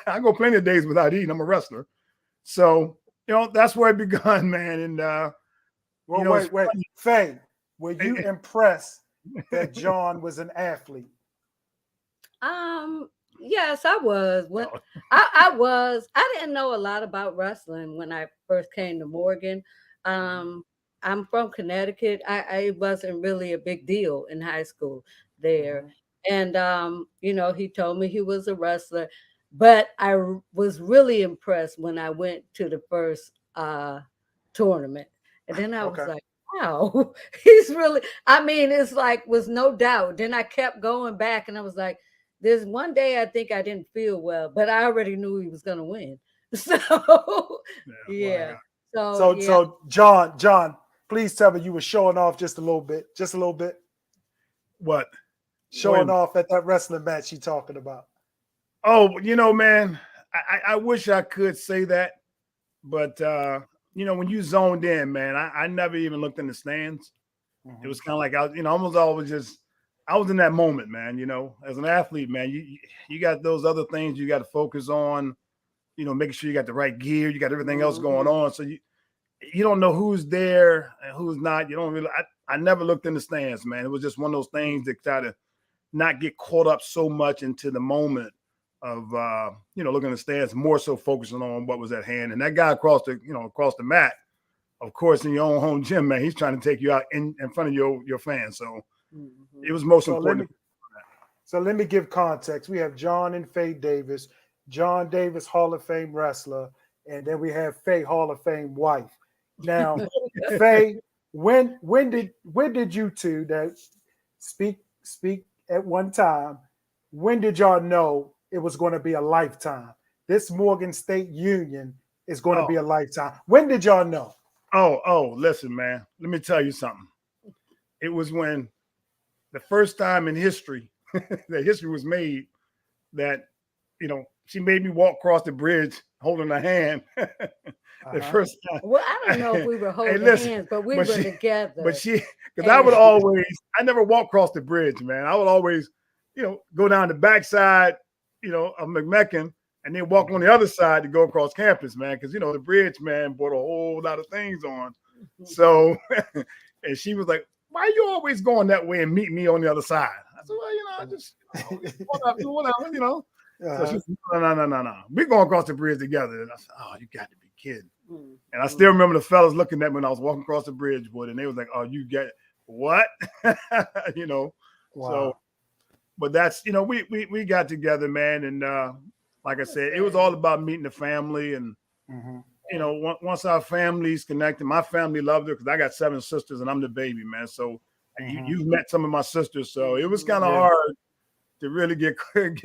I go plenty of days without eating. I'm a wrestler. So, that's where it begun, man. And wait. Faye, were you impressed that John was an athlete? Yes, I was. I was. I didn't know a lot about wrestling when I first came to Morgan. I'm from Connecticut. I wasn't really a big deal in high school there. And he told me he was a wrestler, but I was really impressed when I went to the first tournament. And then I was like, wow, he's really, it's like was no doubt. Then I kept going back and I was like, there's one day I think I didn't feel well, but I already knew he was gonna win. So yeah. So John, please tell me you were showing off just a little bit. What? Showing off at that wrestling match you talking about. Oh, man, I wish I could say that, but when you zoned in, man, I never even looked in the stands. It was kind of like I was in that moment, man. As an athlete, man, you got those other things you got to focus on. Making sure you got the right gear, you got everything else going on, so you don't know who's there and who's not. You don't really. I never looked in the stands, man. It was just one of those things that try to not get caught up so much into the moment of looking at the stands, more so focusing on what was at hand. And that guy across the mat, of course, in your own home gym, man, he's trying to take you out in front of your fans. So it was most important. So let me give context. We have John and Faye Davis. John Davis, Hall of Fame wrestler, and then we have Faye, Hall of Fame wife. Now, Faye, when did you two that speak at one time, when did y'all know it was going to be a lifetime? This Morgan State Union is going to be a lifetime. When did y'all know? Oh, listen, man. Let me tell you something. It was when the first time in history that history was made that, she made me walk across the bridge holding her hand. The first time. Well, I don't know if we were holding hands, but we were together. But because I never walk across the bridge, man. I would always, go down the backside, of McMecken and then walk on the other side to go across campus, man. Because, the bridge, man, brought a whole lot of things on. So, and she was like, why are you always going that way and meet me on the other side? I said, well, I just, whatever. So she said, no. We're going across the bridge together. And I said, oh, you got to be kidding. And I still remember the fellas looking at me when I was walking across the bridge, boy, and they was like, oh, you get what? Wow. So, but that's, we got together, man. And like I said, it was all about meeting the family. And, once our families connected, my family loved her because I got 7 sisters and I'm the baby, man. So You've met some of my sisters, so it was kind of hard to really get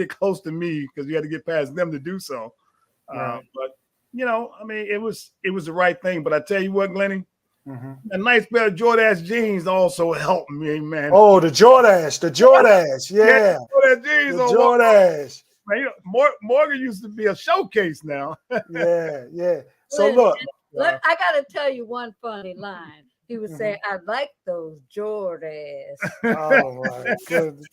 close to me because you had to get past them to do so. Right. But I mean, it was the right thing. But I tell you what, Glenny, Mm-hmm. a nice pair of Jordache jeans also helped me, man. Oh, the Jordache, yeah. Jordache jeans, the Jordache. Man, Morgan used to be a showcase now. yeah. So Listen, look, I got to tell you one funny line. He would say, "I like those Jordans." Oh my goodness!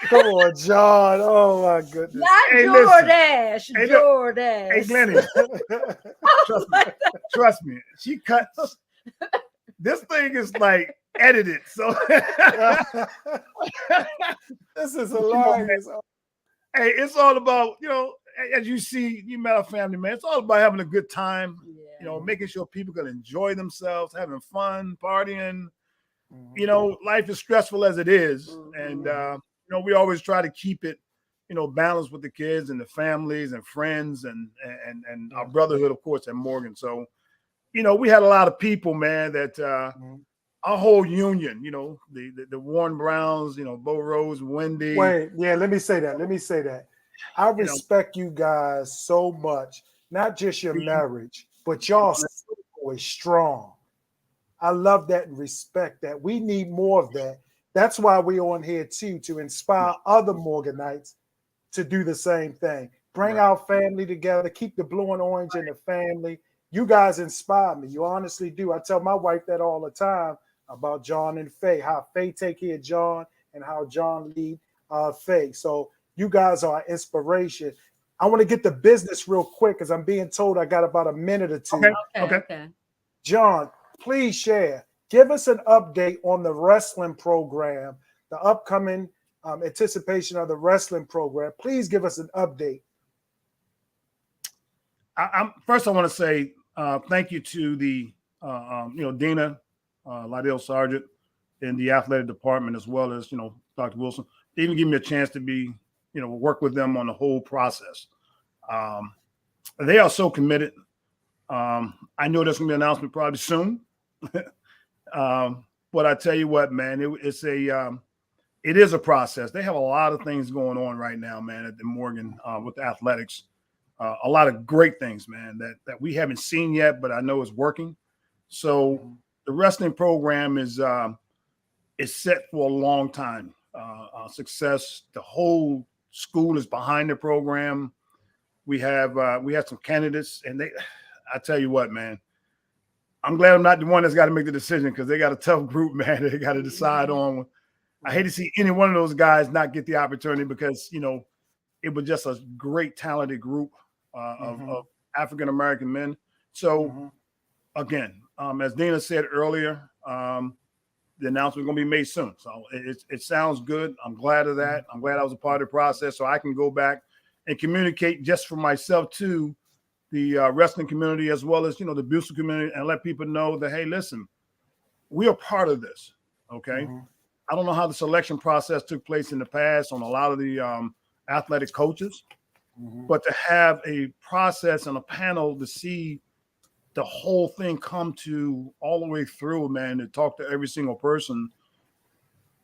Come on, John. Oh my goodness! Not Jordache, Jordache. Hey, Glenny. Trust me. She cuts. This thing is like edited, so this is hilarious. Hey, it's all about, as you see, you met our family, man. It's all about having a good time, making sure people can enjoy themselves, having fun, partying. Life is stressful as it is. And, we always try to keep it, balanced with the kids and the families and friends and our brotherhood, of course, at Morgan. So, we had a lot of people, man, that our whole union, the Warren Browns, Bo Rose, Wendy. Wait, yeah, let me say that. I respect you guys so much, not just your marriage, but y'all so strong. I love that and respect that. We need more of that. That's why we're on here too, to inspire other Morganites to do the same thing. Bring our family together, keep the blue and orange in the family. You guys inspire me. You honestly do. I tell my wife that all the time about John and Faye, how Faye take care of John and how John lead Faye. So you guys are inspiration. I want to get the business real quick because I'm being told I got about a minute or two. Okay. John, please share. Give us an update on the wrestling program, the upcoming anticipation of the wrestling program. Please give us an update. First, I want to say thank you to the, Dina, Lydell Sargent in the athletic department, as well as, Dr. Wilson. They even give me a chance to be, work with them on the whole process. They are so committed. I know there's going to be an announcement probably soon. But I tell you what, man, it is a process. They have a lot of things going on right now, man, at the Morgan with the athletics. A lot of great things, man, that we haven't seen yet, but I know is working. So the wrestling program is set for a long time. Success. The whole school is behind the program. We have some candidates, and I tell you what, man, I'm glad I'm not the one that's got to make the decision because they got a tough group, man. They got to decide on. I hate to see any one of those guys not get the opportunity because it was just a great talented group of African American men. So again, as Dina said earlier, the announcement is going to be made soon. So it sounds good. I'm glad of that. I'm glad I was a part of the process, so I can go back and communicate just for myself to the wrestling community as well as the Busel community and let people know that, hey, listen, we are part of this. Okay. I don't know how the selection process took place in the past on a lot of the athletic coaches, but to have a process and a panel to see the whole thing come to all the way through, man, to talk to every single person,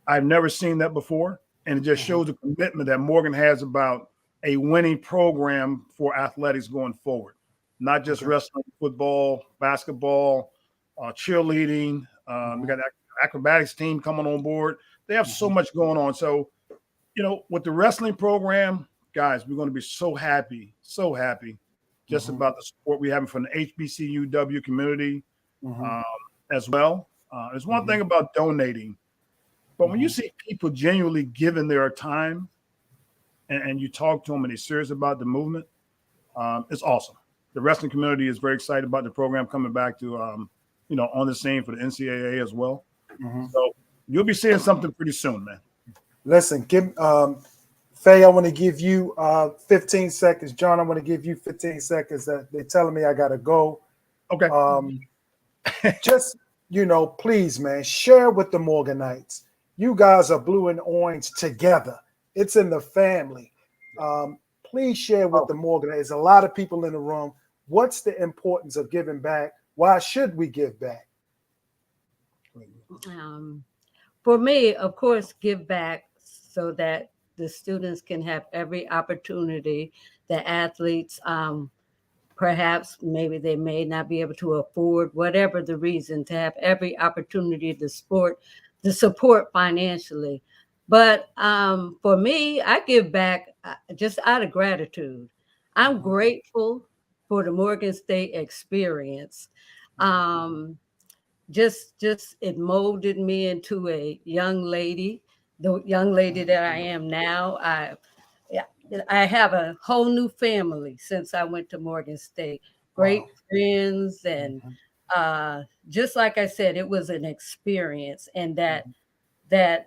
I've never seen that before. And it just shows the commitment that Morgan has about a winning program for athletics going forward, not just wrestling, football, basketball, cheerleading. We got acrobatics team coming on board. They have so much going on. So, with the wrestling program, guys, we're going to be so happy just about the support we have from the HBCUW community as well. There's one thing about donating, but when you see people genuinely giving their time and you talk to them and they're serious about the movement, it's awesome. The wrestling community is very excited about the program coming back to, on the scene for the NCAA as well. So you'll be seeing something pretty soon, man. Listen, Faye, I want to give you 15 seconds. John, I want to give you 15 seconds. They're telling me I got to go. Okay. Just, please, man, share with the Morganites. You guys are blue and orange together. It's in the family. Please share with the Morganites. There's a lot of people in the room. What's the importance of giving back? Why should we give back? for me, of course, give back so that the students can have every opportunity. The athletes, perhaps maybe they may not be able to afford, whatever the reason, to have every opportunity to support financially. But for me, I give back just out of gratitude. I'm grateful for the Morgan State experience. Just it molded me into a young lady, the young lady that I am now. Yeah, I have a whole new family since I went to Morgan State. Great friends, and just like I said, it was an experience, and that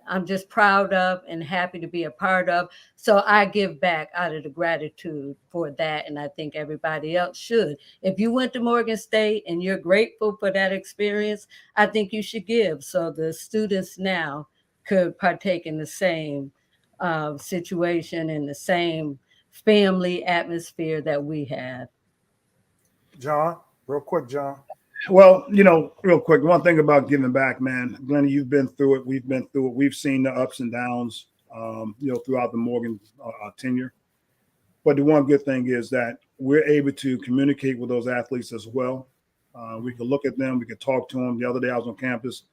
I'm just proud of and happy to be a part of. So I give back out of the gratitude for that. And I think everybody else should. If you went to Morgan State and you're grateful for that experience, I think you should give. So the students now could partake in the same situation and the same family atmosphere that we had. John, real quick, John. Well, real quick, one thing about giving back, man. Glennie, you've been through it. We've been through it. We've seen the ups and downs, throughout the Morgan tenure. But the one good thing is that we're able to communicate with those athletes as well. We can look at them. We can talk to them. The other day I was on campus.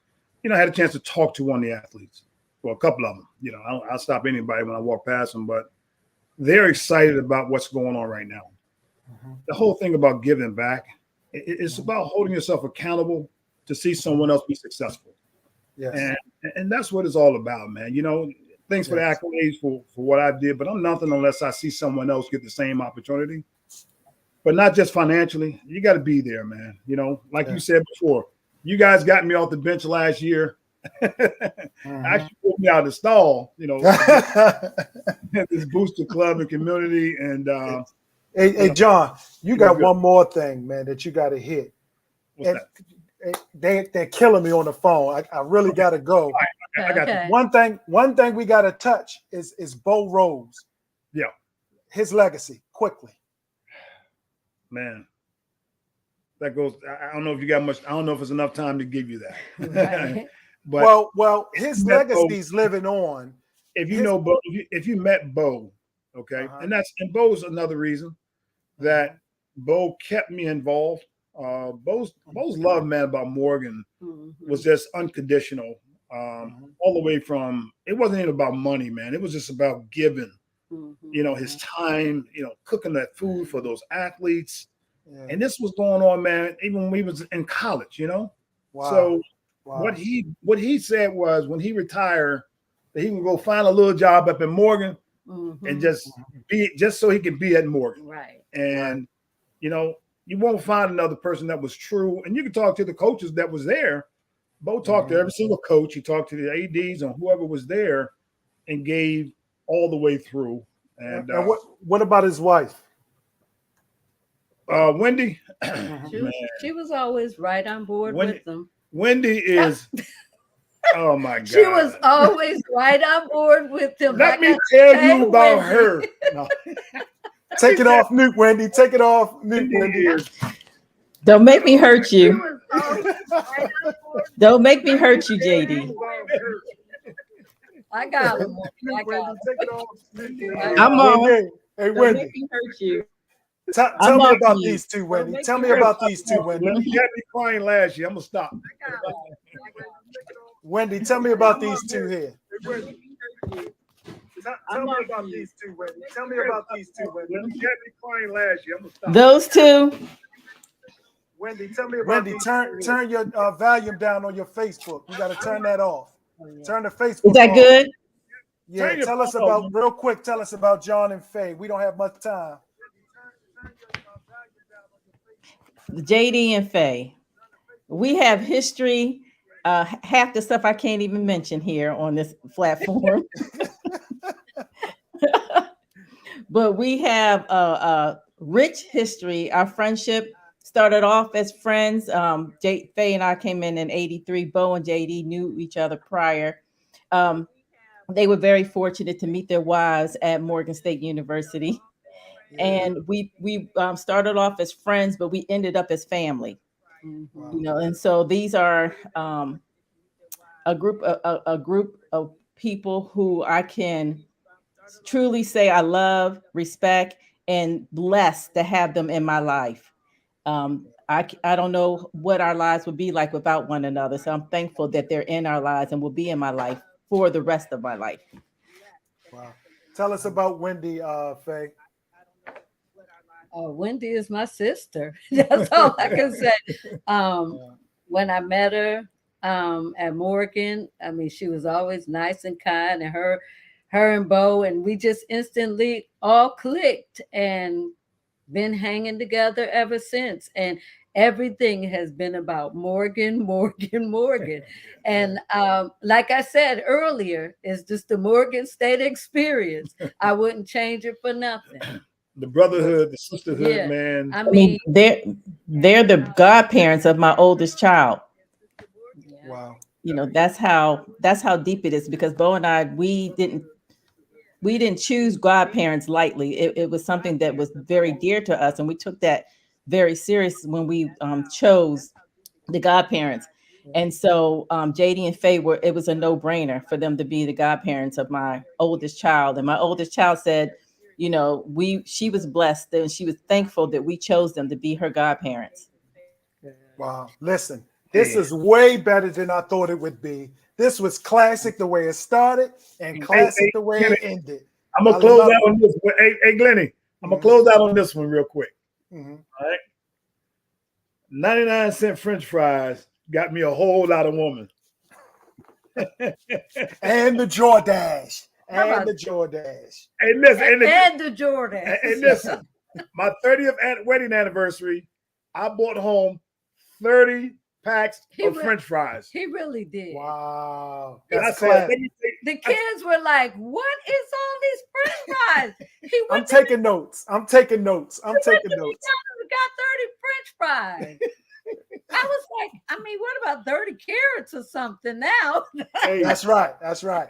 I had a chance to talk to one of the athletes. Well, a couple of them. I'll stop anybody when I walk past them, but they're excited about what's going on right now. The whole thing about giving back, it's about holding yourself accountable to see someone else be successful. Yes. And that's what it's all about, man. Thanks for the accolades for what I did, but I'm nothing unless I see someone else get the same opportunity. But not just financially. You got to be there, man. Like you said before, you guys got me off the bench last year. Actually pulled me out of the stall, this booster club and community. And hey, John, you got one more thing, man, that you got to hit. What's that? They're killing me on the phone. I really got to go. I got you. One thing we got to touch is Bo Rose. Yeah. His legacy, quickly. Man. That goes, I don't know if you got much, I don't know if it's enough time to give you that. Right. But well, his legacy's living on. If you know Bo, if you met Bo, okay, and Bo's another reason that Bo kept me involved. Bo's love, man, about Morgan was just unconditional. All the way from, it wasn't even about money, man. It was just about giving, his time, cooking that food for those athletes. Yeah. And this was going on, man, even when we was in college, Wow. So what he said was when he retired, that he can go find a little job up in Morgan and just so he can be at Morgan. Right. And you won't find another person that was true. And you can talk to the coaches that was there. Bo talked to every single coach. He talked to the ADs and whoever was there and gave all the way through. And what about his wife? Wendy. She was always right on board with them. Wendy is, oh my God. She was always right on board with them. Let me tell you about her. No. Take it off mute, Wendy. Take it off mute, Wendy. Don't make me hurt you. Don't make me hurt you, JD. I got him. I'm on. Hey, Don't Wendy. make me hurt you. Tell me about these two, Wendy. Tell me about these two, Wendy. You had me crying last year. I'm gonna stop. Wendy, tell me about these two here. Tell me about these two, Wendy. Tell me about these two, Wendy. You had me crying last year. I'm gonna stop. Those two. Wendy, tell me about turn your volume down on your Facebook. You got to turn that off. Turn the Facebook. Is that off. good? Yeah. Tell us about real quick. Tell us about John and Faye. We don't have much time. JD and Faye. We have history. Half the stuff I can't even mention here on this platform. But we have a rich history. Our friendship started off as friends. Faye and I came in '83. Bo and JD knew each other prior. They were very fortunate to meet their wives at Morgan State University. And we started off as friends, but we ended up as family. And so these are a group of people who I can truly say I love, respect, and blessed to have them in my life. I don't know what our lives would be like without one another. So I'm thankful that they're in our lives and will be in my life for the rest of my life. Wow. Tell us about Wendy, Faye. Wendy is my sister. That's all I can say. When I met her at Morgan, I mean, she was always nice and kind, and her and Bo, and we just instantly all clicked and been hanging together ever since. And everything has been about Morgan, Morgan, Morgan. And like I said earlier, it's just the Morgan State experience. I wouldn't change it for nothing. The brotherhood, the sisterhood, Yeah. man. I mean, they're the godparents of my oldest child. Wow. You know, that's how deep it is, because Bo and I, we didn't choose godparents lightly. It was something that was very dear to us, and we took that very serious when we chose the godparents. And so JD and Faye it was a no-brainer for them to be the godparents of my oldest child. And my oldest child said, you know, she was blessed and she was thankful that we chose them to be her godparents. Wow. Listen, this is way better than I thought it would be. This was classic the way it started and classic the way it ended. I'm gonna close out on this one. Hey, Glennie, I'm gonna close out on this one real quick. All right. 99-cent French fries got me a whole lot of woman. And the Jordache. And the Jordache. Hey, listen, and the Jordan. Hey, listen, my 30th wedding anniversary, I brought home 30 packs of French fries. He really did. Wow. And I said, the kids were like, what is all these French fries? I'm taking notes. I'm taking notes. We got 30 French fries. I was like, I mean, what about 30 carrots or something now? Hey, that's right. That's right.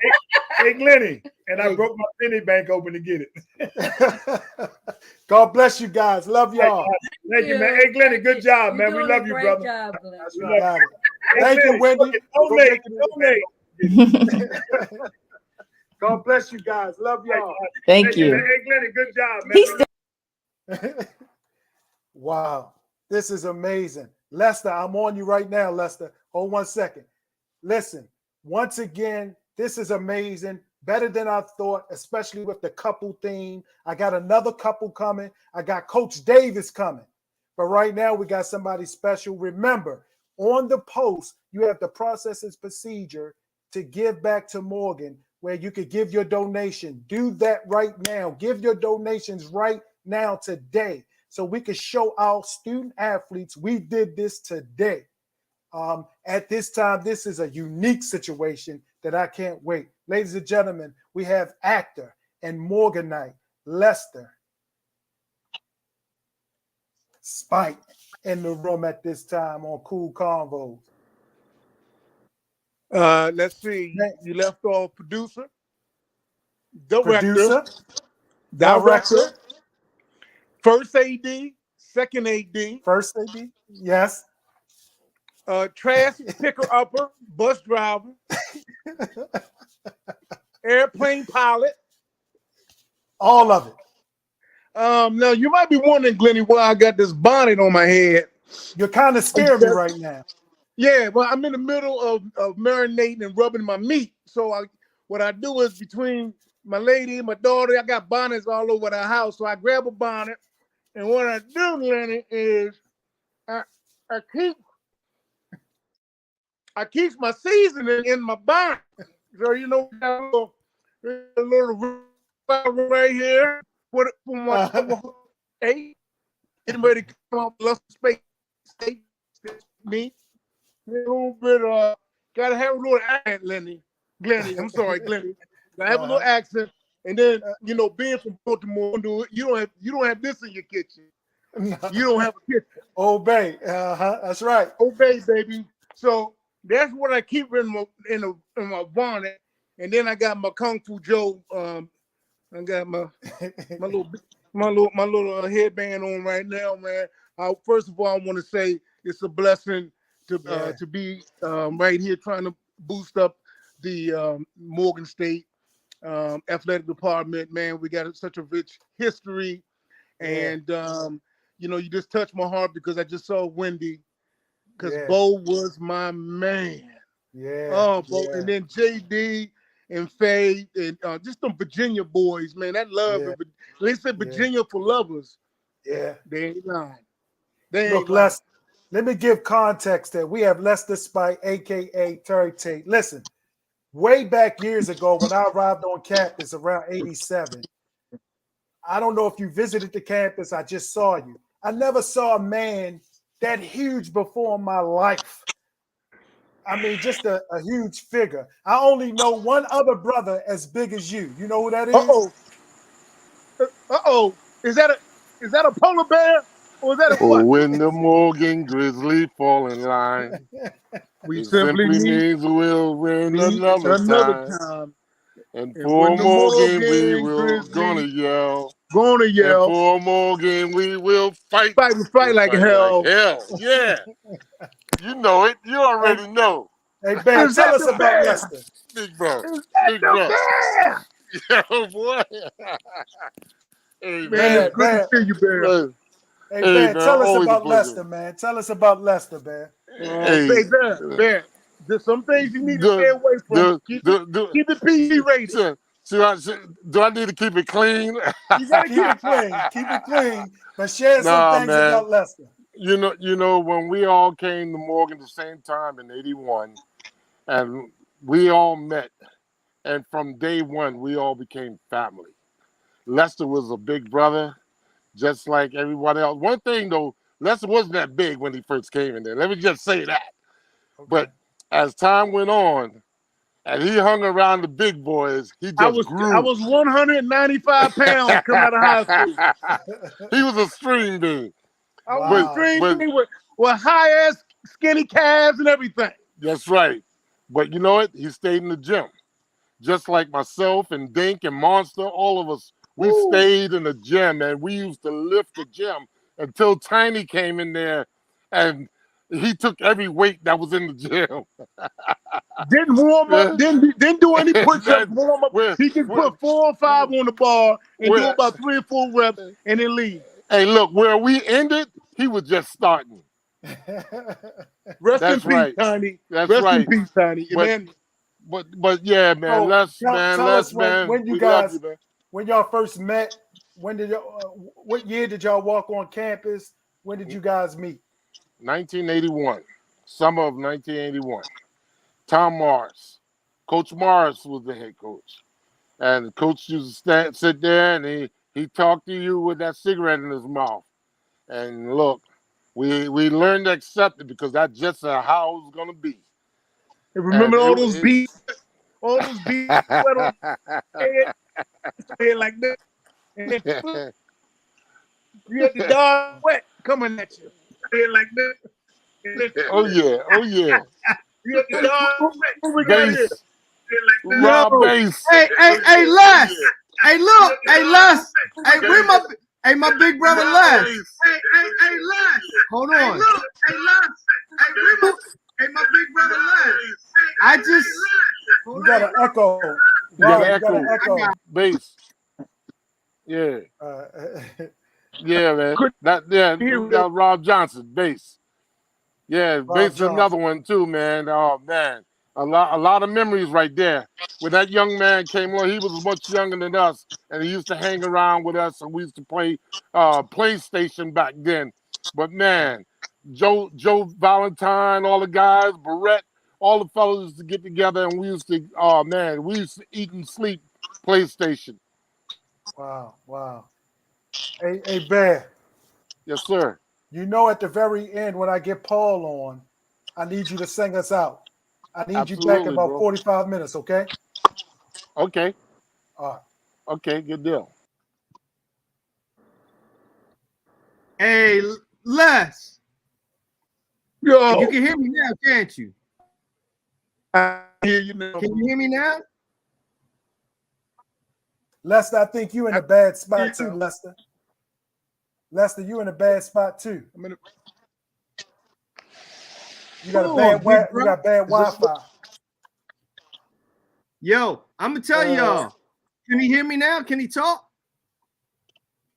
Hey, Glennie, and I broke my penny bank open to get it. God bless you guys. Love y'all. Thank you, man. Hey, Glennie, good job, man. We love you, brother. Job, Thank you, Wendy. God bless you guys. Love y'all. Thank you. Hey, Glennie, good job, man. Wow. This is amazing. Lester, I'm on you right now, Lester. Hold 1 second. Listen, once again, this is amazing. Better than I thought, especially with the couple theme. I got another couple coming. I got Coach Davis coming. But right now, we got somebody special. Remember, on the post, you have the process and procedure to give back to Morgan, where you could give your donation. Do that right now. Give your donations right now today, so we can show our student athletes we did this today. At this time, this is a unique situation that I can't wait. Ladies and gentlemen, we have actor and Morganite Lester Spike in the room at this time on Kool Konvo. Let's see. You left off producer, director, first AD, second AD, first AD, yes, trash picker upper, bus driver, airplane pilot, all of it. Now you might be wondering, Glennie, why I got this bonnet on my head. You're kind of scaring me right now. Yeah, well, I'm in the middle of marinating and rubbing my meat. So what I do is, between my lady and my daughter, I got bonnets all over the house. So I grab a bonnet, and what I do, Glennie, is I keep my seasoning in my bonnet. So you know, a little right here. Put it for my hey, getting ready to come out plus space steak meat. A little bit gotta have a little accent, Glennie. I'm sorry, Glennie. Gotta have a little accent, and then you know, being from Baltimore, you don't have this in your kitchen. You don't have a kitchen. Obey. That's right. Obey, baby. So that's what I keep in my bonnet, and then I got my Kung Fu Joe. I got my little headband on right now, man. First of all, I want to say it's a blessing to be right here trying to boost up the Morgan State athletic department. Man, we got such a rich history, and you know, you just touched my heart because I just saw Wendy, because Bo was my man. Oh, Bo, and then JD and Faye and just them Virginia boys, man. That love, they said Virginia for lovers. Yeah, they ain't lying. They Look, ain't lying. Les, let me give context that we have Lester Spike, aka Terry Tate. Listen, way back years ago when I arrived on campus around 87, I don't know if you visited the campus, I just saw you. I never saw a man that huge before in my life. I mean, just a huge figure. I only know one other brother as big as you. You know who that is? Is that a polar bear or is that a what? When the Morgan Grizzly fall in line, we it simply means we'll win another time. And for Morgan, we will gonna yell. And for Morgan, we will fight. Fight like hell. Yeah. You know it. You already know. Hey, Ben, tell us about Lester. Big bro. Big bro. Yo, boy. Hey, man, it's good to see you, Bear. Hey, Ben, tell us about Lester, man. Tell us about Lester, Ben. Hey, Bear. There's some things you need to stay away from. Keep it PG rated. Do I need to keep it clean? You gotta keep it clean. Keep it clean. But share some things about Lester. You know, when we all came to Morgan the same time in 81, and we all met, and from day one, we all became family. Lester was a big brother, just like everybody else. One thing, though, Lester wasn't that big when he first came in there. Let me just say that. Okay. But as time went on, and he hung around the big boys, he just grew. I was 195 pounds coming out of high school. He was a string bean. I was a string bean with high-ass skinny calves and everything. That's right. But you know what? He stayed in the gym. Just like myself and Dink and Monster, all of us, we stayed in the gym, and we used to lift the gym until Tiny came in there, and he took every weight that was in the gym. Didn't warm up, didn't do any push-ups, warm up. He could put 4 or 5 on the bar and do about 3 or 4 reps and then leave. Hey, look, where we ended, he was just starting. Rest in peace, Tiny. Rest in peace, Tiny. But yeah, man, tell us when you guys, when y'all first met, when did what year did y'all walk on campus? When did you guys meet? 1981, summer of 1981. Tom Morris, Coach Morris was the head coach, and the coach used to sit there and he talked to you with that cigarette in his mouth. And look, we learned to accept it because that's just how it was gonna be. And remember all those beats? All those beats wet on head like that. And then you had the dog wet coming at you. Head like that. Oh yeah. You had the dog wet. What we got here? Rob Bass. Hey, Les. Hey, look. Hey, Les. Hey, my big brother Les. Hey, Les. Hold on. Hey, look. Hey, Les. Hey, my big brother Les. I just. You got an echo. You got an echo. Bass. Yeah. Yeah, man. You got Rob Johnson, bass. Yeah, bass is another one too, man. Oh man. A lot of memories right there. When that young man came along, he was much younger than us, and he used to hang around with us, and we used to play PlayStation back then. But man, Joe Valentine, all the guys, Barrett, all the fellas used to get together, and we used to eat and sleep PlayStation. Wow. Hey, Bear. Yes, sir. You know, at the very end, when I get Paul on, I need you to sing us out. I need you back in about 45 minutes, okay? Okay. All right. Okay, good deal. Hey, Les. Yo. You can hear me now, can't you? I hear you now. Can you hear me now? Lester, I think you in a bad spot too, Lester. Lester, you in a bad spot too. You got bad Wi-Fi. Yo, I'm gonna tell y'all. Can he hear me now? Can he talk?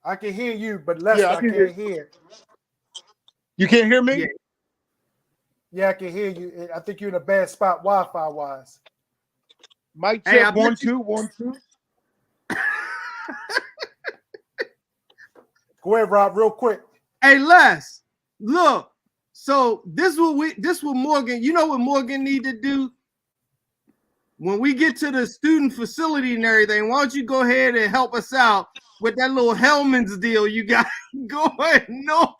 I can hear you, but Lester, I can't hear. You can't hear me? Yeah, I can hear you. I think you're in a bad spot Wi-Fi wise. Mic check, 1 2 1 2. Go ahead, Rob, real quick. Hey, Les, look. So this what Morgan. You know what Morgan need to do? When we get to the student facility and everything, why don't you go ahead and help us out with that little Hellman's deal you got going on?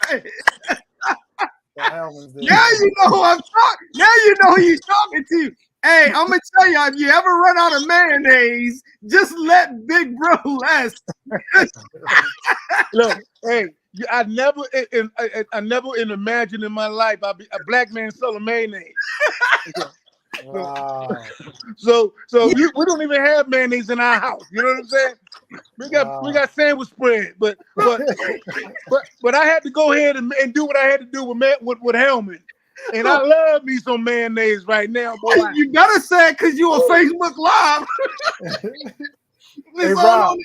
Now you know who I'm talking. Now you know who you're talking to. Hey, I'm gonna tell you, if you ever run out of mayonnaise, just let Big Bro Les. Look, hey, I never imagined in my life I'd be a black man selling mayonnaise. Wow. So we don't even have mayonnaise in our house. You know what I'm saying? We got sandwich spread, but I had to go ahead and do what I had to do with Hellman. And I love me some mayonnaise right now, boy. You better say it because you on Facebook Live. Hey, Rob.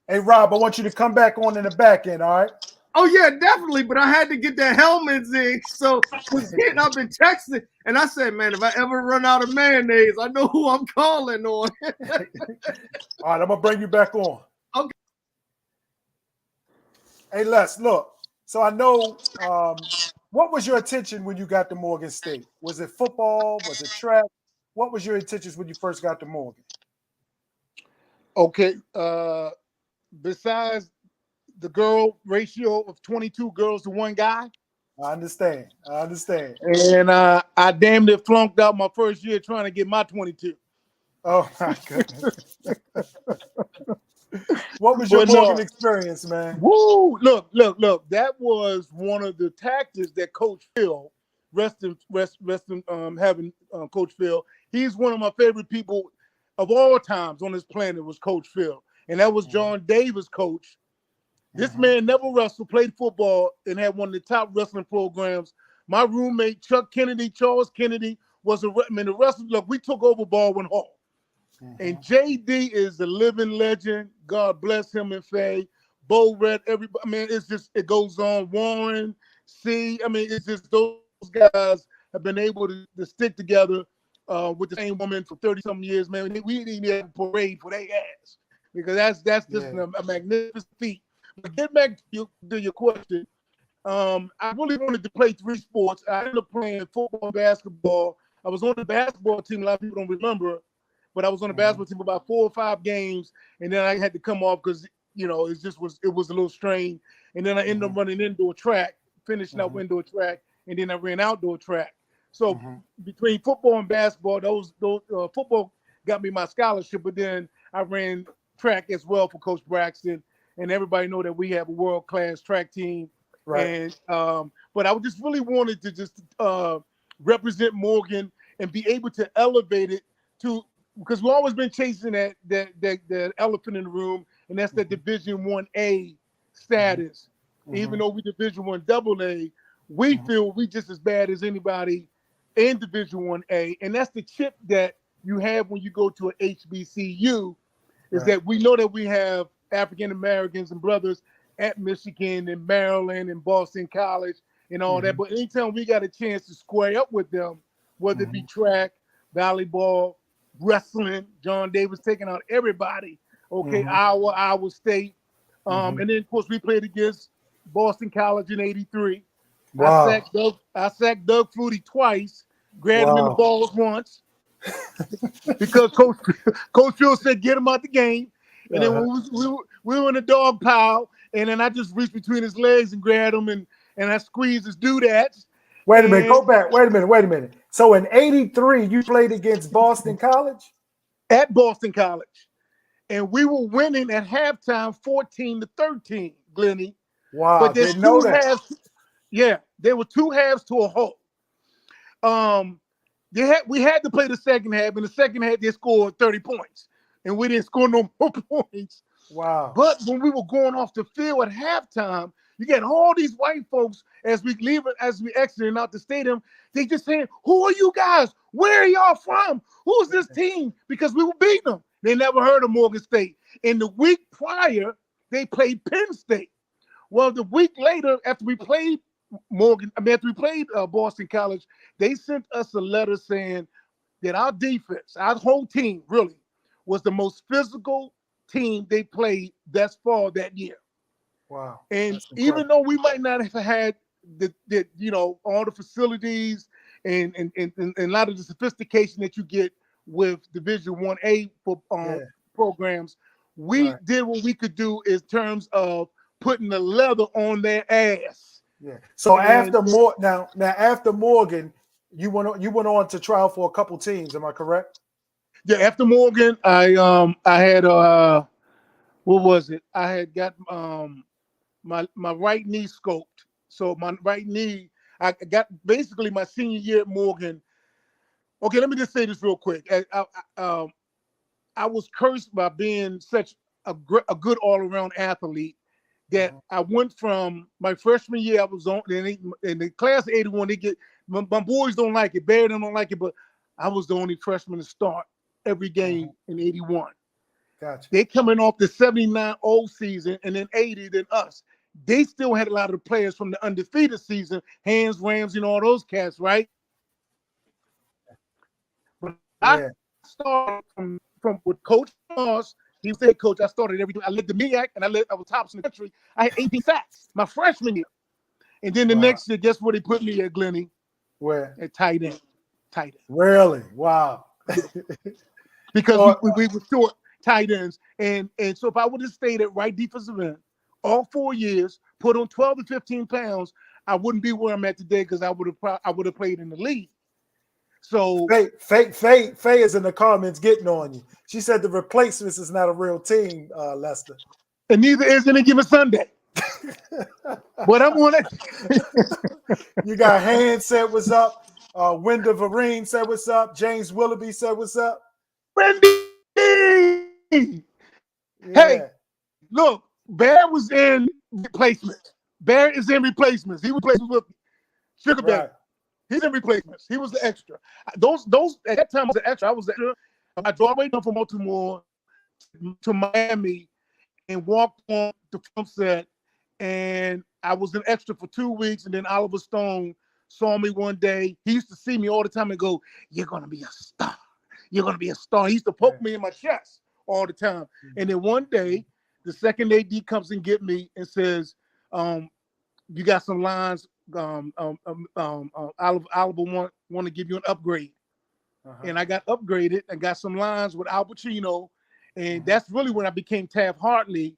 Hey, Rob, I want you to come back on in the back end, all right? Oh, yeah, definitely. But I had to get that Hellman's in. So I've been texting. And I said, man, if I ever run out of mayonnaise, I know who I'm calling on. All right, I'm going to bring you back on. Okay. Hey, Les, look. So I know, what was your intention when you got to Morgan State? Was it football? Was it track? What was your intentions when you first got to Morgan? Okay. Besides the girl ratio of 22 girls to one guy. I understand. And I damn near flunked out my first year trying to get my 22. Oh, my goodness. What was your Morgan experience, man? Woo! Look. That was one of the tactics that Coach Phil, rest in having Coach Phil. He's one of my favorite people of all times on this planet was Coach Phil. And that was John Davis' coach. This man never wrestled, played football, and had one of the top wrestling programs. My roommate, Charles Kennedy, was the wrestler. Look, we took over Baldwin Hall. And JD is the living legend. God bless him and Faye. Bo Red, everybody. I mean, it goes on. Warren, it's just those guys have been able to stick together with the same woman for 30-something years, man. We didn't even have a parade for their ass because that's just a magnificent feat. But get back to your question. I really wanted to play 3 sports. I ended up playing football and basketball. I was on the basketball team. A lot of people don't remember, but I was on the basketball team for about 4 or 5 games, and then I had to come off because it was a little strain. And then I ended up running indoor track, finishing up indoor track, and then I ran outdoor track. So between football and basketball, those football got me my scholarship, but then I ran track as well for Coach Braxton. And everybody know that we have a world-class track team. Right. And but I just really wanted to just represent Morgan and be able to elevate it to, because we've always been chasing that elephant in the room, and that's the Division 1A status. Even though we Division 1 AA, we feel we just as bad as anybody in Division 1A. And that's the chip that you have when you go to an HBCU, is that we know that we have African Americans and brothers at Michigan and Maryland and Boston College and all that. But anytime we got a chance to square up with them, whether it be track, volleyball, wrestling, John Davis taking out everybody. Okay, Iowa State. And then of course we played against Boston College in '83. Wow. I sacked Doug Flutie twice, grabbed him in the balls once. Because Coach Phil said get him out the game. And then we were in the dog pile, and then I just reached between his legs and grabbed him, and I squeezed his doodads. Wait a minute, go back. Wait a minute. So in '83, you played against Boston College? At Boston College. And we were winning at halftime 14-13, Glennie. Wow, but didn't know that. Halves, there were 2 halves to a whole. We had to play the second half, and the second half they scored 30 points. And we didn't score no more points. Wow. But when we were going off the field at halftime, You get all these white folks as we leave it, as we exiting out the stadium. They just saying, "Who are you guys? Where are y'all from? Who's this team?" Because we were beating them. They never heard of Morgan State. And the week prior, they played Penn State. Well, the week later, after we played Boston College, they sent us a letter saying that our defense, our whole team, really was the most physical team they played thus far that year. Wow. And even though we might not have had the all the facilities and a lot of the sophistication that you get with Division 1A for programs, we did what we could do in terms of putting the leather on their ass. Yeah. So after Morgan, you went on to trial for a couple teams. Am I correct? Yeah. After Morgan, I had what was it? I had got my right knee scoped. So my right knee, I got basically my senior year at Morgan. Okay, let me just say this real quick. I was cursed by being such a good all-around athlete that I went from my freshman year. I was on in the class of 81. They get my boys don't like it, Barry don't like it, but I was the only freshman to start every game in 81. Gotcha. They coming off the 79 old season and then 80, then us. They still had a lot of the players from the undefeated season, Hans, Ramsey, and all those cats, right? But I started from with Coach Moss. He was head coach. I started everything. I led the MEAC and I was tops in the country. I had 18 sacks my freshman year. And then the next year, guess where they put me at, Glenny? Where? At tight end. Tight end. Really? Wow. Because we were short tight ends. And so if I would have stayed at right defensive end all 4 years, put on 12 to 15 pounds, I wouldn't be where I'm at today because I would have played in the league. So Faye is in the comments getting on you. She said the replacements is not a real team, Lester. And neither is Any Given Sunday. But I'm on it. You got Hand said what's up. Wenda Vereen said what's up. James Willoughby said what's up. Wendy! Hey, look, Bear was in replacements. Bear is in replacements. He replaced with Sugar Bear. He's in replacements. He was the extra. Those at that time I was the extra. I was the extra. I drove away from Baltimore to Miami and walked on the film set, and I was an extra for 2 weeks. And then Oliver Stone saw me one day. He used to see me all the time and go, "You're gonna be a star. You're gonna be a star." He used to poke me in my chest all the time. And then one day, the second AD comes and get me and says, "You got some lines. Oliver want to give you an upgrade." And I got upgraded and got some lines with Al Pacino, and that's really when I became Taft Hartley.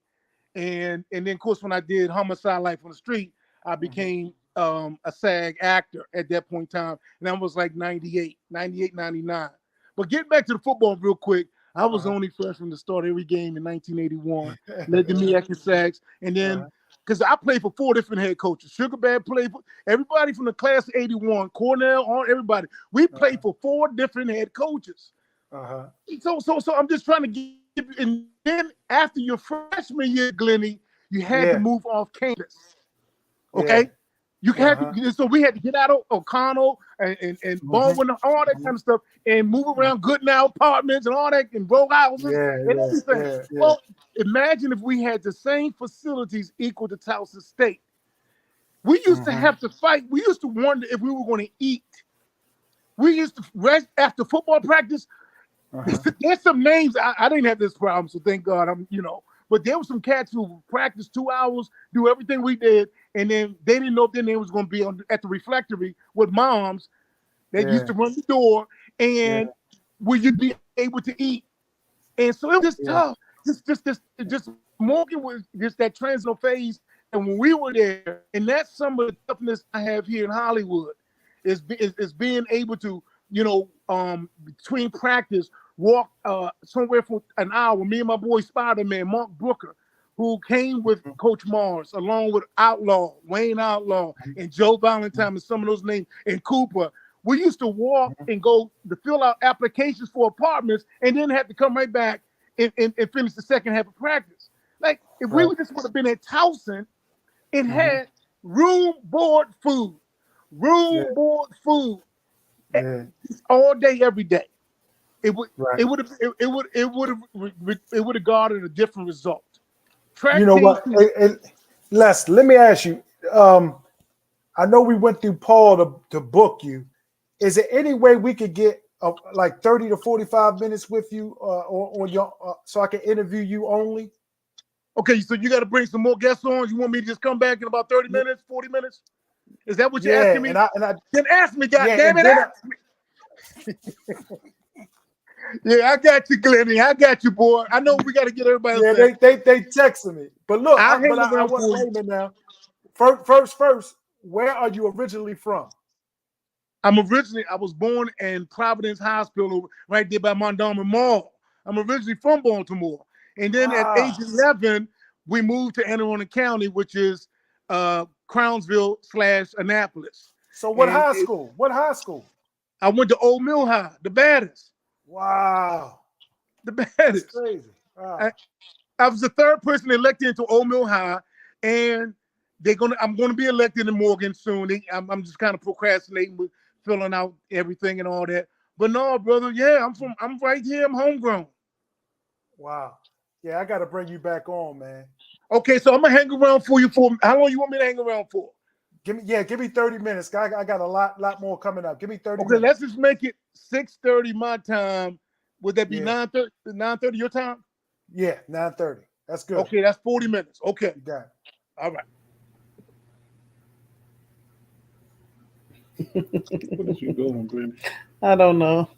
And then of course when I did Homicide: Life on the Street, I became a SAG actor at that point in time, and that was like 98, 99. But getting back to the football real quick, I was the only freshman to start every game in 1981. Led the MEAC in sacks, and then because I played for 4 different head coaches. Sugar Bear played for everybody from the class of 81, Cornell, everybody. We played for 4 different head coaches. So I'm just trying to give you, and then after your freshman year, Glenny, you had to move off campus. Okay? You had to, so we had to get out of O'Connell and Baldwin, all that kind of stuff, and move around Goodnow apartments and all that, and row houses and everything. Well, imagine if we had the same facilities equal to Towson State. We used to have to fight. We used to wonder if we were going to eat. We used to rest after football practice. There's some names. I didn't have this problem, so thank God. But there were some cats who practiced 2 hours, do everything we did, and then they didn't know if their name was going to be at the reflectory with moms. They used to run the door, and will you be able to eat? And so it was just tough. Just Morgan was just that transitional phase. And when we were there, and that's some of the toughness I have here in Hollywood, is being able to, between practice, walk somewhere for an hour. Me and my boy Spider-Man, Mark Brooker, who came with Coach Mars, along with Wayne Outlaw, and Joe Valentine, and some of those names, and Cooper. We used to walk and go to fill out applications for apartments, and then have to come right back and finish the second half of practice. Like, if we would have been at Towson It had room, board, food, all day, every day. It would have garnered a different result. Track You know teams, what? Les, let me ask you. I know we went through Paul to book you. Is there any way we could get like 30 to 45 minutes with you on your so I can interview you only? Okay, so you got to bring some more guests on. You want me to just come back in about 30 minutes, 40 minutes? Is that what you're asking me? And I then ask me, God yeah, damn it, ask me. Yeah, I got you, Glenny. I got you, boy. I know we got to get everybody. Yeah, they texted me, but look, I want wait a minute now. First, where are you originally from? I was born in Providence Hospital, right there by Montgomery Mall. I'm originally from Baltimore, and then at age 11, we moved to Anne Arundel County, which is Crownsville / Annapolis. So what high school? What high school? I went to Old Mill High, the baddest. Wow, the baddest. That's crazy. Wow. I was the third person elected into Old Mill High, and I'm gonna be elected in Morgan soon. I'm just kind of procrastinating with filling out everything and all that. But no, brother, yeah, I'm right here. I'm homegrown. Wow. Yeah, I got to bring you back on, man. Okay, so I'm gonna hang around for you for how long you want me to hang around for? Give me 30 minutes. I got a lot more coming up. Give me 30 Okay, minutes. let's just make it 6:30 my time. Would that be 9:30 your time? Yeah, 9:30. That's good. Okay, that's 40 minutes. Okay. You got it. All right. What is you going, Glenn? I don't know.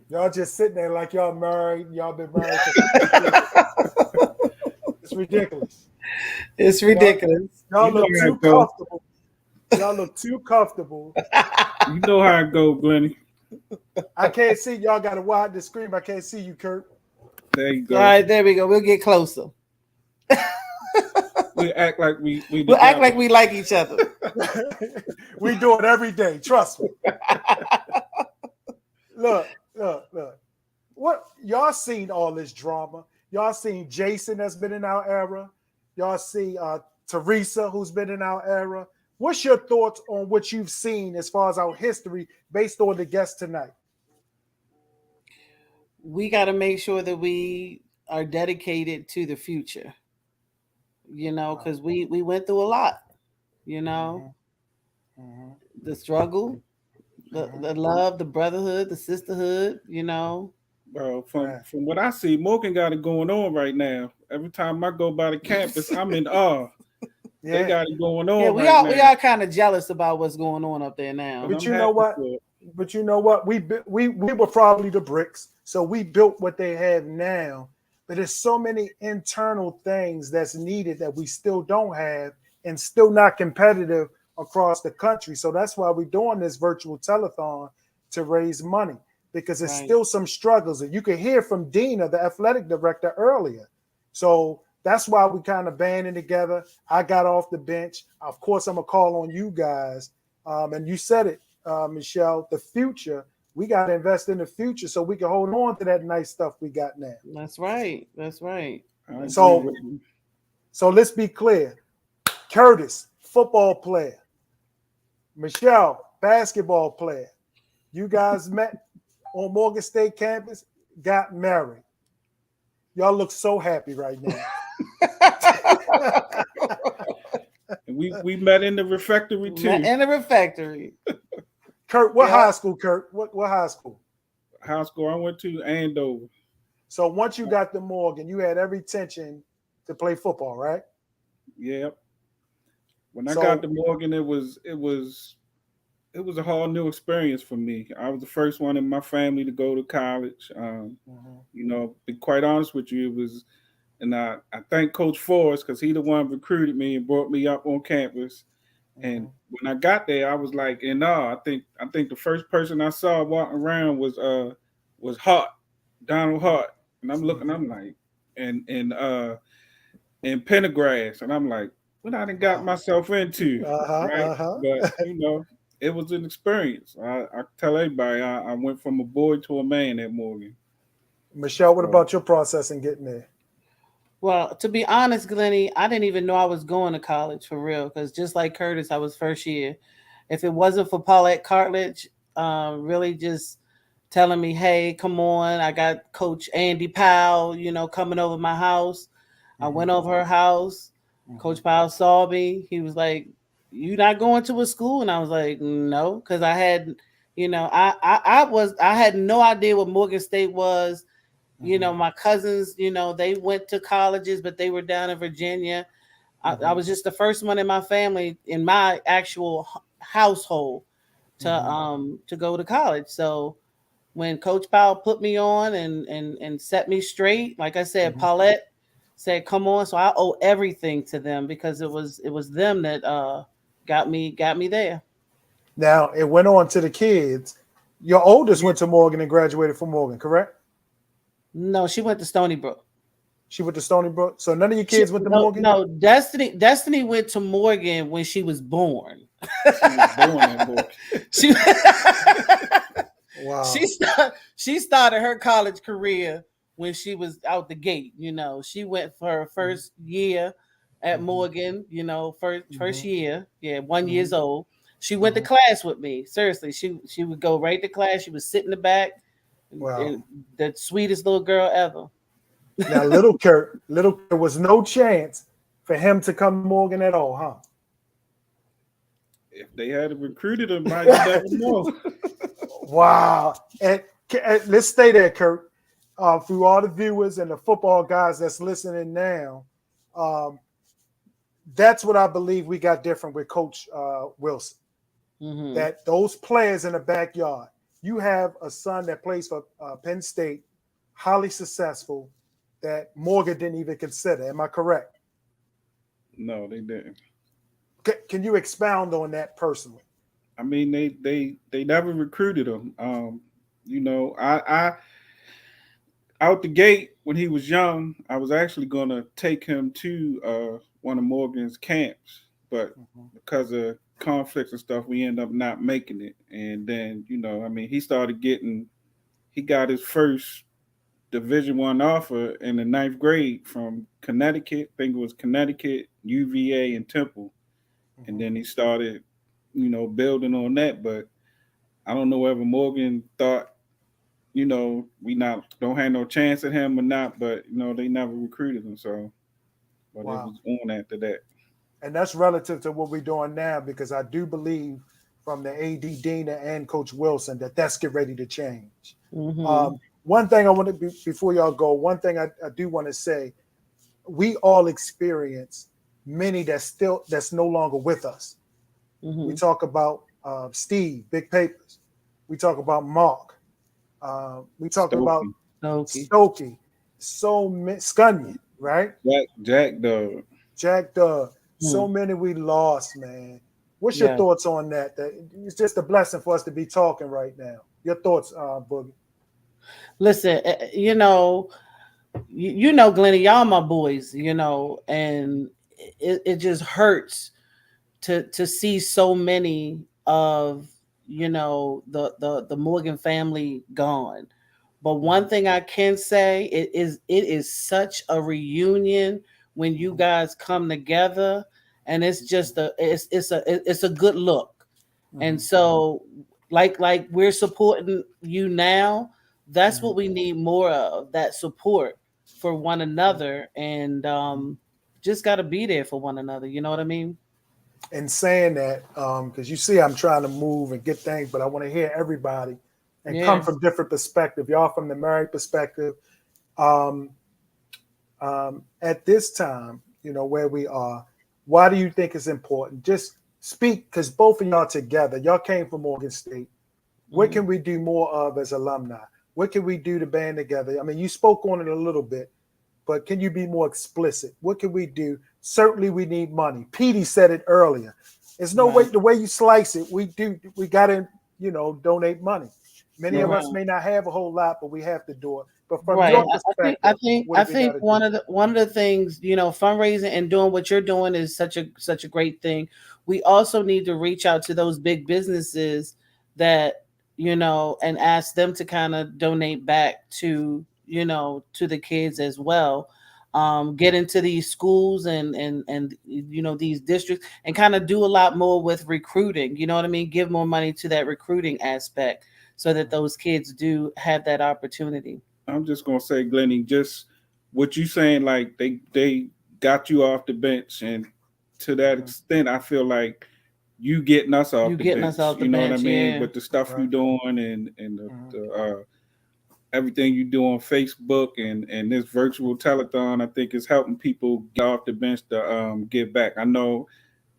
Y'all just sitting there like y'all married. Y'all been married. It's ridiculous. It's ridiculous. Y'all look too comfortable. Y'all look too comfortable. You know how it go, Glenny. I can't see. Y'all got to widen the screen. I can't see you, Kurt. There you go. All right, there we go. We'll get closer. We act like we'll act like we like each other. We do it every day. Trust me. Look. What y'all seen all this drama? Y'all seen Jason that's been in our era. Y'all see Teresa who's been in our era. What's your thoughts on what you've seen as far as our history based on the guests tonight? We got to make sure that we are dedicated to the future, because we went through a lot, the struggle, the love, the brotherhood, the sisterhood, Bro, from what I see, Morgan got it going on right now. Every time I go by the campus, I'm in awe. Yeah. They got it going on. Yeah, we are kind of jealous about what's going on up there now. But you know what? We were probably the bricks, so we built what they have now. But there's so many internal things that's needed that we still don't have, and still not competitive across the country. So that's why we're doing this virtual telethon to raise money, because there's still some struggles, and you can hear from Dina, the athletic director, earlier. So that's why we kind of banding together. I got off the bench. Of course, I'm gonna call on you guys. And you said it, Michelle, the future. We got to invest in the future so we can hold on to that nice stuff we got now. That's right. So let's be clear. Curtis, football player. Michelle, basketball player. You guys met on Morgan State campus, got married. Y'all look so happy right now. we met in the refectory too. In the refectory. Kurt, what high school, Kurt? What high school? High school I went to Andover. So once you got to Morgan, you had every intention to play football, right? Yep. When I got to Morgan, it was a whole new experience for me. I was the first one in my family to go to college. Be quite honest with you, it was, and I thank Coach Forrest because he the one recruited me and brought me up on campus. And when I got there, I was like, I think the first person I saw walking around was Hart, Donald Hart. And I'm looking, I'm like, and Pendergrass, and I'm like, what I done got myself into, right? But it was an experience. I tell everybody, I went from a boy to a man at Morgan. Michelle, what about your process in getting there? Well, to be honest, Glennie, I didn't even know I was going to college for real. Because just like Curtis, I was first year. If it wasn't for Paulette Cartledge, really just telling me, "Hey, come on, I got Coach Andy Powell, coming over my house." I went over her house. Coach Powell saw me. He was like, "You not going to a school?" And I was like, "No," because I had, I had no idea what Morgan State was. My cousins, they went to colleges, but they were down in Virginia. I was just the first one in my family, in my actual household, to go to college. So when Coach Powell put me on and set me straight, like I said, Paulette said, "Come on." So I owe everything to them because it was them that got me there. Now it went on to the kids. Your oldest went to Morgan and graduated from Morgan, correct? No, she went to Stony Brook. She went to Stony Brook. So none of your kids went to Morgan? No, Destiny went to Morgan when she was born. She was born in Morgan. Wow. She started her college career when she was out the gate. She went for her first year at Morgan. First year, 1 years old. She went to class with me. Seriously, she would go right to class. She would sit in the back. Wow. The sweetest little girl ever. Now, little Kurt was no chance for him to come to Morgan at all, huh? If they had recruited him, might never know. Wow. And let's stay there, Kurt. For all the viewers and the football guys that's listening now, that's what I believe we got different with Coach Wilson. That those players in the backyard, you have a son that plays for Penn State, highly successful, that Morgan didn't even consider. Am I correct? No, they didn't. Can you expound on that personally? I mean, they never recruited him. I out the gate when he was young, I was actually going to take him to one of Morgan's camps, but because of conflicts and stuff, we end up not making it. And then, he got his first Division I offer in the 9th grade from Connecticut. I think it was Connecticut, UVA, and Temple. And then he started, building on that. But I don't know whether Morgan thought, we don't have no chance at him or not. But they never recruited him. So, but it was on after that. And that's relative to what we're doing now, because I do believe from the AD Dina and Coach Wilson that's get ready to change. One thing I want to before y'all go, one thing I do want to say, we all experience many that's no longer with us. We talk about Steve, Big Papers. We talk about Mark. We talk about Stokey. Scunyon, right? Jack Dog. So many we lost, man. What's your thoughts on that? It's just a blessing for us to be talking right now. Your thoughts, Boogie? Listen, Glennie, y'all my boys, and it just hurts to see so many of the Morgan family gone. But one thing I can say, it is such a reunion when you guys come together, and it's just it's a good look. And so like we're supporting you now, that's what we need more of, that support for one another, and just got to be there for one another. You know what I mean? And saying that, because you see I'm trying to move and get things, but I want to hear everybody and come from different perspective. Y'all from the married perspective. At this time, where we are, why do you think it's important? Just speak, because both of y'all together, y'all came from Morgan State. What can we do more of as alumni? What can we do to band together? I mean, you spoke on it a little bit, but can you be more explicit? What can we do? Certainly we need money. Petey said it earlier. There's no way, the way you slice it, we got to, donate money. Many of us may not have a whole lot, but we have to do it. But from your perspective, I think one of the things, fundraising and doing what you're doing is such a great thing. We also need to reach out to those big businesses that, and ask them to kind of donate back to, to the kids as well. get into these schools and you know, these districts, and kind of do a lot more with recruiting. You know what I mean? Give more money to that recruiting aspect so that those kids do have that opportunity. I'm just gonna say, Glennie, just what you saying, like they got you off the bench, and to that extent, I feel like you getting us off the bench. You know what I mean? With the stuff you doing and the everything you do on Facebook and this virtual telethon, I think is helping people get off the bench to give back. I know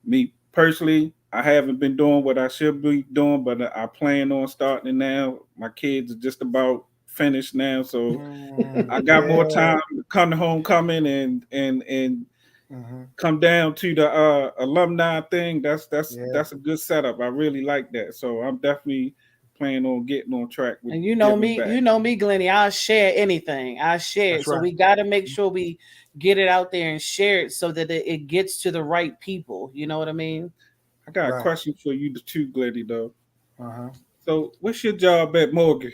me personally, I haven't been doing what I should be doing, but I plan on starting it now. My kids are just about finished now, so I got more time to come to homecoming and come down to the alumni thing. That's a good setup. I really like that. So I'm definitely planning on getting on track with. And you know me, Glennie, I'll share anything. I share it. So we got to make sure we get it out there and share it so that it gets to the right people. You know what I mean? I got a question for you too, Glennie, though. So what's your job at Morgan?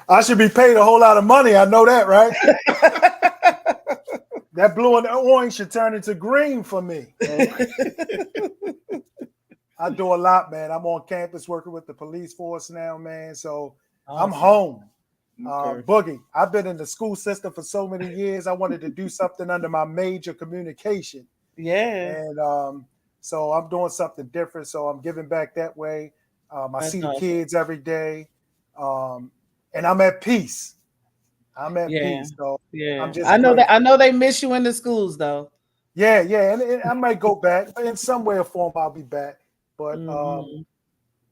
I should be paid a whole lot of money. I know that, right? That blue and orange should turn into green for me. I do a lot, man. I'm on campus working with the police force now, man. So I'm home. Boogie, I've been in the school system for so many years. I wanted to do something under my major, communication. Yeah. And so I'm doing something different. So I'm giving back that way. I see the kids every day. And I'm at peace. I'm at peace. So I'm just I know they miss you in the schools though. Yeah. And I might go back. In some way or form, I'll be back. But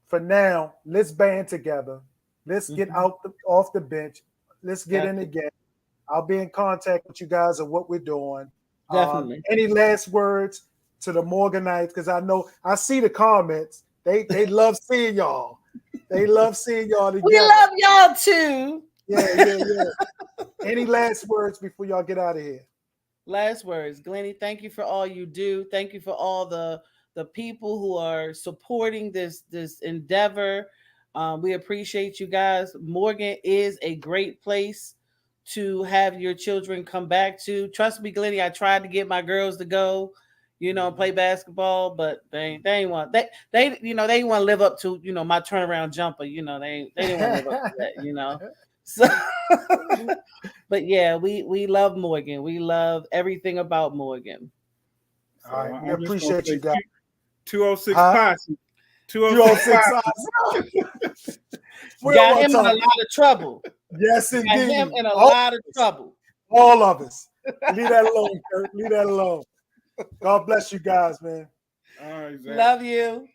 for now, let's band together. Let's get off the bench. Let's get in again. I'll be in contact with you guys of what we're doing. Definitely. Any last words to the Morganites? Because I see the comments. They love seeing y'all. They love seeing y'all together. We love y'all too. Yeah. Any last words before y'all get out of here? Last words, Glennie. Thank you for all you do. Thank you for all the people who are supporting this endeavor. We appreciate you guys. Morgan is a great place to have your children come back to. Trust me, Glennie, I tried to get my girls to go, play basketball, but they ain't want they didn't want to live up to my turnaround jumper. They didn't want to live up to that. So, but yeah, we love Morgan. We love everything about Morgan. All right, we appreciate you guys. 206 Posse. 206 Got him in a lot of trouble. Yes, indeed. Got him in a lot of trouble. All of us. Leave that alone, Kurt. Leave that alone. God bless you guys, man. All right, Zach. Love you.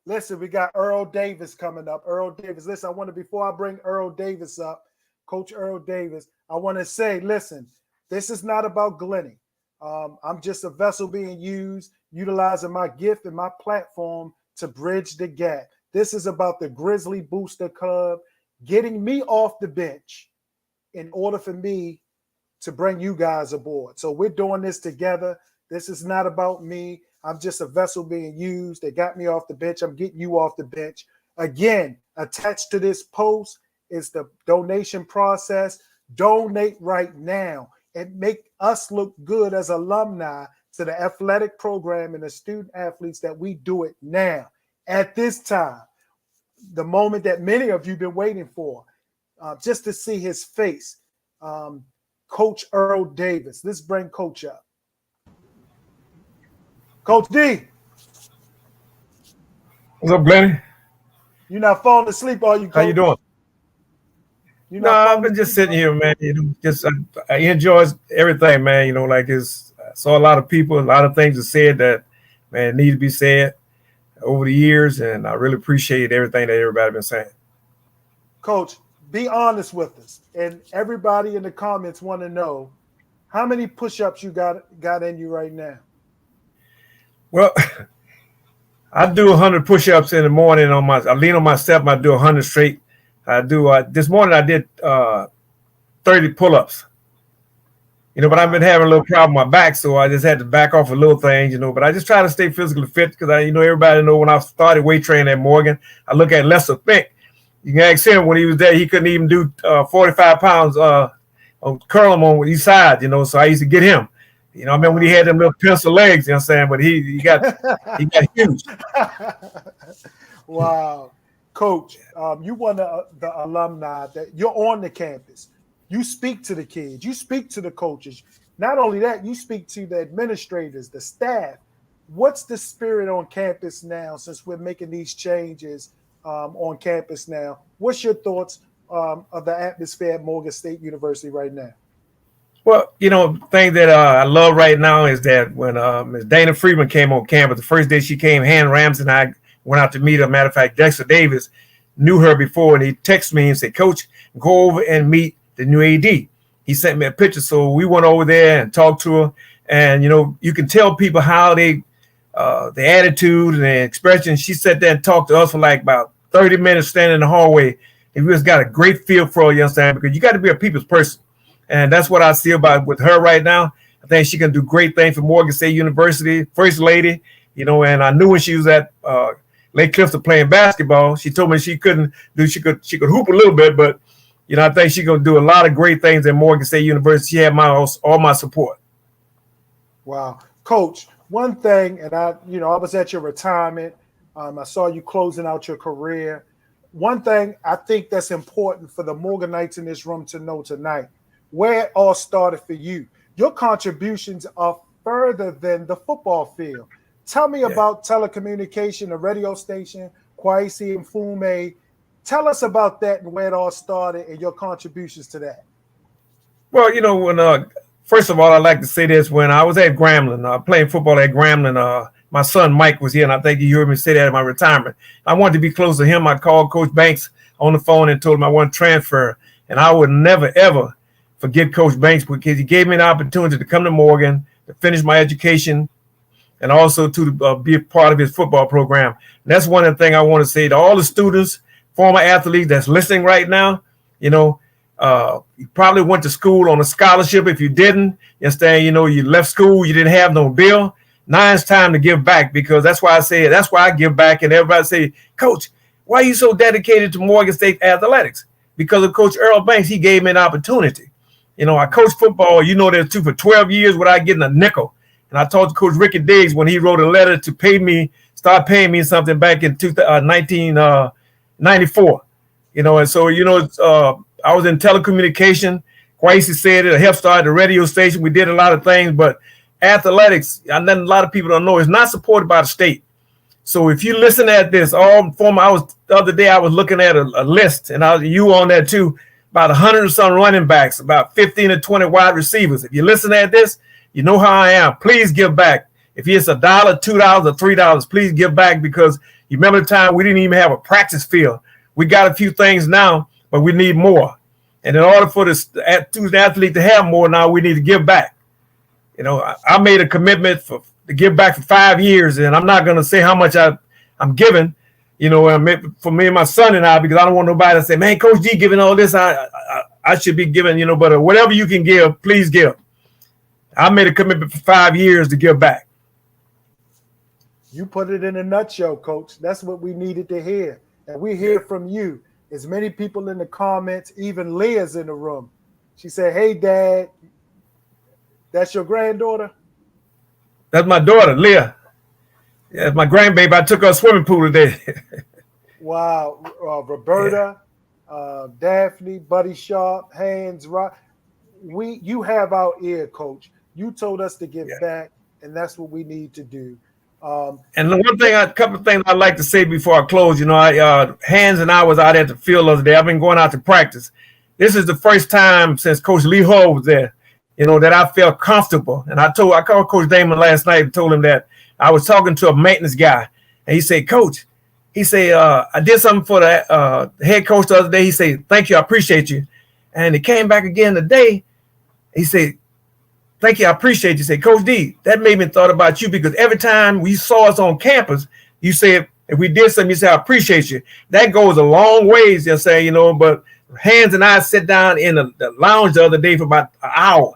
Listen, we got Earl Davis coming up. Earl Davis. Listen, before I bring Earl Davis up, Coach Earl Davis, I want to say, listen, this is not about Glennie. I'm just a vessel being used, utilizing my gift and my platform to bridge the gap. This is about the Grizzly Booster Club getting me off the bench in order for me to bring you guys aboard. So we're doing this together. This is not about me. I'm just a vessel being used. They got me off the bench. I'm getting you off the bench. Again, attached to this post is the donation process. Donate right now and make us look good as alumni to the athletic program and the student athletes that we do it now. At this time, the moment that many of you have been waiting for, just to see his face. Coach Earl Davis. Let's bring Coach up. Coach D. What's up, Glennie? You're not falling asleep, are you, Coach? How you doing? No, I've been just sitting here, man. I enjoy everything, man. I saw a lot of people, a lot of things that said that, man, need to be said over the years, and I really appreciate everything that everybody been saying. Coach, be honest with us, and everybody in the comments want to know how many push-ups you got in you right now. Well, I do 100 push-ups in the morning I lean on my step. I do 100 straight. I do this morning I did 30 pull-ups. But I've been having a little problem with my back, so I just had to back off a little things, but I just try to stay physically fit because everybody know when I started weight training at Morgan, I look at Lesser Fink, You can ask him when he was there, he couldn't even do 45 pounds on curl him on each side, you know. So I used to get him. You know, I remember when he had them little pencil legs, you know what I'm saying? But he got huge. Wow. Coach, you one of the alumni that you're on the campus. You speak to the kids, you speak to the coaches. Not only that, you speak to the administrators, the staff. What's the spirit on campus now since we're making these changes on campus now? What's your thoughts of the atmosphere at Morgan State University right now? Well, you know, the thing that I love right now is that when Ms. Dana Freeman came on campus, the first day she came, Han Ramsey and I went out to meet her. Matter of fact, Dexter Davis knew her before, and he texted me and said, Coach, go over and meet the new AD. He sent me a picture. So we went over there and talked to her. And, you know, you can tell people how they, the attitude and the expression. She sat there and talked to us for like about 30 minutes standing in the hallway. And we just got a great feel for her, you understand, because you got to be a people's person. And that's what I see about with her right now. I think she can do great things for Morgan State University, first lady, you know, and I knew when she was at Lake Clifton playing basketball, she told me she couldn't do, she could hoop a little bit, but, you know, I think she's going to do a lot of great things at Morgan State University. She had all my support. Wow. Coach, one thing, and I was at your retirement. I saw you closing out your career. One thing I think that's important for the Morganites in this room to know tonight, where it all started for you. Your contributions are further than the football field. Tell me about telecommunication, the radio station, Kwesi and Fume. Tell us about that and where it all started and your contributions to that. Well, you know, when first of all, I'd like to say this. When I was at Grambling, playing football at Grambling, my son Mike was here, and I think you heard me say that at my retirement. I wanted to be close to him. I called Coach Banks on the phone and told him I wanted to transfer, and I would never, ever forget Coach Banks because he gave me an opportunity to come to Morgan, to finish my education, and also to be a part of his football program. And that's one of the things I want to say to all the students, former athletes that's listening right now. You know, you probably went to school on a scholarship. If you didn't, you understand, you know, you left school, you didn't have no bill. Now it's time to give back, because that's why I say it. That's why I give back. And everybody say, Coach, why are you so dedicated to Morgan State athletics? Because of Coach Earl Banks, he gave me an opportunity. You know, I coached football, you know, there too, for 12 years without getting a nickel. And I talked to Coach Ricky Diggs when he wrote a letter to start paying me something back in 1994. You know, and so, you know, I was in telecommunication. Kwesi said it, I helped start the radio station. We did a lot of things, but athletics, and then a lot of people don't know, is not supported by the state. So if you listen at this, the other day I was looking at a list, and you on that too, about 100 or some running backs, about 15 or 20 wide receivers. If you listen at this, you know how I am. Please give back. If it's $1, $2, or $3, please give back, because you remember the time we didn't even have a practice field. We got a few things now, but we need more. And in order for the student athlete to have more now, we need to give back. You know, I made a commitment to give back for 5 years, and I'm not going to say how much I'm giving, you know, for me and my son and I, because I don't want nobody to say, man, Coach G giving all this. I should be giving, you know, but whatever you can give, please give. I made a commitment for 5 years to give back. You put it in a nutshell, Coach. That's what we needed to hear. And we hear from you. As many people in the comments, even Leah's in the room. She said, hey, Dad, that's your granddaughter? That's my daughter, Leah. Yeah, my grandbaby. I took her a swimming pool today. Wow. Roberta, Daphne, Buddy Sharp, Hands, Rock. You have our ear, Coach. You told us to give back, and that's what we need to do. And the one thing, a couple of things I'd like to say before I close, you know, Hans and I was out at the field the other day. I've been going out to practice. This is the first time since Coach Lee Hall was there, you know, that I felt comfortable. And I called Coach Damon last night and told him that I was talking to a maintenance guy, and he said, Coach, he said, I did something for the head coach the other day. He said, thank you, I appreciate you. And he came back again today. He said, thank you, I appreciate you. He said, Coach D, that made me thought about you, because every time we saw us on campus, you said, if we did something, you said, I appreciate you. That goes a long ways, you say, you know, but Hans and I sat down in the lounge the other day for about an hour,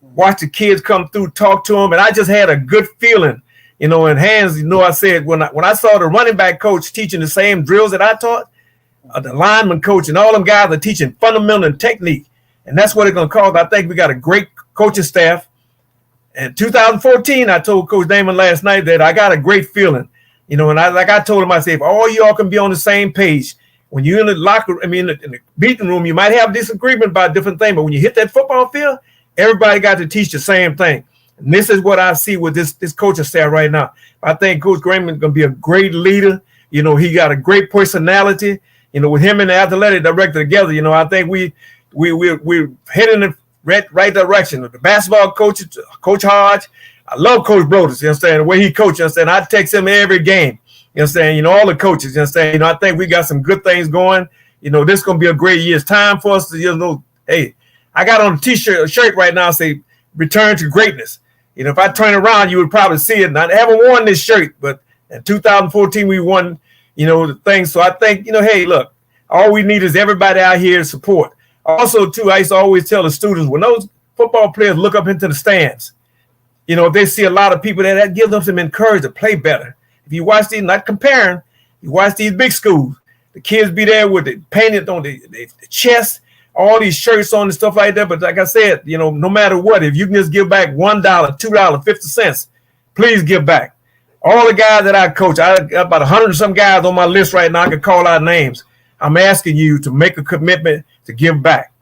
watched the kids come through, talk to them, and I just had a good feeling, you know. And Hans, you know, I said, when I saw the running back coach teaching the same drills that I taught, the lineman coach, and all them guys are teaching fundamental and technique. And that's what it's going to cause. I think we got a great coaching staff. In 2014, I told Coach Damon last night that I got a great feeling, and I told him, I said, if all y'all can be on the same page, when you're in the locker, in the meeting room, you might have disagreement about different things, but when you hit that football field, everybody got to teach the same thing. And this is what I see with this coaching staff right now. I think Coach Graham is going to be a great leader. He got a great personality. With him and the athletic director together, I think we're heading in the right direction. The basketball coach, Coach Hodge, I love Coach Brodus, the way he coaches, I text him every game, all the coaches, I think we got some good things going. This is going to be a great year. It's time for us to, hey, I got on a shirt right now, say, return to greatness. If I turn around, you would probably see it. And I haven't worn this shirt, but in 2014, we won, the thing. So I think, hey, look, all we need is everybody out here to support. Also, too, I used to always tell the students, when those football players look up into the stands, if they see a lot of people there, that gives them some encouragement to play better. If you watch these, not comparing, you watch these big schools, the kids be there with it painted on the chest, all these shirts on and stuff like that. But like I said, no matter what, if you can just give back $1, $2, 50 cents, please give back. All the guys that I coach, I got about 100 and some guys on my list right now. I can call out names. I'm asking you to make a commitment to give back.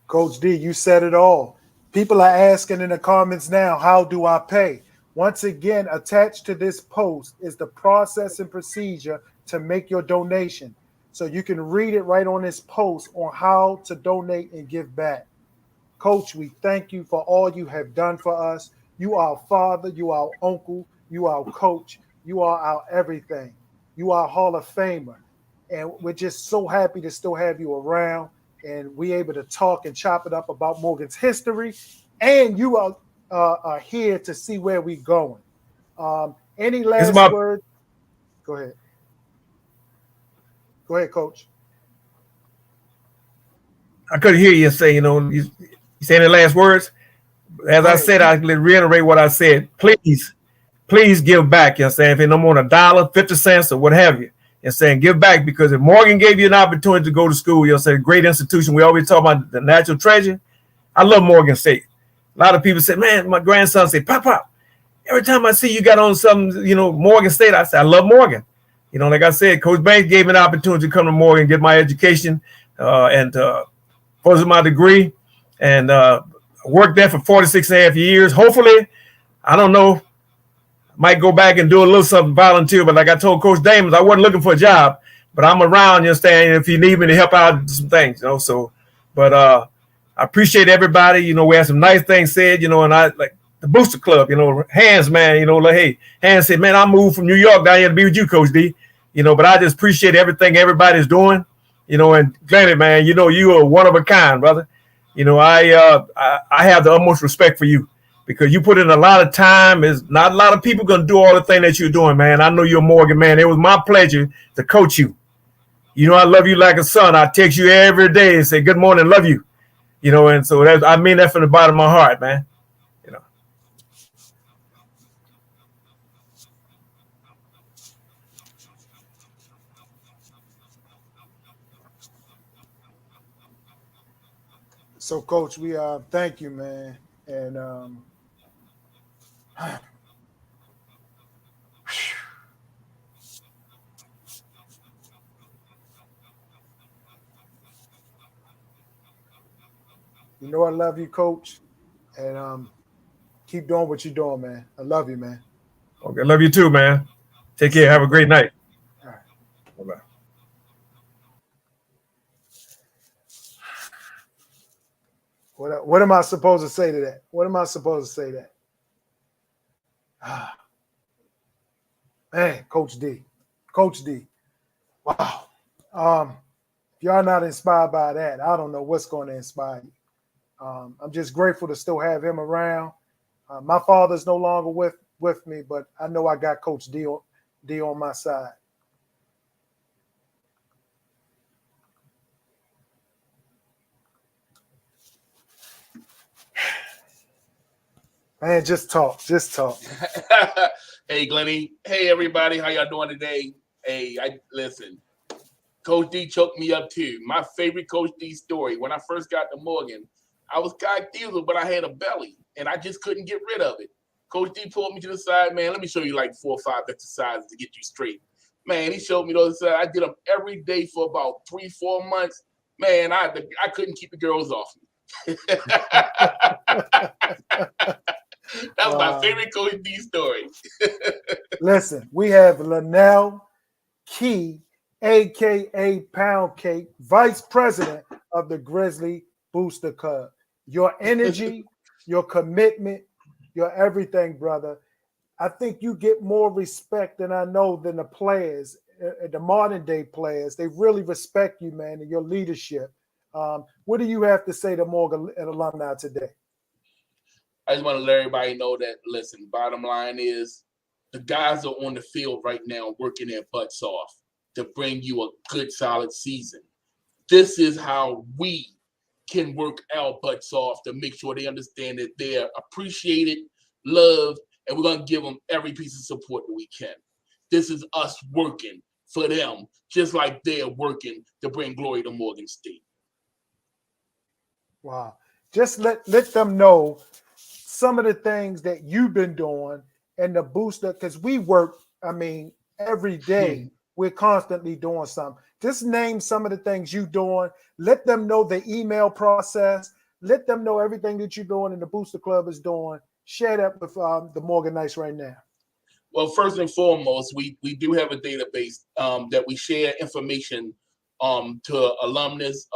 Coach D, you said it all. People are asking in the comments now, how do I pay? Once again, attached to this post is the process and procedure to make your donation. So you can read it right on this post on how to donate and give back. Coach, we thank you for all you have done for us. You are our father, you are our uncle, you are our coach, you are our everything. You are a Hall of Famer. And we're just so happy to still have you around and we able to talk and chop it up about Morgan's history. And you are here to see where we're going. Any last word? Go ahead. Go ahead, Coach. I couldn't hear you say, you say any last words? As I said, I reiterate what I said. Please give back. If it's no more than $1, 50 cents, or what have you. Give back, because if Morgan gave you an opportunity to go to school, great institution. We always talk about the natural treasure. I love Morgan State. A lot of people say, man, my grandson say, Pop, every time I see you got on something, Morgan State, I say, I love Morgan. Like I said, Coach Banks gave me an opportunity to come to Morgan, get my education, and further my degree, and worked there for 46 and a half years. Hopefully, I don't know, might go back and do a little something, volunteer. But like I told Coach Damon, I wasn't looking for a job, but I'm around, if you need me to help out with some things, So, but I appreciate everybody. We had some nice things said, and I like the Booster Club, Hans, man, like, hey, Hans said, man, I moved from New York down here to be with you, Coach D, but I just appreciate everything everybody's doing, and Glenny, man, you are one of a kind, brother. I have the utmost respect for you, because you put in a lot of time. Is not a lot of people going to do all the thing that you're doing, man. I know you're a Morgan man. It was my pleasure to coach you. I love you like a son. I text you every day and say, good morning, love you. And so I mean that from the bottom of my heart, man. So, Coach, we thank you, man. And I love you, Coach. And keep doing what you're doing, man. I love you, man. Okay, love you too, man. Take care. Have a great night. All right. Bye-bye. What am I supposed to say to that? What am I supposed to say to that? Man, Coach D. Coach D. Wow. If y'all not inspired by that, I don't know what's going to inspire you. I'm just grateful to still have him around. My father's no longer with me, but I know I got Coach D on my side. Man, just talk. Hey, Glenny. Hey, everybody. How y'all doing today? Hey, listen. Coach D choked me up too. My favorite Coach D story. When I first got to Morgan, I was cock-diesel, but I had a belly, and I just couldn't get rid of it. Coach D pulled me to the side, man. Let me show you like 4 or 5 exercises to get you straight. Man, he showed me those. I did them every day for about 3-4 months. Man, I couldn't keep the girls off me. That's my favorite Coach D story. Listen, we have Linnell Key, aka Pound Cake, Vice President of the Grizzly Booster Club. Your energy, your commitment, your everything, brother. I think you get more respect than I know than the players, the modern day players. They really respect you, man, and your leadership. What do you have to say to Morgan and alumni today? I just want to let everybody know that, listen, bottom line is the guys are on the field right now working their butts off to bring you a good, solid season. This is how we can work our butts off to make sure they understand that they're appreciated, loved, and we're going to give them every piece of support that we can. This is us working for them, just like they're working to bring glory to Morgan State. Wow. Just let them know some of the things that you've been doing and the booster, because we work, I mean, every day. We're constantly doing something. Just name some of the things you're doing. Let them know the email process. Let them know everything that you're doing and the Booster Club is doing. Share that with the Morganites right now. Well, first and foremost, we do have a database that we share information to alumnus,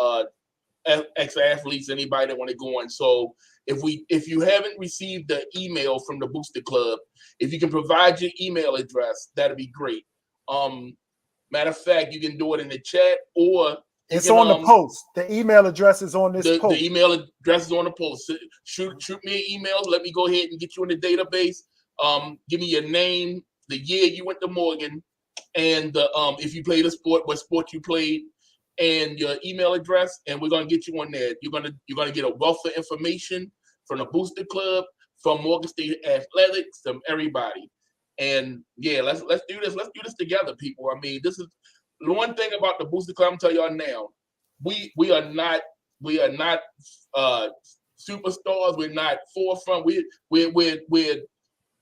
ex-athletes, anybody that want to go on. So if you haven't received the email from the Booster Club, if you can provide your email address, that'd be great. Matter of fact, you can do it in the chat or it's on the post. The email address is on this post. The email address is on the post. Shoot me an email. Let me go ahead and get you in the database. Give me your name, the year you went to Morgan, and if you played a sport, what sport you played, and your email address, and we're gonna get you on there. You're gonna get a wealth of information from the Booster Club, from Morgan State Athletics, from everybody. And yeah, let's do this. Let's do this together, people. I mean, this is the one thing about the Booster Club. I'm telling y'all now, we are not superstars. We're not forefront. We're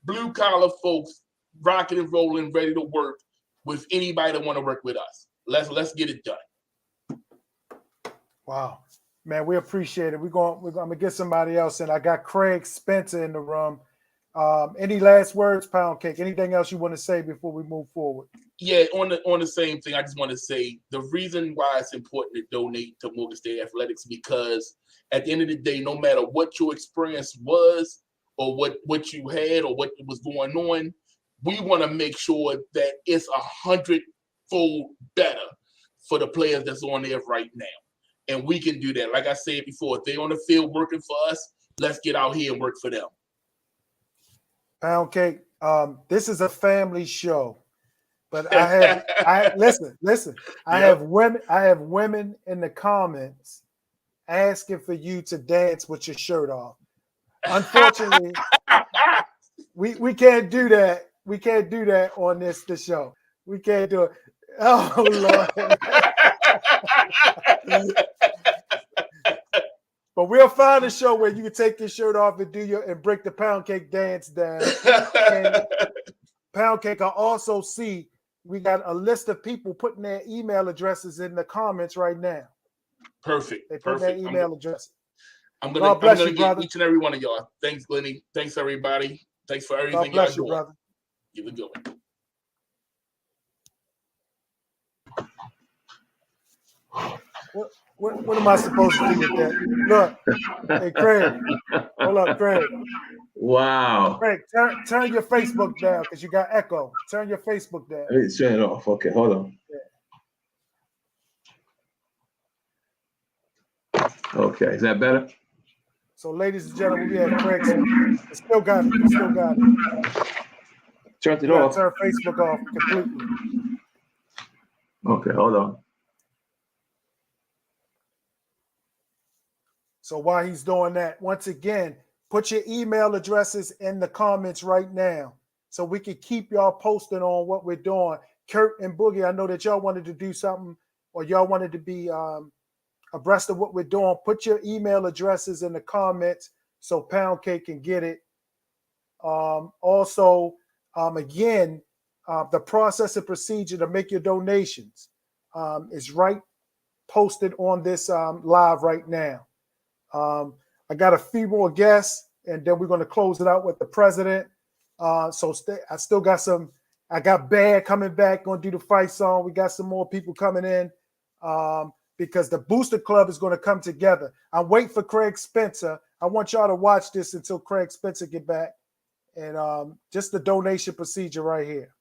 blue collar folks, rocking and rolling, ready to work with anybody that want to work with us. Let's get it done. Wow, man, we appreciate it. We're gonna get somebody else in. I got Craig Spencer in the room. Any last words, Pound Cake? Anything else you want to say before we move forward? Yeah, on the same thing, I just want to say the reason why it's important to donate to Morgan State Athletics, because at the end of the day, no matter what your experience was or what you had or what was going on, we want to make sure that it's 100-fold better for the players that's on there right now. And we can do that. Like I said before, if they're on the field working for us, let's get out here and work for them. Pound Cake, this is a family show, but I listen. I have women in the comments asking for you to dance with your shirt off. Unfortunately, we can't do that. We can't do that on this show. We can't do it. Oh Lord. But we'll find a show where you can take your shirt off and break the Pound Cake dance down. And Pound Cake, I also see we got a list of people putting their email addresses in the comments right now. Perfect. They put their email address. I'm gonna get each and every one of y'all. Thanks, Glenny. Thanks, everybody. Thanks for everything. God bless y'all you, doing. brother. Keep it going. What am I supposed to do with that? Look, hey Craig, hold up, Craig. Wow. Craig, turn your Facebook down because you got echo. Turn your Facebook down. Let's turn it off. Okay, hold on. Yeah. Okay, is that better? So, ladies and gentlemen, we have Craig. Still got it. Still got it. Turned it off. Turn Facebook off completely. Okay, hold on. So while he's doing that, once again, put your email addresses in the comments right now so we can keep y'all posted on what we're doing. Kurt and Boogie, I know that y'all wanted to do something, or y'all wanted to be abreast of what we're doing. Put your email addresses in the comments so Pound Cake can get it. Also, again, the process and procedure to make your donations is right posted on this live right now. I got a few more guests, and then we're going to close it out with the president. I still got some. I got Bad coming back, going to do the fight song. We got some more people coming in because the Booster Club is going to come together. I'm waiting for Craig Spencer. I want y'all to watch this until Craig Spencer get back. And just the donation procedure right here.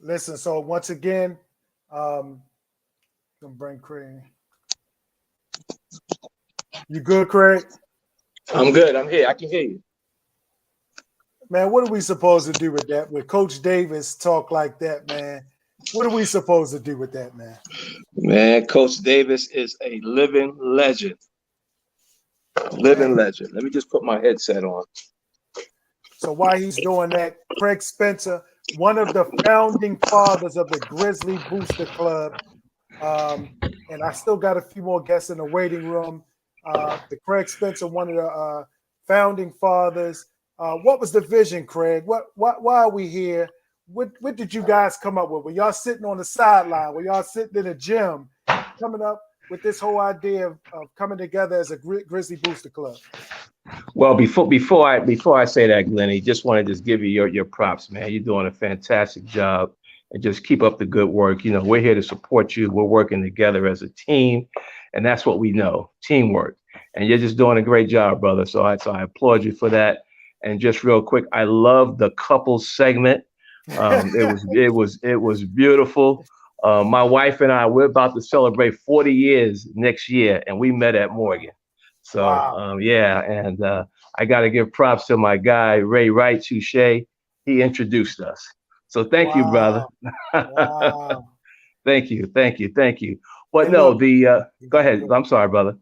Listen, so once again, I'm gonna bring Craig. You good, Craig? I'm good. I'm here. I can hear you. Man, what are we supposed to do with that? With Coach Davis talk like that, man? What are we supposed to do with that, man? Man, Coach Davis is a living legend. Living legend. Let me just put my headset on. So while he's doing that, Craig Spencer, one of the founding fathers of the Grizzly Booster Club, and I still got a few more guests in the waiting room. The Craig Spencer, one of the founding fathers. What was the vision, Craig? Why are we here? What did you guys come up with? Were y'all sitting on the sideline? Were y'all sitting in a gym coming up with this whole idea of coming together as a Grizzly Booster Club? Well, before I say that, Glennie, just want to just give you your props, man. You're doing a fantastic job, and just keep up the good work. You know, we're here to support you. We're working together as a team, and that's what we know, teamwork. And you're just doing a great job, brother. So I applaud you for that. And just real quick, I love the couples segment. It was beautiful. My wife and I, we're about to celebrate 40 years next year, and we met at Morgan. So wow. Yeah, and I got to give props to my guy Ray Wright Touche. He introduced us. So thank you, brother. Wow. Thank you. But Hey, no, look, go ahead. I'm sorry, brother.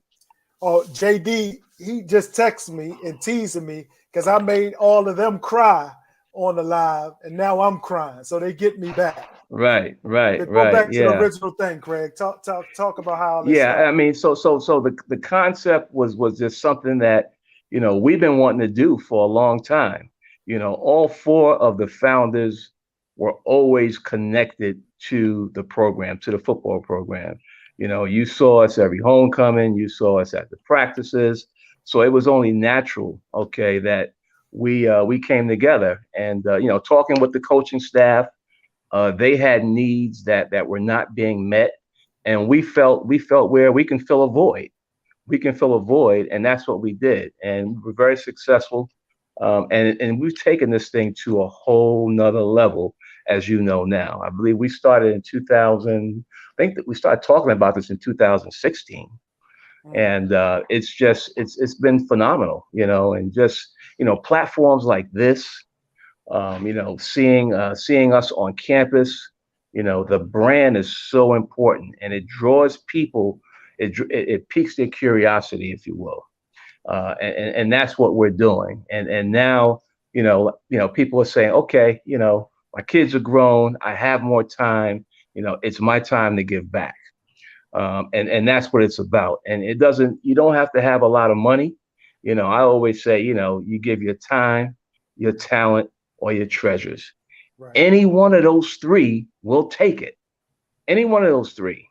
Oh, JD, he just texted me and teasing me because I made all of them cry on the live, and now I'm crying. So they get me back. Right. Go back to the original thing, Craig. Talk about how all this started. I mean, so the concept was just something that, you know, we've been wanting to do for a long time. You know, all four of the founders were always connected to the program, to the football program. You know, you saw us every homecoming, you saw us at the practices. So it was only natural, okay, that we came together and you know, talking with the coaching staff. They had needs that were not being met, and we felt where we can fill a void. We can fill a void, and that's what we did, and we're very successful. And we've taken this thing to a whole nother level, as you know now. I believe we started in 2000. I think that we started talking about this in 2016, and it's been phenomenal, you know, and just, you know, platforms like this. You know, seeing us on campus, you know, the brand is so important, and it draws people. It piques their curiosity, if you will, and that's what we're doing. And now, you know, people are saying, okay, you know, my kids are grown, I have more time. You know, it's my time to give back, and that's what it's about. And you don't have to have a lot of money. You know, I always say, you know, you give your time, your talent, or your treasures. Right. Any one of those three will take it. Any one of those three.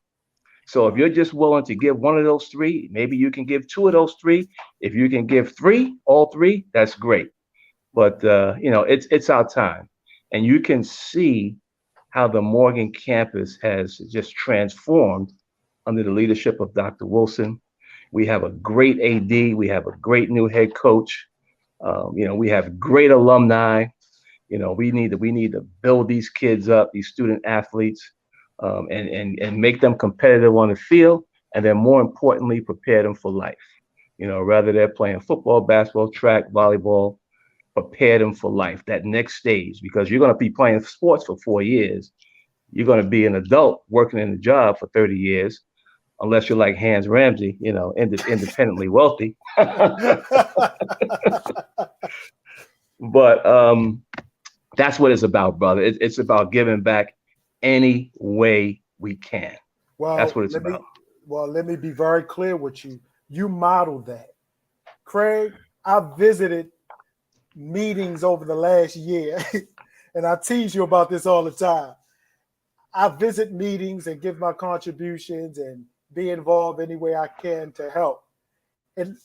So if you're just willing to give one of those three, maybe you can give two of those three. If you can give three, all three, that's great. But it's our time, and you can see how the Morgan campus has just transformed under the leadership of Dr. Wilson. We have a great AD. We have a great new head coach. We have great alumni. We need to build these kids up, these student athletes, and make them competitive on the field, and then more importantly, prepare them for life. Whether they're playing football, basketball, track, volleyball, prepare them for life, that next stage, because you're going to be playing sports for 4 years. You're going to be an adult working in a job for 30 years, unless you're like Hans Ramsey, independently wealthy. But that's what it's about, brother. It's about giving back any way we can. Well, that's what it's about. Let me be very clear with you. You modeled that. Craig, I visited meetings over the last year, and I tease you about this all the time. I visit meetings and give my contributions and be involved any way I can to help. And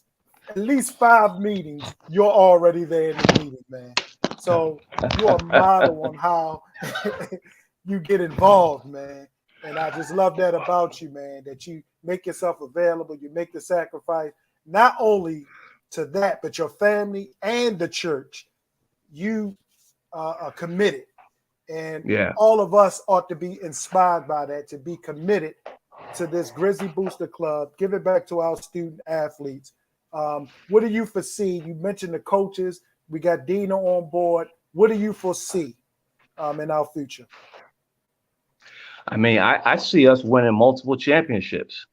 at least 5 meetings, you're already there in the meeting, man. So you're a model on how you get involved, man. And I just love that about you, man, that you make yourself available, you make the sacrifice, not only to that, but your family and the church. You are committed. And all of us ought to be inspired by that, to be committed to this Grizzly Booster Club, give it back to our student athletes. What do you foresee? You mentioned the coaches. We got Dina on board. What do you foresee in our future? I mean, I see us winning multiple championships,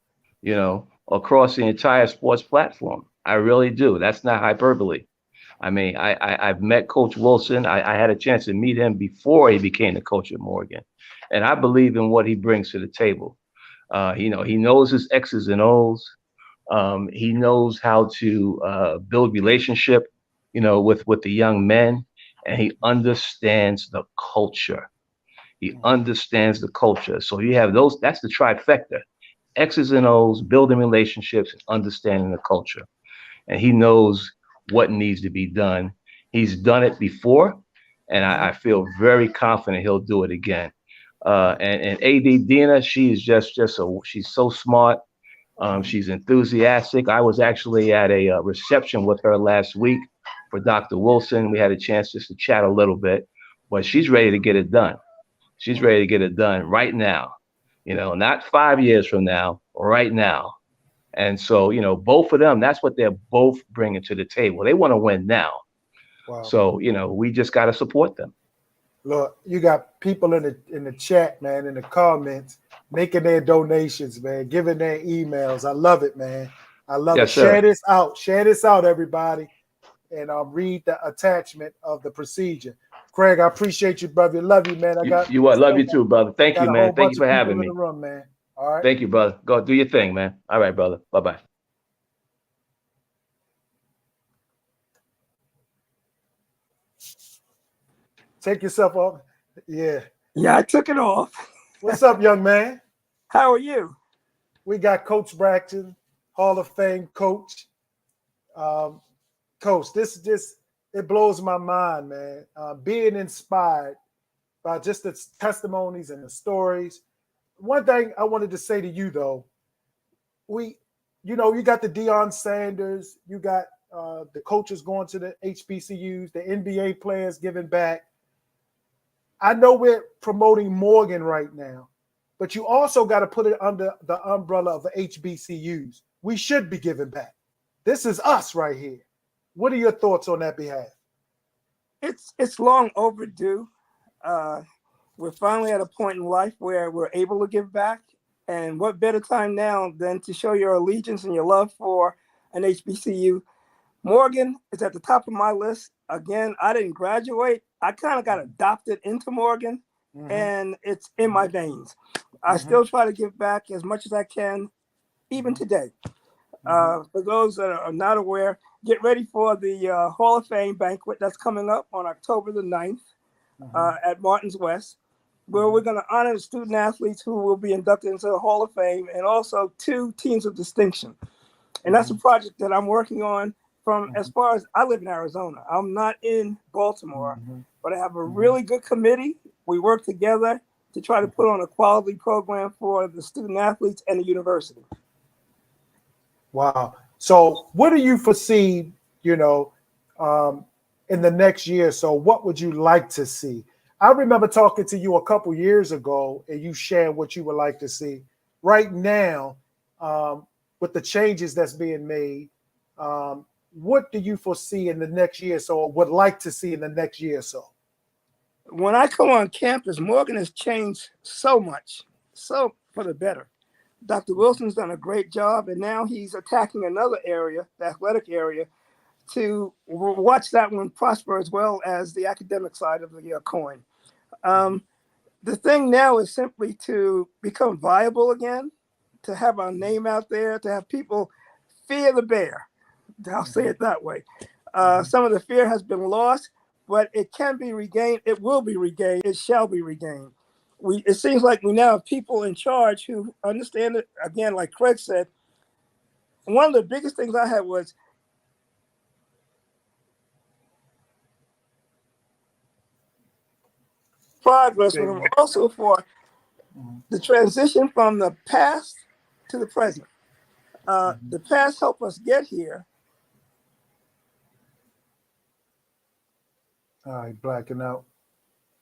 across the entire sports platform. I really do. That's not hyperbole. I mean, I've met Coach Wilson. I had a chance to meet him before he became the coach at Morgan. And I believe in what he brings to the table. He knows his X's and O's. He knows how to build relationship, with the young men, and he understands the culture. He understands the culture. So you have those, that's the trifecta: X's and O's, building relationships, and understanding the culture. And he knows what needs to be done. He's done it before, and I feel very confident he'll do it again. And AD Dina, she's she's so smart. She's enthusiastic. I was actually at a reception with her last week for Dr. Wilson. We had a chance just to chat a little bit, but she's ready to get it done. She's ready to get it done right now, not 5 years from now, right now. And so, both of them, that's what they're both bringing to the table. They want to win now. Wow. So, we just got to support them. Look, you got people in the chat, man, in the comments, making their donations, man, giving their emails. I love it, man. I love it. Sir. Share this out. Share this out, everybody. And read the attachment of the procedure. Craig, I appreciate you, brother. Love you, man. Love you too, brother. Thank you, man. Thank you for having me. In the room, man. All right. Thank you, brother. Go do your thing, man. All right, brother. Bye-bye. Take yourself off. Yeah. Yeah, I took it off. What's up, young man? How are you? We got Coach Braxton, Hall of Fame coach. Coach, this it blows my mind, man. Being inspired by just the testimonies and the stories. One thing I wanted to say to you, though, you got the Deion Sanders, you got the coaches going to the HBCUs, the NBA players giving back. I know we're promoting Morgan right now, but you also got to put it under the umbrella of the HBCUs. We should be giving back. This is us right here. What are your thoughts on that behalf? It's long overdue. We're finally at a point in life where we're able to give back. And what better time now than to show your allegiance and your love for an HBCU. Morgan is at the top of my list. Again, I didn't graduate. I kind of got adopted into Morgan, and it's in my veins. I still try to give back as much as I can, even today. For those that are not aware, get ready for the Hall of Fame banquet that's coming up on October the 9th at Martin's West. where we're going to honor the student athletes who will be inducted into the Hall of Fame, and also 2 teams of distinction. And that's a project that I'm working on from as far as I live in Arizona. I'm not in Baltimore, but I have a really good committee. We work together to try to put on a quality program for the student athletes and the university. Wow. So what do you foresee, in the next year or so? What would you like to see? I remember talking to you a couple years ago, and you shared what you would like to see. Right now, with the changes that's being made, what do you foresee in the next year or so, or would like to see in the next year or so? When I come on campus, Morgan has changed so much, so for the better. Dr. Wilson's done a great job, and now he's attacking another area, the athletic area, to watch that one prosper as well as the academic side of the coin. The thing now is simply to become viable again, to have our name out there, to have people fear the bear. I'll say it that way. Some of the fear has been lost, but it can be regained. It will be regained. It shall be regained. It seems like we now have people in charge who understand it. Again, like Craig said, one of the biggest things I had was progress, but also for the transition from the past to the present. The past helped us get here. All right, blacking out.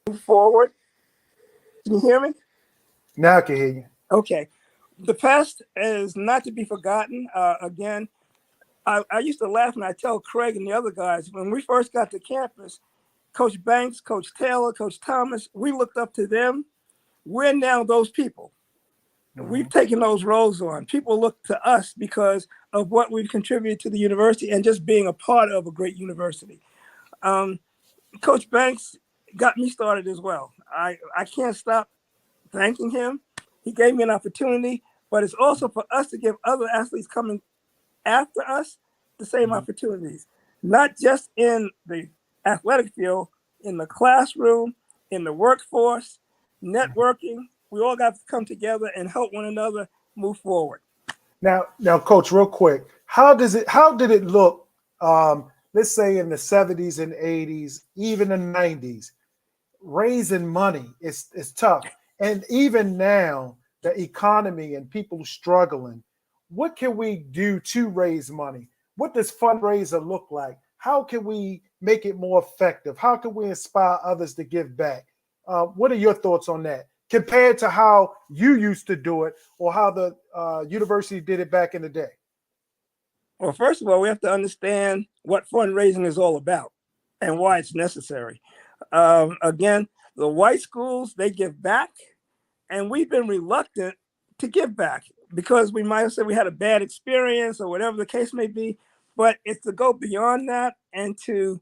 Move forward. Can you hear me? Now I can hear you. Okay. The past is not to be forgotten. Again, I used to laugh and I tell Craig and the other guys, when we first got to campus, Coach Banks, Coach Taylor, Coach Thomas, we looked up to them. We're now those people. We've taken those roles on. People look to us because of what we've contributed to the university and just being a part of a great university. Coach Banks got me started as well. I can't stop thanking him. He gave me an opportunity, but it's also for us to give other athletes coming after us the same opportunities, not just in the athletic field, in the classroom, in the workforce, networking. We all got to come together and help one another move forward. Now, Coach, real quick, how did it look? Let's say in the 70s and 80s, even the 90s, raising money is tough. And even now, the economy and people struggling, what can we do to raise money? What does fundraiser look like? How can we make it more effective? How can we inspire others to give back? What are your thoughts on that compared to how you used to do it or how the university did it back in the day? Well, first of all, we have to understand what fundraising is all about and why it's necessary. Again, the white schools, they give back, and we've been reluctant to give back because we might have said we had a bad experience or whatever the case may be, but it's to go beyond that and to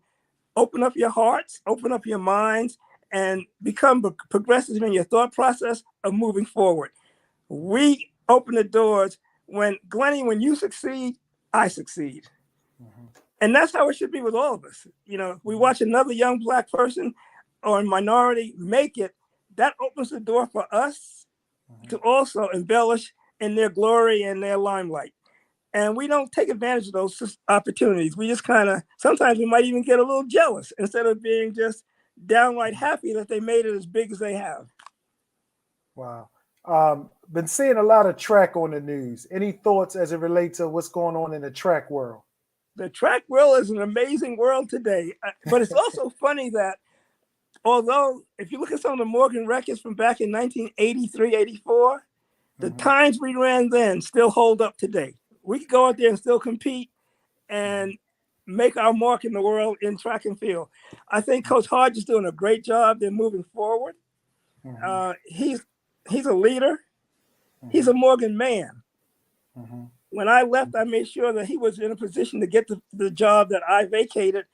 open up your hearts, open up your minds, and become progressive in your thought process of moving forward. We open the doors when you succeed, I succeed. And that's how it should be with all of us. We watch another young Black person or a minority make it, that opens the door for us to also embellish in their glory and their limelight. And we don't take advantage of those opportunities. We just sometimes we might even get a little jealous instead of being just downright happy that they made it as big as they have. Wow. Been seeing a lot of track on the news. Any thoughts as it relates to what's going on in the track world? The track world is an amazing world today. But it's also funny that although if you look at some of the Morgan records from back in 1983, 84, the times we ran then still hold up today. We could go out there and still compete and make our mark in the world in track and field. I think Coach Hodge is doing a great job. They're moving forward. He's a leader. He's a Morgan man. When I left, I made sure that he was in a position to get the job that I vacated.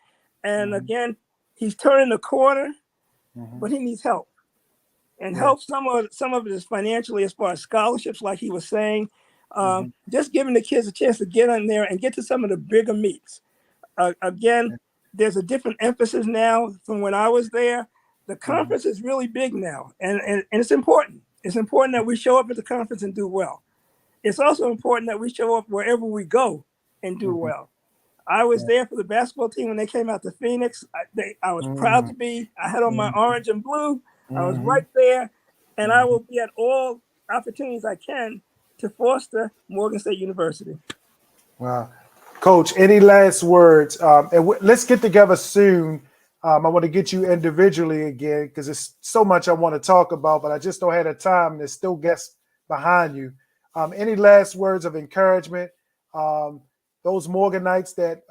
And again, he's turning the corner, but he needs help. And help, some of it is financially as far as scholarships, like he was saying. Just giving the kids a chance to get in there and get to some of the bigger meets. Again, there's a different emphasis now from when I was there. The conference is really big now, and it's important. It's important that we show up at the conference and do well. It's also important that we show up wherever we go and do well. I was there for the basketball team when they came out to Phoenix. I was proud to be. I had on my orange and blue. I was right there, and I will be at all opportunities I can to foster Morgan State University. Wow. Coach, any last words? Let's get together soon. I want to get you individually again because there's so much I want to talk about, but I just don't have the time. And there's still guests behind you. Any last words of encouragement? Those Morganites that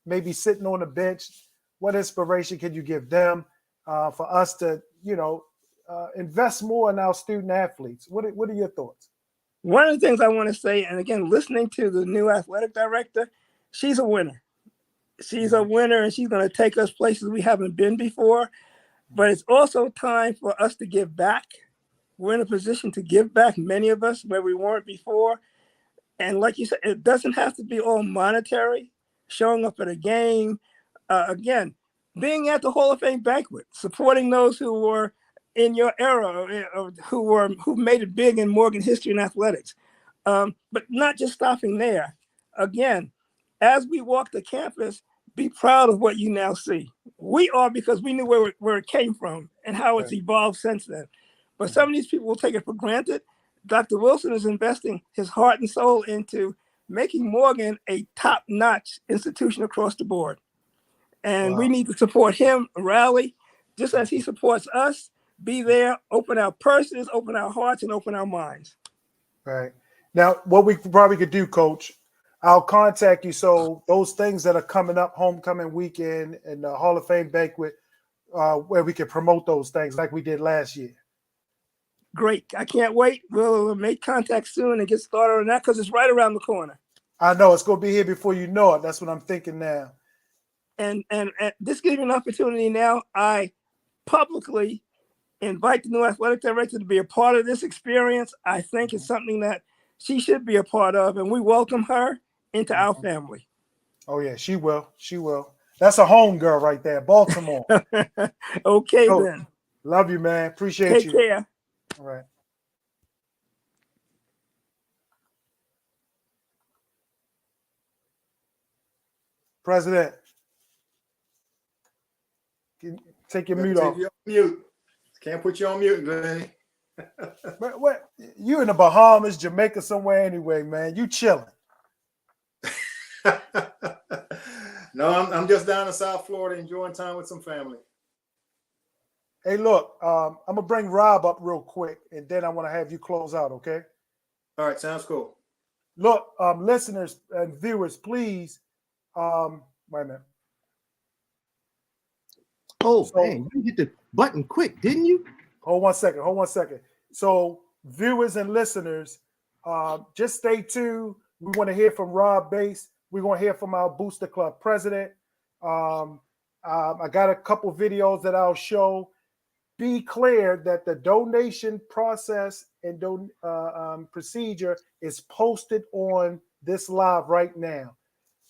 may be sitting on the bench, what inspiration can you give them for us to, invest more in our student athletes? What are your thoughts? One of the things I want to say, and again, listening to the new athletic director, she's a winner. She's a winner, and she's going to take us places we haven't been before. But it's also time for us to give back. We're in a position to give back, many of us, where we weren't before. And like you said, it doesn't have to be all monetary. Showing up at a game, again, being at the Hall of Fame banquet, supporting those who were in your era, or who made it big in Morgan history and athletics. But not just stopping there. Again, as we walk the campus, be proud of what you now see. We are, because we knew where it came from and how it's evolved since then. But some of these people will take it for granted. Dr. Wilson is investing his heart and soul into making Morgan a top-notch institution across the board. And we need to support him, rally, just as he supports us. Be there, open our purses, open our hearts, and open our minds. Right. Now, what we probably could do, Coach, I'll contact you. So those things that are coming up, homecoming weekend and the Hall of Fame banquet, where we can promote those things like we did last year. Great. I can't wait. We'll make contact soon and get started on that because it's right around the corner. I know it's going to be here before you know it. That's what I'm thinking now. And this gives me an opportunity now. I publicly invite the new athletic director to be a part of this experience. I think it's something that she should be a part of, and we welcome her into our family. Oh, yeah, she will. She will. That's a home girl right there, Baltimore. Okay, then. Love you, man. Appreciate you. Take care. All right. President, take your mute off. Mute. Can't put you on mute, Glenn. What? You in the Bahamas, Jamaica, somewhere anyway, man. You chilling. No, I'm just down in South Florida enjoying time with some family. Hey, look, I'm gonna bring Rob up real quick, and then I want to have you close out, okay? All right, sounds cool. Look, listeners and viewers, please. Wait a minute. Oh, man, you hit the button quick, didn't you? Hold one second. So, viewers and listeners, just stay tuned. We want to hear from Rob Bass. We're going to hear from our Booster Club president. I got a couple videos that I'll show. Be clear that the donation process and procedure is posted on this live right now.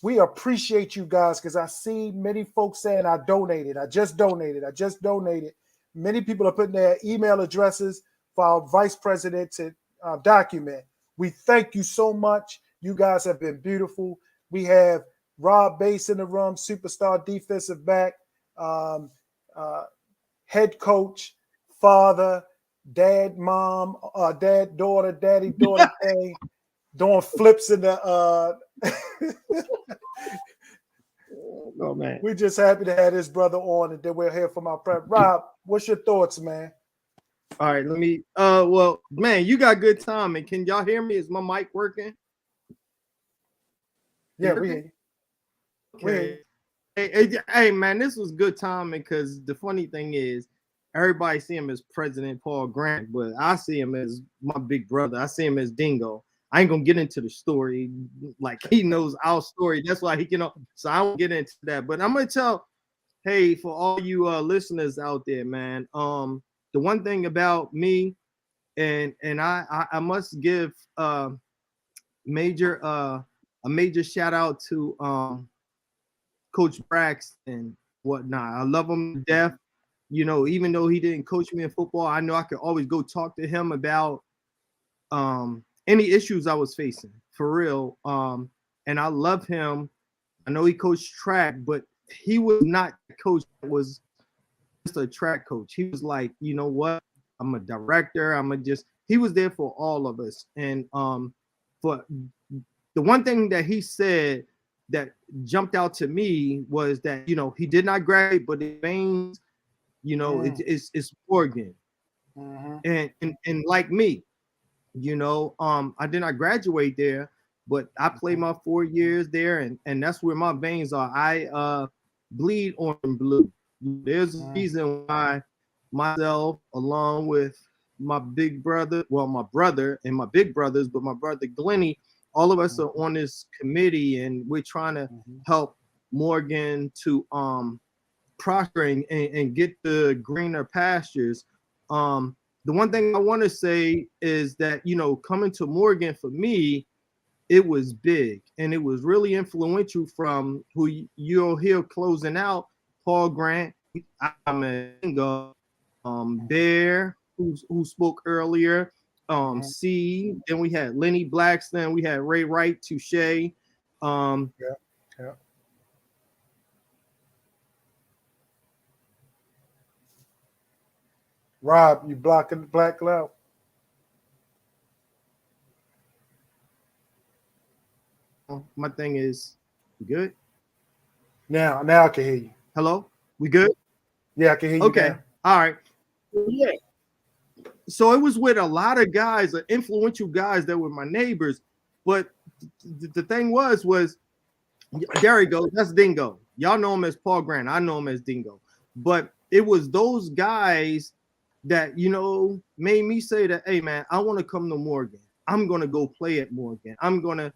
We appreciate you guys because I see many folks saying I donated. I just donated. Many people are putting their email addresses for our vice president to document. We thank you so much. You guys have been beautiful. We have Rob Bass in the room, superstar defensive back, head coach, father, dad, mom, dad, daughter, daddy, daughter thing, doing flips in the Oh, man. We're just happy to have this brother on, and then we'll hear from our prep. Rob, what's your thoughts, man? All right, let me well, man, you got good timing. Can y'all hear me? Is my mic working? Yeah, we hear you. Okay. Hey, man, this was good timing because the funny thing is everybody see him as President Paul Grant, but I see him as my big brother. I see him as Dingo. I ain't gonna get into the story, like he knows our story. That's why he can. So I won't get into that. But I'm gonna tell, hey, for all you listeners out there, man. The one thing about me, and I must give a major shout out to Coach Braxton, whatnot. I love him to death. You know, even though he didn't coach me in football, I know I could always go talk to him about any issues I was facing, for real. And I love him. I know he coached track, but he was not a coach that was just a track coach. He was like, you know what? I'm a director. He was there for all of us. And for the one thing that he said that jumped out to me was that, you know, he did not graduate, but his veins, you know, it's Morgan. And like me, you know, I did not graduate there, but I played my 4 years there, and that's where my veins are. I bleed orange and blue. There's a reason why myself, along with my big brother, well, my brother and my big brothers, but my brother Glenny, all of us are on this committee, and we're trying to help Morgan to prosper and get the greener pastures. The one thing I want to say is that, you know, coming to Morgan for me, it was big, and it was really influential from who you'll hear closing out, Paul Grant, Bear, who spoke earlier, C, then we had Lenny Blackstone, we had Ray Wright, Touche. Rob, you blocking the black cloud? My thing is good. Now I can hear you. Hello, we good? Yeah, I can hear you. Okay, now. all right. Yeah. So it was with a lot of guys, influential guys that were my neighbors. But the thing was there he goes. That's Dingo. Y'all know him as Paul Grant. I know him as Dingo. But it was those guys that, you know, made me say that, hey, man, I want to come to Morgan. I'm going to go play at Morgan. I'm going to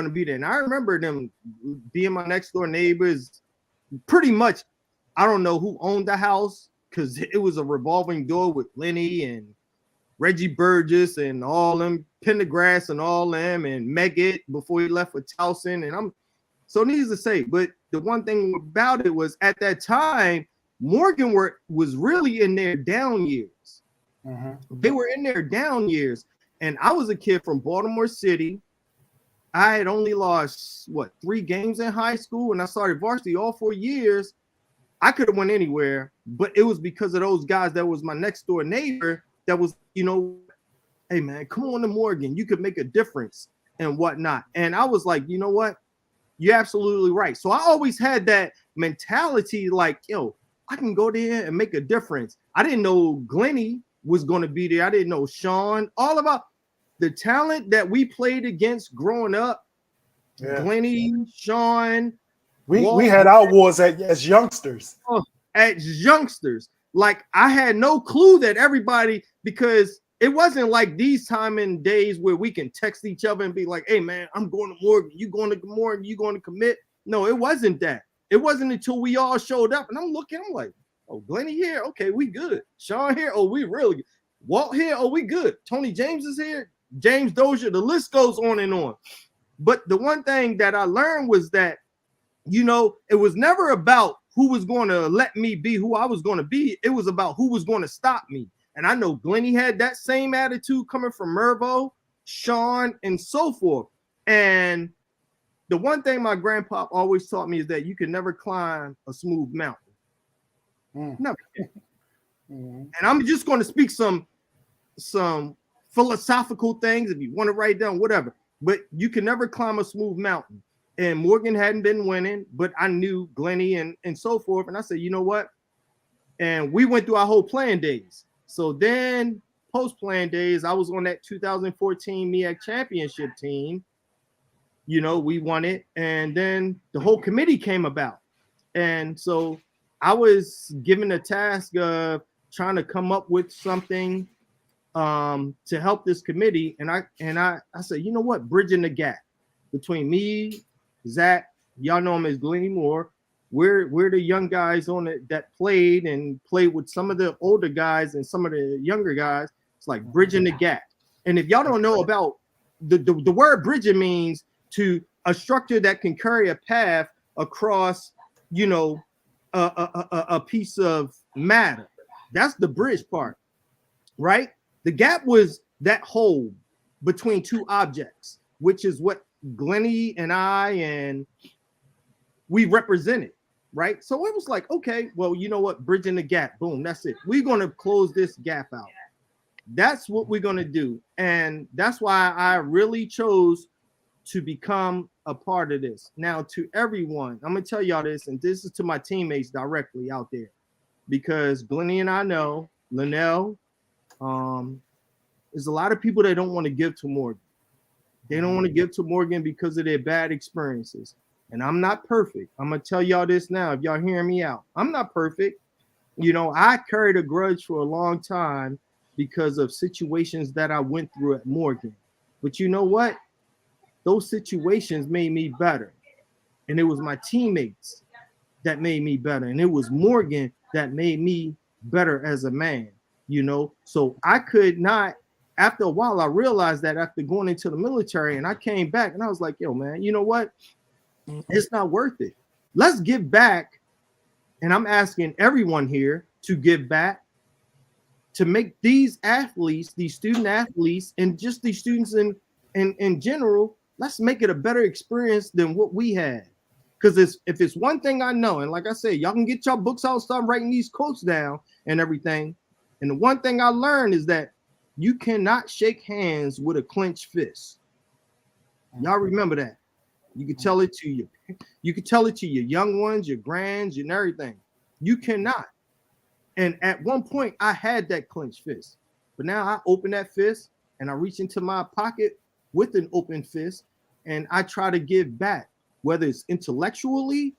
be there. And I remember them being my next door neighbors. Pretty much, I don't know who owned the house because it was a revolving door with Lenny and Reggie Burgess and all them, Pendergrass and all them, and Meggett before he left for Towson. And so needless to say, but the one thing about it was at that time, Morgan was really in their down years. They were in their down years. And I was a kid from Baltimore City. I had only lost, 3 games in high school, and I started varsity all 4 years. I could have went anywhere, but it was because of those guys that was my next door neighbor that was, you know, hey, man, come on to Morgan. You could make a difference and whatnot. And I was like, you know what? You're absolutely right. So I always had that mentality like, yo, I can go there and make a difference. I didn't know Glenny was going to be there. I didn't know Sean. All about the talent that we played against growing up. Yeah. Glenny, Sean. We had our wars as youngsters. As youngsters. Like, I had no clue that everybody, because it wasn't like these time and days where we can text each other and be like, hey, man, I'm going to Morgan. You going to Morgan? You going to commit? No, it wasn't that. It wasn't until we all showed up. And I'm like, oh, Glenny here? Okay, we good. Sean here? Oh, we really good. Walt here? Oh, we good. Tony James is here. James Dozier. The list goes on and on. But the one thing that I learned was that, you know, it was never about who was going to let me be who I was going to be. It was about who was going to stop me. And I know Glenny had that same attitude coming from Mervo, Sean, and so forth. And the one thing my grandpa always taught me is that you can never climb a smooth mountain. Never. And I'm just going to speak some philosophical things if you want to write down, whatever. But you can never climb a smooth mountain. And Morgan hadn't been winning, but I knew Glenny and so forth. And I said, you know what? And we went through our whole playing days. So then post-playing days, I was on that 2014 MEAC championship team. You know, we won it. And then the whole committee came about. And so I was given the task of trying to come up with something to help this committee. And I said, you know what? Bridging the gap between me, Zach, y'all know him as Glenny Moore. We're the young guys on it that played with some of the older guys and some of the younger guys. It's like bridging the gap. And if y'all don't know about the word bridging, means to a structure that can carry a path across, you know, a piece of matter. That's the bridge part, right? The gap was that hole between two objects, which is what Glennie and I and we represented, right? So it was like, okay, well, you know what? Bridging the gap, boom, that's it. We're going to close this gap out. That's what we're going to do. And that's why I really chose to become a part of this. Now, to everyone, I'm going to tell y'all this, and this is to my teammates directly out there, because Glennie and I know, Linnell, there's a lot of people that don't want to give to Morgan. They don't want to give to Morgan because of their bad experiences. And I'm not perfect. I'm going to tell y'all this now, if y'all hearing me out. I'm not perfect. You know, I carried a grudge for a long time because of situations that I went through at Morgan. But you know what? Those situations made me better. And it was my teammates that made me better. And it was Morgan that made me better as a man, you know? So I could not, after a while, I realized that after going into the military, and I came back and I was like, yo, man, you know what? It's not worth it. Let's give back. And I'm asking everyone here to give back, to make these athletes, these student athletes, and just these students in general, let's make it a better experience than what we had. Because if it's one thing I know, and like I said, y'all can get your books out, start writing these quotes down and everything. And the one thing I learned is that you cannot shake hands with a clenched fist. Y'all remember that. You can tell it to your young ones, your grands, and everything. You cannot. And at one point, I had that clenched fist, but now I open that fist and I reach into my pocket with an open fist, and I try to give back, whether it's intellectually,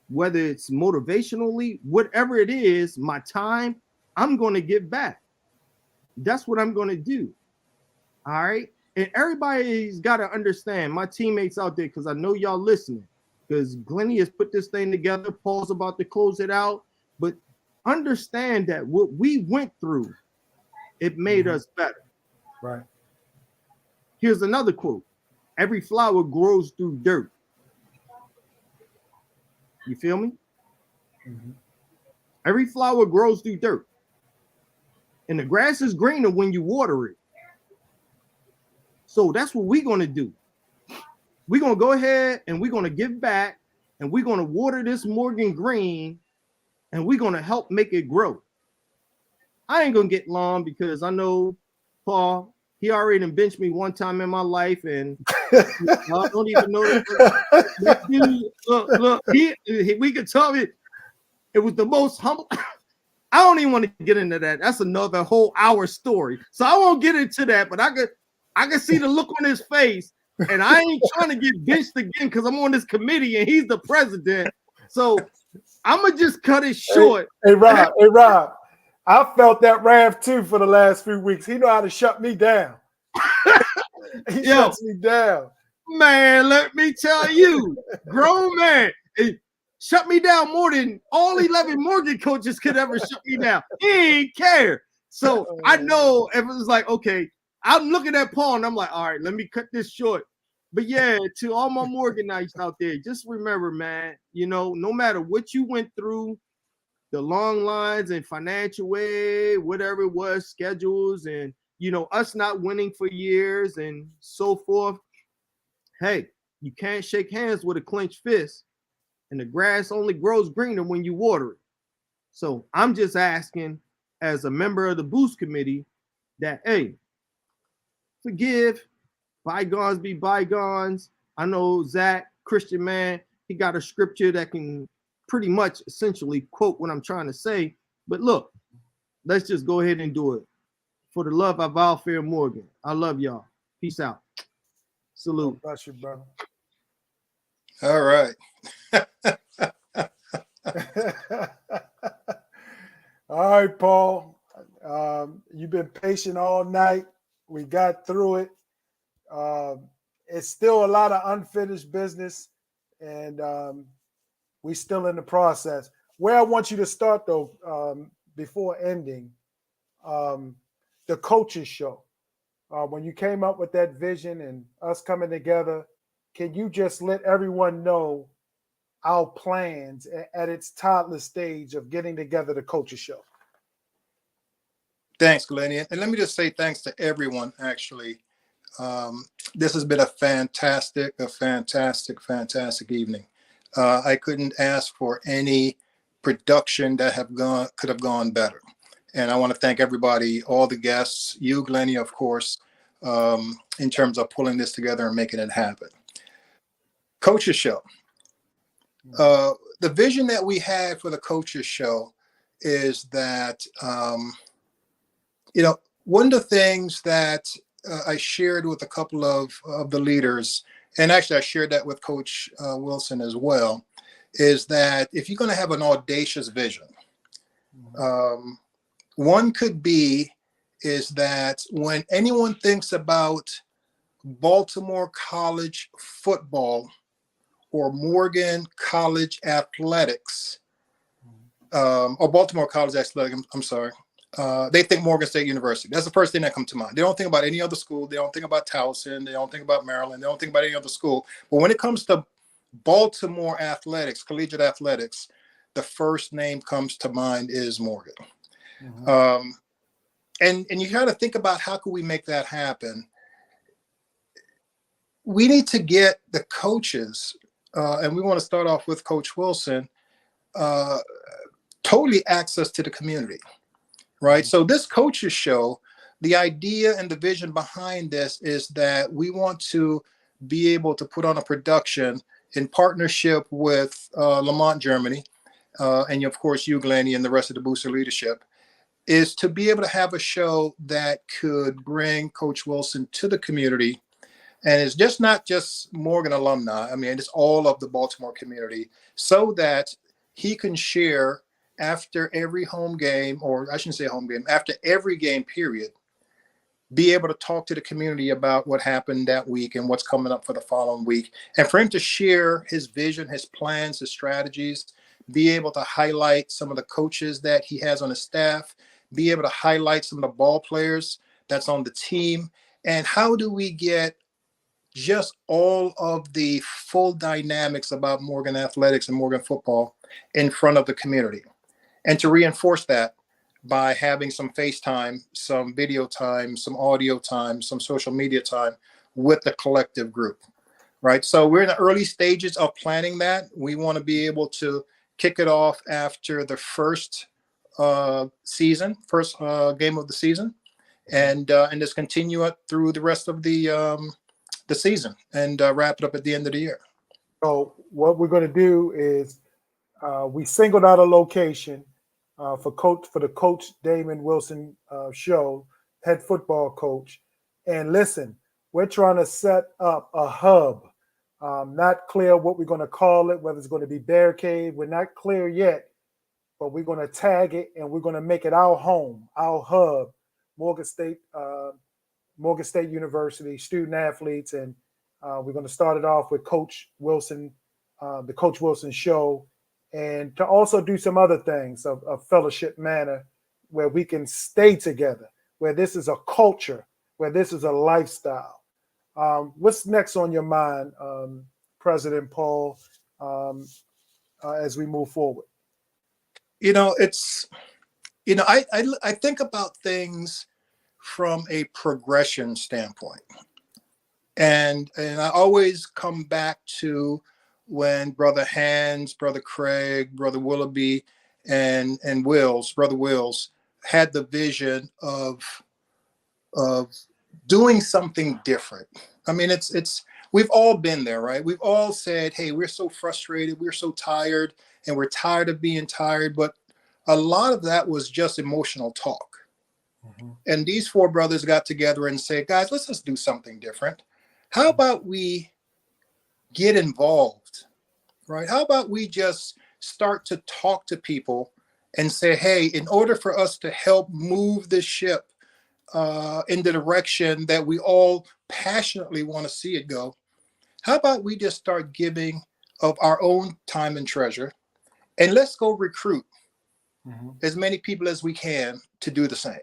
whether it's motivationally, whatever it is, my time, I'm going to give back. That's what I'm going to do. All right. And everybody's got to understand, my teammates out there, because I know y'all listening, because Glennie has put this thing together. Paul's about to close it out. But understand that what we went through, it made us better. Right. Here's another quote. Every flower grows through dirt. You feel me? Mm-hmm. Every flower grows through dirt. And the grass is greener when you water it. So that's what we're going to do. We're going to go ahead and we're going to give back, and we're going to water this Morgan green, and we're going to help make it grow. I ain't going to get long because I know Paul, he already done benched me one time in my life, and I don't even know that. Look, we could tell it was the most humble. I don't even want to get into that. That's another whole hour story. So I won't get into that, but I could see the look on his face, and I ain't trying to get benched again because I'm on this committee and he's the president. So I'm gonna just cut it short. Hey Rob, I felt that wrath too for the last few weeks. He know how to shut me down. He shuts me down. Man, let me tell you, grown man, it shut me down more than all 11 Morgan coaches could ever shut me down. He ain't care. So I know if it was like, okay, I'm looking at Paul and I'm like, all right, let me cut this short. But yeah, to all my Morganites out there, just remember, man, you know, no matter what you went through, the long lines and financial way, whatever it was, schedules, and, you know, us not winning for years and so forth. Hey, you can't shake hands with a clenched fist, and the grass only grows greener when you water it. So I'm just asking, as a member of the Boost Committee, that, hey, forgive, bygones be bygones. I know Zach, Christian man, he got a scripture that can pretty much essentially quote what I'm trying to say. But look, let's just go ahead and do it. For the love of Alfair Morgan. I love y'all. Peace out. Salute. Bless you, brother. All right. All right, Paul. You've been patient all night. We got through it. It's still a lot of unfinished business, and we're still in the process. Where I want you to start, though, before ending, the coaches show. When you came up with that vision and us coming together, can you just let everyone know our plans at its toddler stage of getting together the Coaches Show? Thanks, Glennie. And let me just say thanks to everyone, actually. This has been a fantastic evening. I couldn't ask for any production that could have gone better. And I want to thank everybody, all the guests, you, Glennie, of course, in terms of pulling this together and making it happen. Coaches Show. The vision that we had for the Coaches Show is that, one of the things that I shared with a couple of the leaders, and actually I shared that with Coach Wilson as well, is that if you're going to have an audacious vision, one could be is that when anyone thinks about Baltimore College football or Morgan College athletics, or Baltimore College athletics, I'm sorry, they think Morgan State University. That's the first thing that comes to mind. They don't think about any other school. They don't think about Towson. They don't think about Maryland. They don't think about any other school. But when it comes to Baltimore athletics, collegiate athletics, the first name comes to mind is Morgan. And you got to think about how can we make that happen. We need to get the coaches, and we want to start off with Coach Wilson, totally access to the community, right? So this Coaches Show, the idea and the vision behind this is that we want to be able to put on a production in partnership with Lamont, Germany, and of course you, Glennie, and the rest of the Booster leadership, is to be able to have a show that could bring Coach Wilson to the community. And it's just not just Morgan alumni. I mean, it's all of the Baltimore community, so that he can share after every home game, or I shouldn't say home game, after every game period, be able to talk to the community about what happened that week and what's coming up for the following week. And for him to share his vision, his plans, his strategies, be able to highlight some of the coaches that he has on his staff, be able to highlight some of the ball players that's on the team. And how do we get just all of the full dynamics about Morgan athletics and Morgan football in front of the community, and to reinforce that by having some FaceTime, some video time, some audio time, some social media time with the collective group, right? So we're in the early stages of planning that. We want to be able to kick it off after the first game of the season, and just continue it through the rest of the season, and wrap it up at the end of the year. So what we're going to do is we singled out a location for the Coach Damon Wilson show, head football coach. And listen, we're trying to set up a hub. Not clear what we're going to call it, whether it's going to be Barricade. We're not clear yet, but we're going to tag it and we're going to make it our home, our hub, Morgan State University, student athletes. And we're going to start it off with Coach Wilson, the Coach Wilson show, and to also do some other things of fellowship manner where we can stay together, where this is a culture, where this is a lifestyle. What's next on your mind, President Paul, as we move forward? I think about things from a progression standpoint. And I always come back to when Brother Hans, Brother Craig, Brother Willoughby, and Brother Wills had the vision of doing something different. I mean, we've all been there, right? We've all said, hey, we're so frustrated, we're so tired, and we're tired of being tired. But a lot of that was just emotional talk. And these four brothers got together and said, guys, let's just do something different. How about we get involved, right? How about we just start to talk to people and say, hey, in order for us to help move this ship in the direction that we all passionately want to see it go, how about we just start giving of our own time and treasure, and let's go recruit as many people as we can to do the same.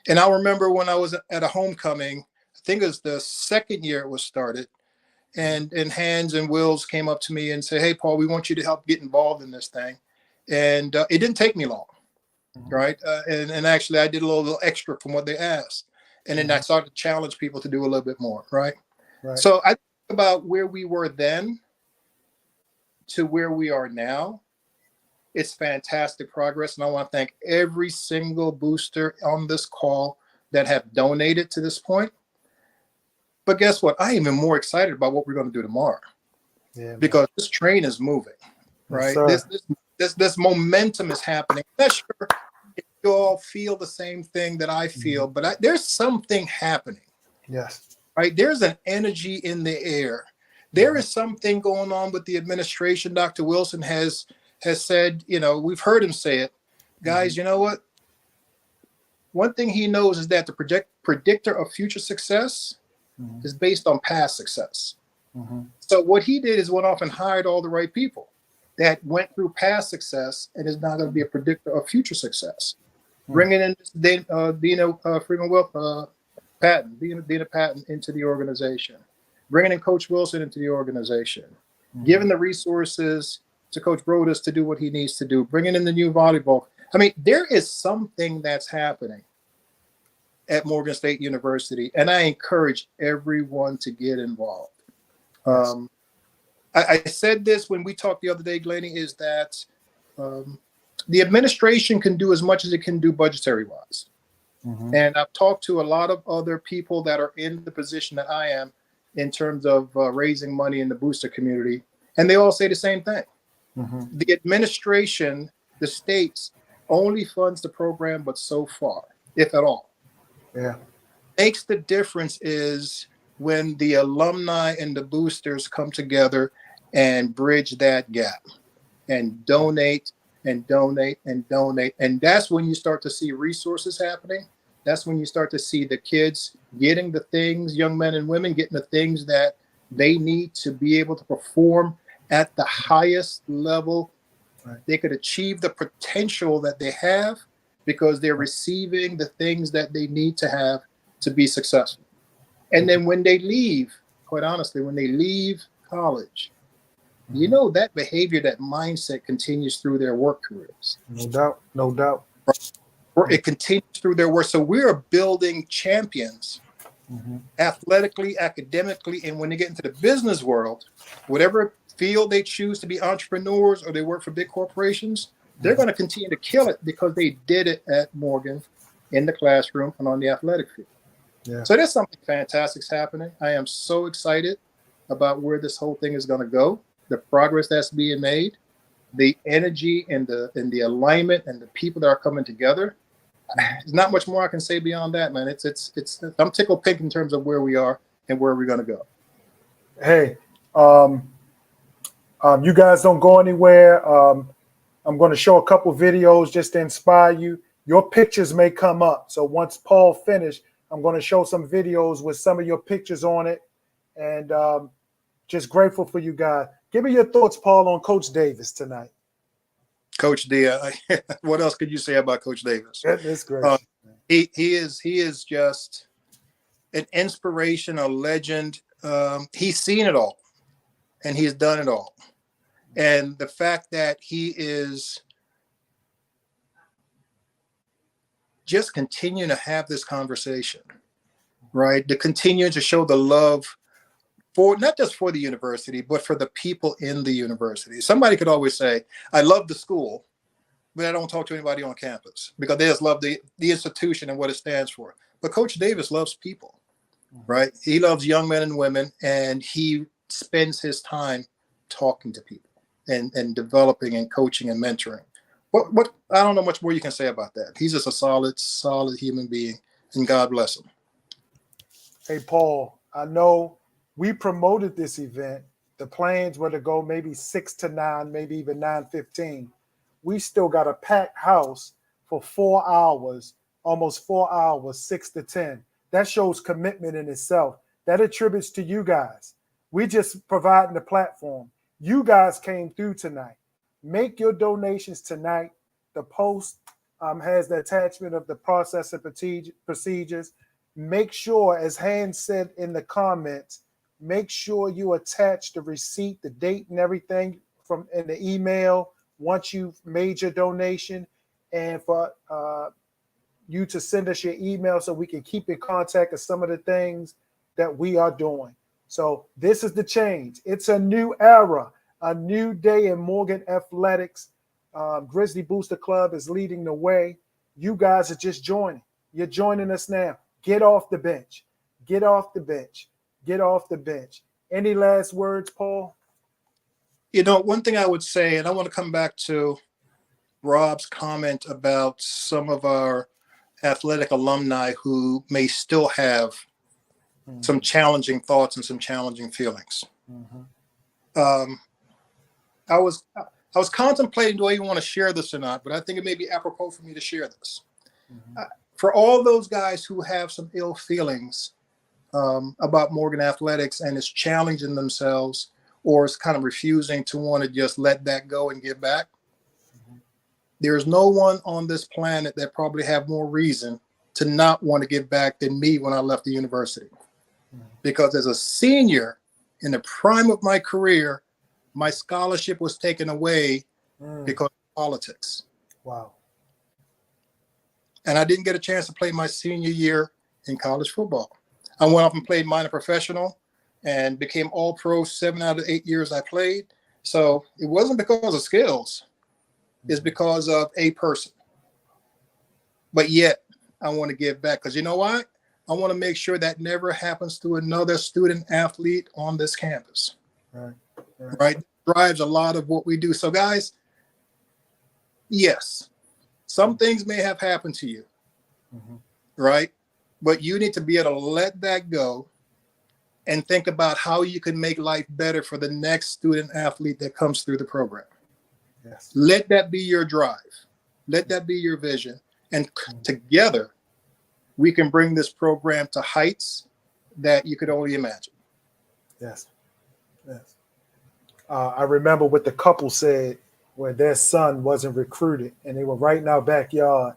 And I remember when I was at a homecoming, I think it was the second year it was started, and Hands and Wills came up to me and said, "Hey, Paul, we want you to help get involved in this thing." And it didn't take me long, right? And actually, I did a little extra from what they asked, and then I started to challenge people to do a little bit more, right? So I think about where we were then to where we are now. It's fantastic progress, and I want to thank every single booster on this call that have donated to this point. But guess what? I am even more excited about what we're going to do tomorrow, because this train is moving, right? This momentum is happening. I'm not sure if you all feel the same thing that I feel, but there's something happening. Yes. Right? There's an energy in the air. There is something going on with the administration. Dr. Wilson has said, we've heard him say it. Guys, you know what? One thing he knows is that the predictor of future success is based on past success. So what he did is went off and hired all the right people that went through past success and is now going to be a predictor of future success. Bringing in Dina Freeman Wealth Patton, Dina Patton into the organization, bringing in Coach Wilson into the organization, giving the resources to Coach Brodus to do what he needs to do, bringing in the new volleyball. I mean, there is something that's happening at Morgan State University, and I encourage everyone to get involved. I said this when we talked the other day, Glennie, is that the administration can do as much as it can do budgetary-wise. And I've talked to a lot of other people that are in the position that I am in terms of raising money in the booster community, and they all say the same thing. The administration, the states, only funds the program, but so far, if at all. Makes the difference is when the alumni and the boosters come together and bridge that gap and donate and donate and donate. And that's when you start to see resources happening. That's when you start to see the kids getting the things, young men and women getting the things that they need to be able to perform at the highest level. They could achieve the potential that they have because they're receiving the things that they need to have to be successful. And then when they leave, quite honestly, when they leave college, that behavior, that mindset continues through their work careers. No doubt. No doubt. Or it continues through their work. So we're building champions athletically, academically, and when they get into the business world, whatever field they choose to be entrepreneurs or they work for big corporations, they're going to continue to kill it because they did it at Morgan in the classroom and on the athletic field. So there's something fantastic happening. I am so excited about where this whole thing is going to go, the progress that's being made, the energy and the alignment and the people that are coming together. There's not much more I can say beyond that, man. I'm tickled pink in terms of where we are and where we're going to go. Hey, you guys don't go anywhere. I'm going to show a couple videos just to inspire you. Your pictures may come up. So once Paul finished, I'm going to show some videos with some of your pictures on it. And just grateful for you guys. Give me your thoughts, Paul, on Coach Davis tonight. Coach D, what else could you say about Coach Davis? That's great. He is just an inspiration, a legend. He's seen it all, and he's done it all. And the fact that he is just continuing to have this conversation, right? To continue to show the love for not just for the university, but for the people in the university. Somebody could always say, I love the school, but I don't talk to anybody on campus because they just love the institution and what it stands for. But Coach Davis loves people, right? He loves young men and women, and he spends his time talking to people and developing and coaching and mentoring. What I don't know much more you can say about that. He's just a solid human being, and God bless him. Hey, Paul, I know we promoted this event. The plans were to go maybe 6 to 9, maybe even 9:15. We still got a packed house for 4 hours, almost 4 hours, 6 to 10. That shows commitment in itself. That attributes to you guys. We just providing the platform. You guys came through tonight. Make your donations tonight. The post has the attachment of the process and procedures. Make sure, as Hans said in the comments, make sure you attach the receipt, the date and everything from in the email once you've made your donation, and for you to send us your email so we can keep in contact of some of the things that we are doing. So this is the change. It's a new era, a new day in Morgan athletics. Grizzly Booster Club is leading the way. You guys are just joining. You're joining us now. Get off the bench. Get off the bench. Get off the bench. Any last words, Paul? You know, one thing I would say, and I want to come back to Rob's comment about some of our athletic alumni who may still have some challenging thoughts and some challenging feelings. I was contemplating, do I even want to share this or not, but I think it may be apropos for me to share this. For all those guys who have some ill feelings about Morgan athletics and is challenging themselves or is kind of refusing to want to just let that go and give back, there's no one on this planet that probably have more reason to not want to give back than me when I left the university. Because as a senior in the prime of my career, my scholarship was taken away because of politics. Wow. And I didn't get a chance to play my senior year in college football. I went off and played minor professional and became all pro 7 out of 8 years I played. So it wasn't because of skills. It's because of a person. But yet I want to give back because you know what? I want to make sure that never happens to another student athlete on this campus. Right? Drives a lot of what we do. So guys, yes, some things may have happened to you, right? But you need to be able to let that go and think about how you can make life better for the next student athlete that comes through the program. Yes. Let that be your drive. Let that be your vision. And together, we can bring this program to heights that you could only imagine. Yes. Yes. I remember what the couple said when their son wasn't recruited and they were right in our backyard.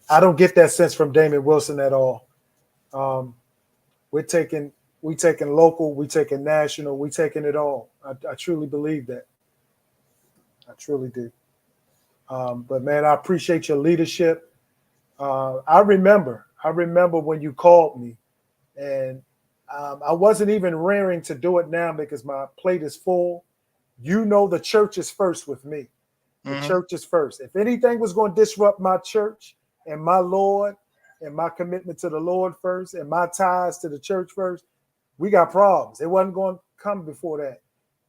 I don't get that sense from Damon Wilson at all. We taking local, we taking national, we taking it all. I truly believe that. I truly do. But man, I appreciate your leadership. I remember when you called me, and I wasn't even raring to do it now because my plate is full. You know, the church is first with me. The church is first. If anything was going to disrupt my church and my Lord and my commitment to the Lord first and my ties to the church first, we got problems. It wasn't going to come before that.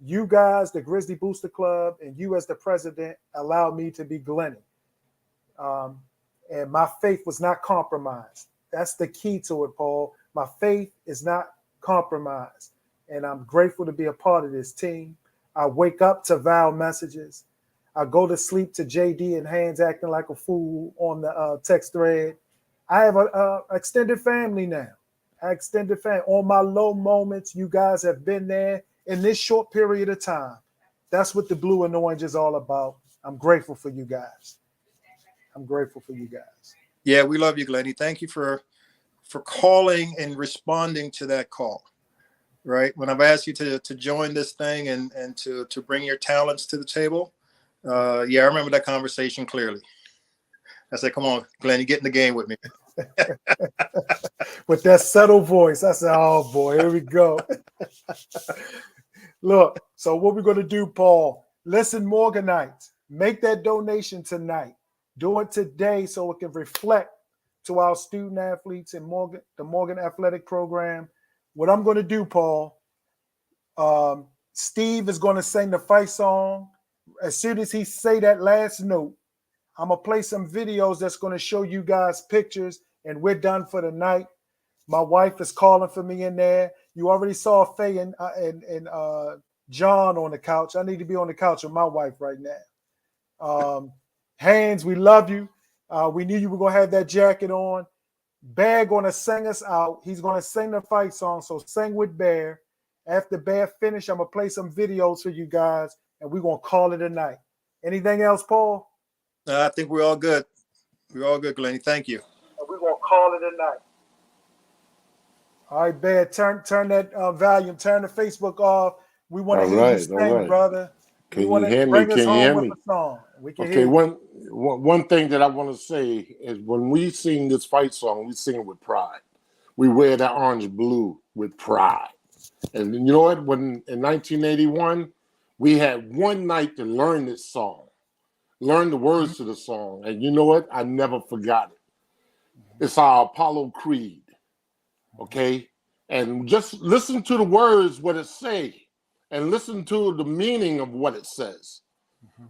You guys, the Grizzly Booster Club, and you as the president allowed me to be Glenny. And my faith was not compromised. That's the key to it, Paul. My faith is not compromised. And I'm grateful to be a part of this team. I wake up to Val messages. I go to sleep to JD and Hands acting like a fool on the text thread. I have an extended family now. Extended family. On my low moments, you guys have been there in this short period of time. That's what the blue and orange is all about. I'm grateful for you guys. I'm grateful for you guys. Yeah, we love you, Glenny. Thank you for calling and responding to that call. Right? When I've asked you to join this thing and to bring your talents to the table, yeah, I remember that conversation clearly. I said, come on, Glenn, you get in the game with me. With that subtle voice, I said, oh boy, here we go. Look, so what we're going to do, Paul, listen, Morganites, make that donation tonight. Do it today so it can reflect to our student athletes in the Morgan Athletic Program. What I'm going to do, Paul, Steve is going to sing the fight song. As soon as he say that last note, I'm going to play some videos that's going to show you guys pictures, and we're done for the night. My wife is calling for me in there. You already saw Faye and John on the couch. I need to be on the couch with my wife right now. Hands, we love you. We knew you were going to have that jacket on. Bear going to sing us out. He's going to sing the fight song, so sing with Bear. After Bear finish, I'm going to play some videos for you guys, and we're going to call it a night. Anything else, Paul? I think we're all good. We're all good, Glenny. Thank you. We're going to call it a night. All right, Bear, turn that volume, turn the Facebook off. We want to All hear you right, sing, all right. brother. We Can want you to hear me? bring us Can you home hear with me? a song. We can Okay, hear you. one thing that I want to say is when we sing this fight song, we sing it with pride. We wear that orange blue with pride. And you know what? When in 1981, we had one night to learn this song, learn the words to the song. And you know what? I never forgot it. It's our Apollo Creed. Okay? And just listen to the words, what it say, and listen to the meaning of what it says.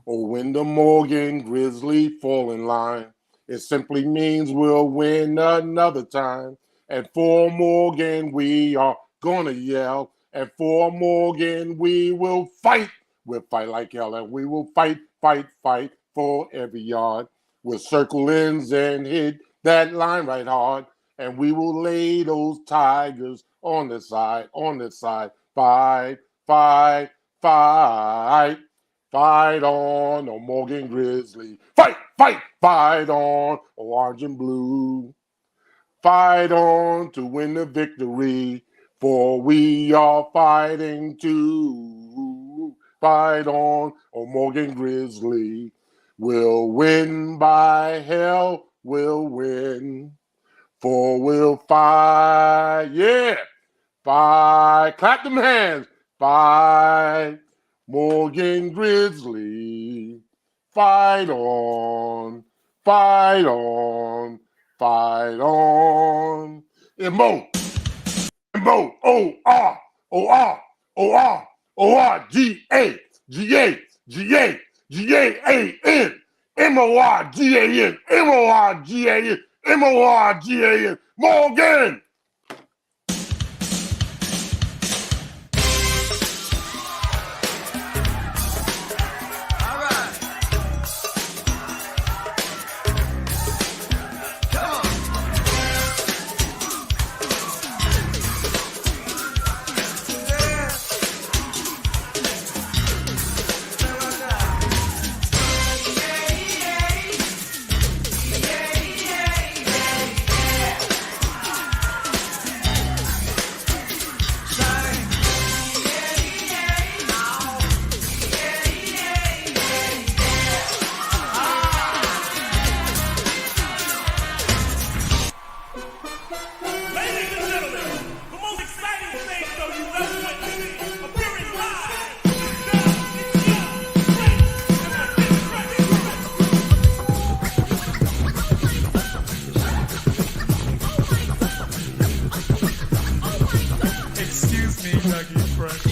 Oh, when the Morgan Grizzly fall in line, it simply means we'll win another time. And for Morgan, we are gonna yell. And for Morgan, we will fight. We'll fight like hell, and we will fight, fight, fight for every yard. We'll circle ends and hit that line right hard. And we will lay those tigers on the side, Fight, fight, fight. Fight on, oh Morgan Grizzly. Fight, fight, fight on, oh orange and blue. Fight on to win the victory, for we are fighting too. Fight on, oh Morgan Grizzly. We'll win by hell, we'll win. For we'll fight, yeah. Fight, clap them hands. Fight, Morgan Grizzly. Fight on, fight on, fight on. M-O, M-O, O-R, O-R, O-R, O-R, G-A, G-A, G-A, G-A-A-N, M-O-R-G-A-N, M-O-R-G-A-N, M-O-R-G-A-N, Morgan.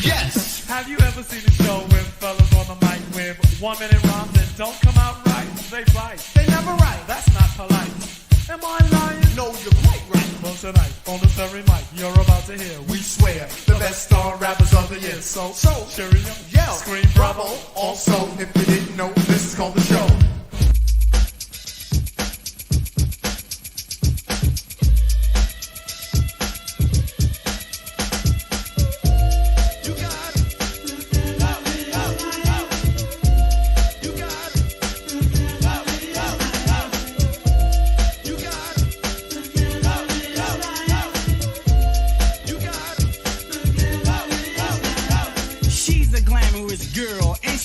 Yes. Have you ever seen a show with fellas on the mic with 1 minute rhymes that don't come out right? They bite. They never write. That's not polite. Am I lying? No, you're quite right. Well, tonight on the very mic, you're about to hear. We swear the best star rappers of the year. So cheerio, yell, scream bravo. Also, if you didn't know, this is called the show.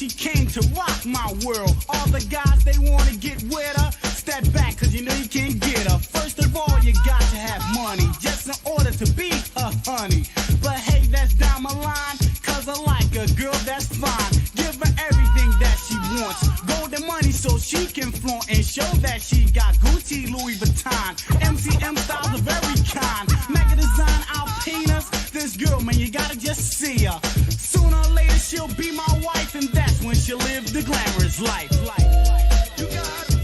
She came to rock my world. All the guys, they want to get with her. Step back, cause you know you can't get her. First of all, you got to have money, just in order to be a honey. But hey, that's down my line, cause I like a girl that's fine. Give her everything that she wants. Golden money so she can flaunt and show that she got Gucci, Louis Vuitton. MCM styles of every kind. Mega design Alpinas. This girl, man, you gotta just see her. Sooner or later, she'll be my wife, and that's when she'll live the glamorous life. You got it.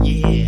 Yeah.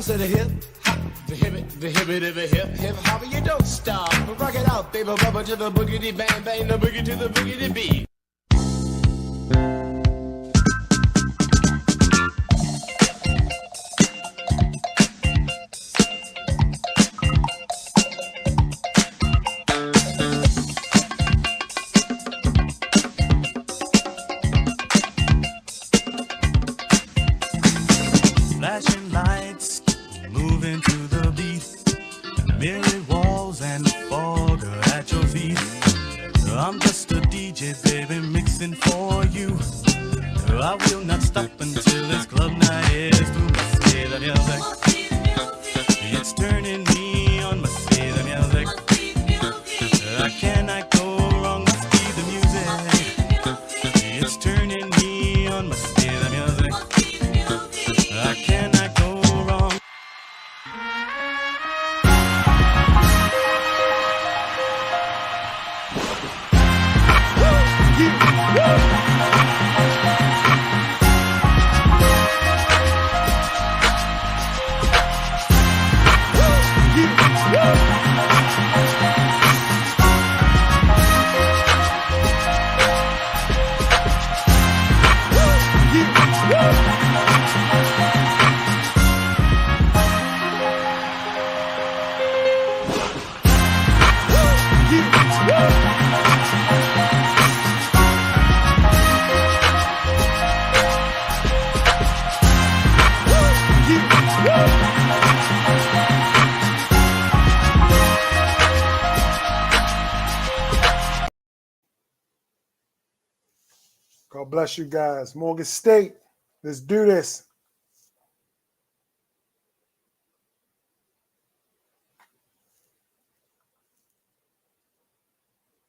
said the hip hop, the hip hop, you don't stop. Rock it out, baby, bubba to the boogity bang bang, the boogie to the boogity beat. Flashing lights, moving to the beat. Mirror walls and fog are at your feet. I'm just a DJ, baby, mixing for you. I will not stop until this club night is through. Must see the music, it's turning me on. Must see the music, I cannot go wrong. Must be the music, it's turning me on. Must see the music, I cannot go wrong. God bless you guys. Morgan State, let's do this.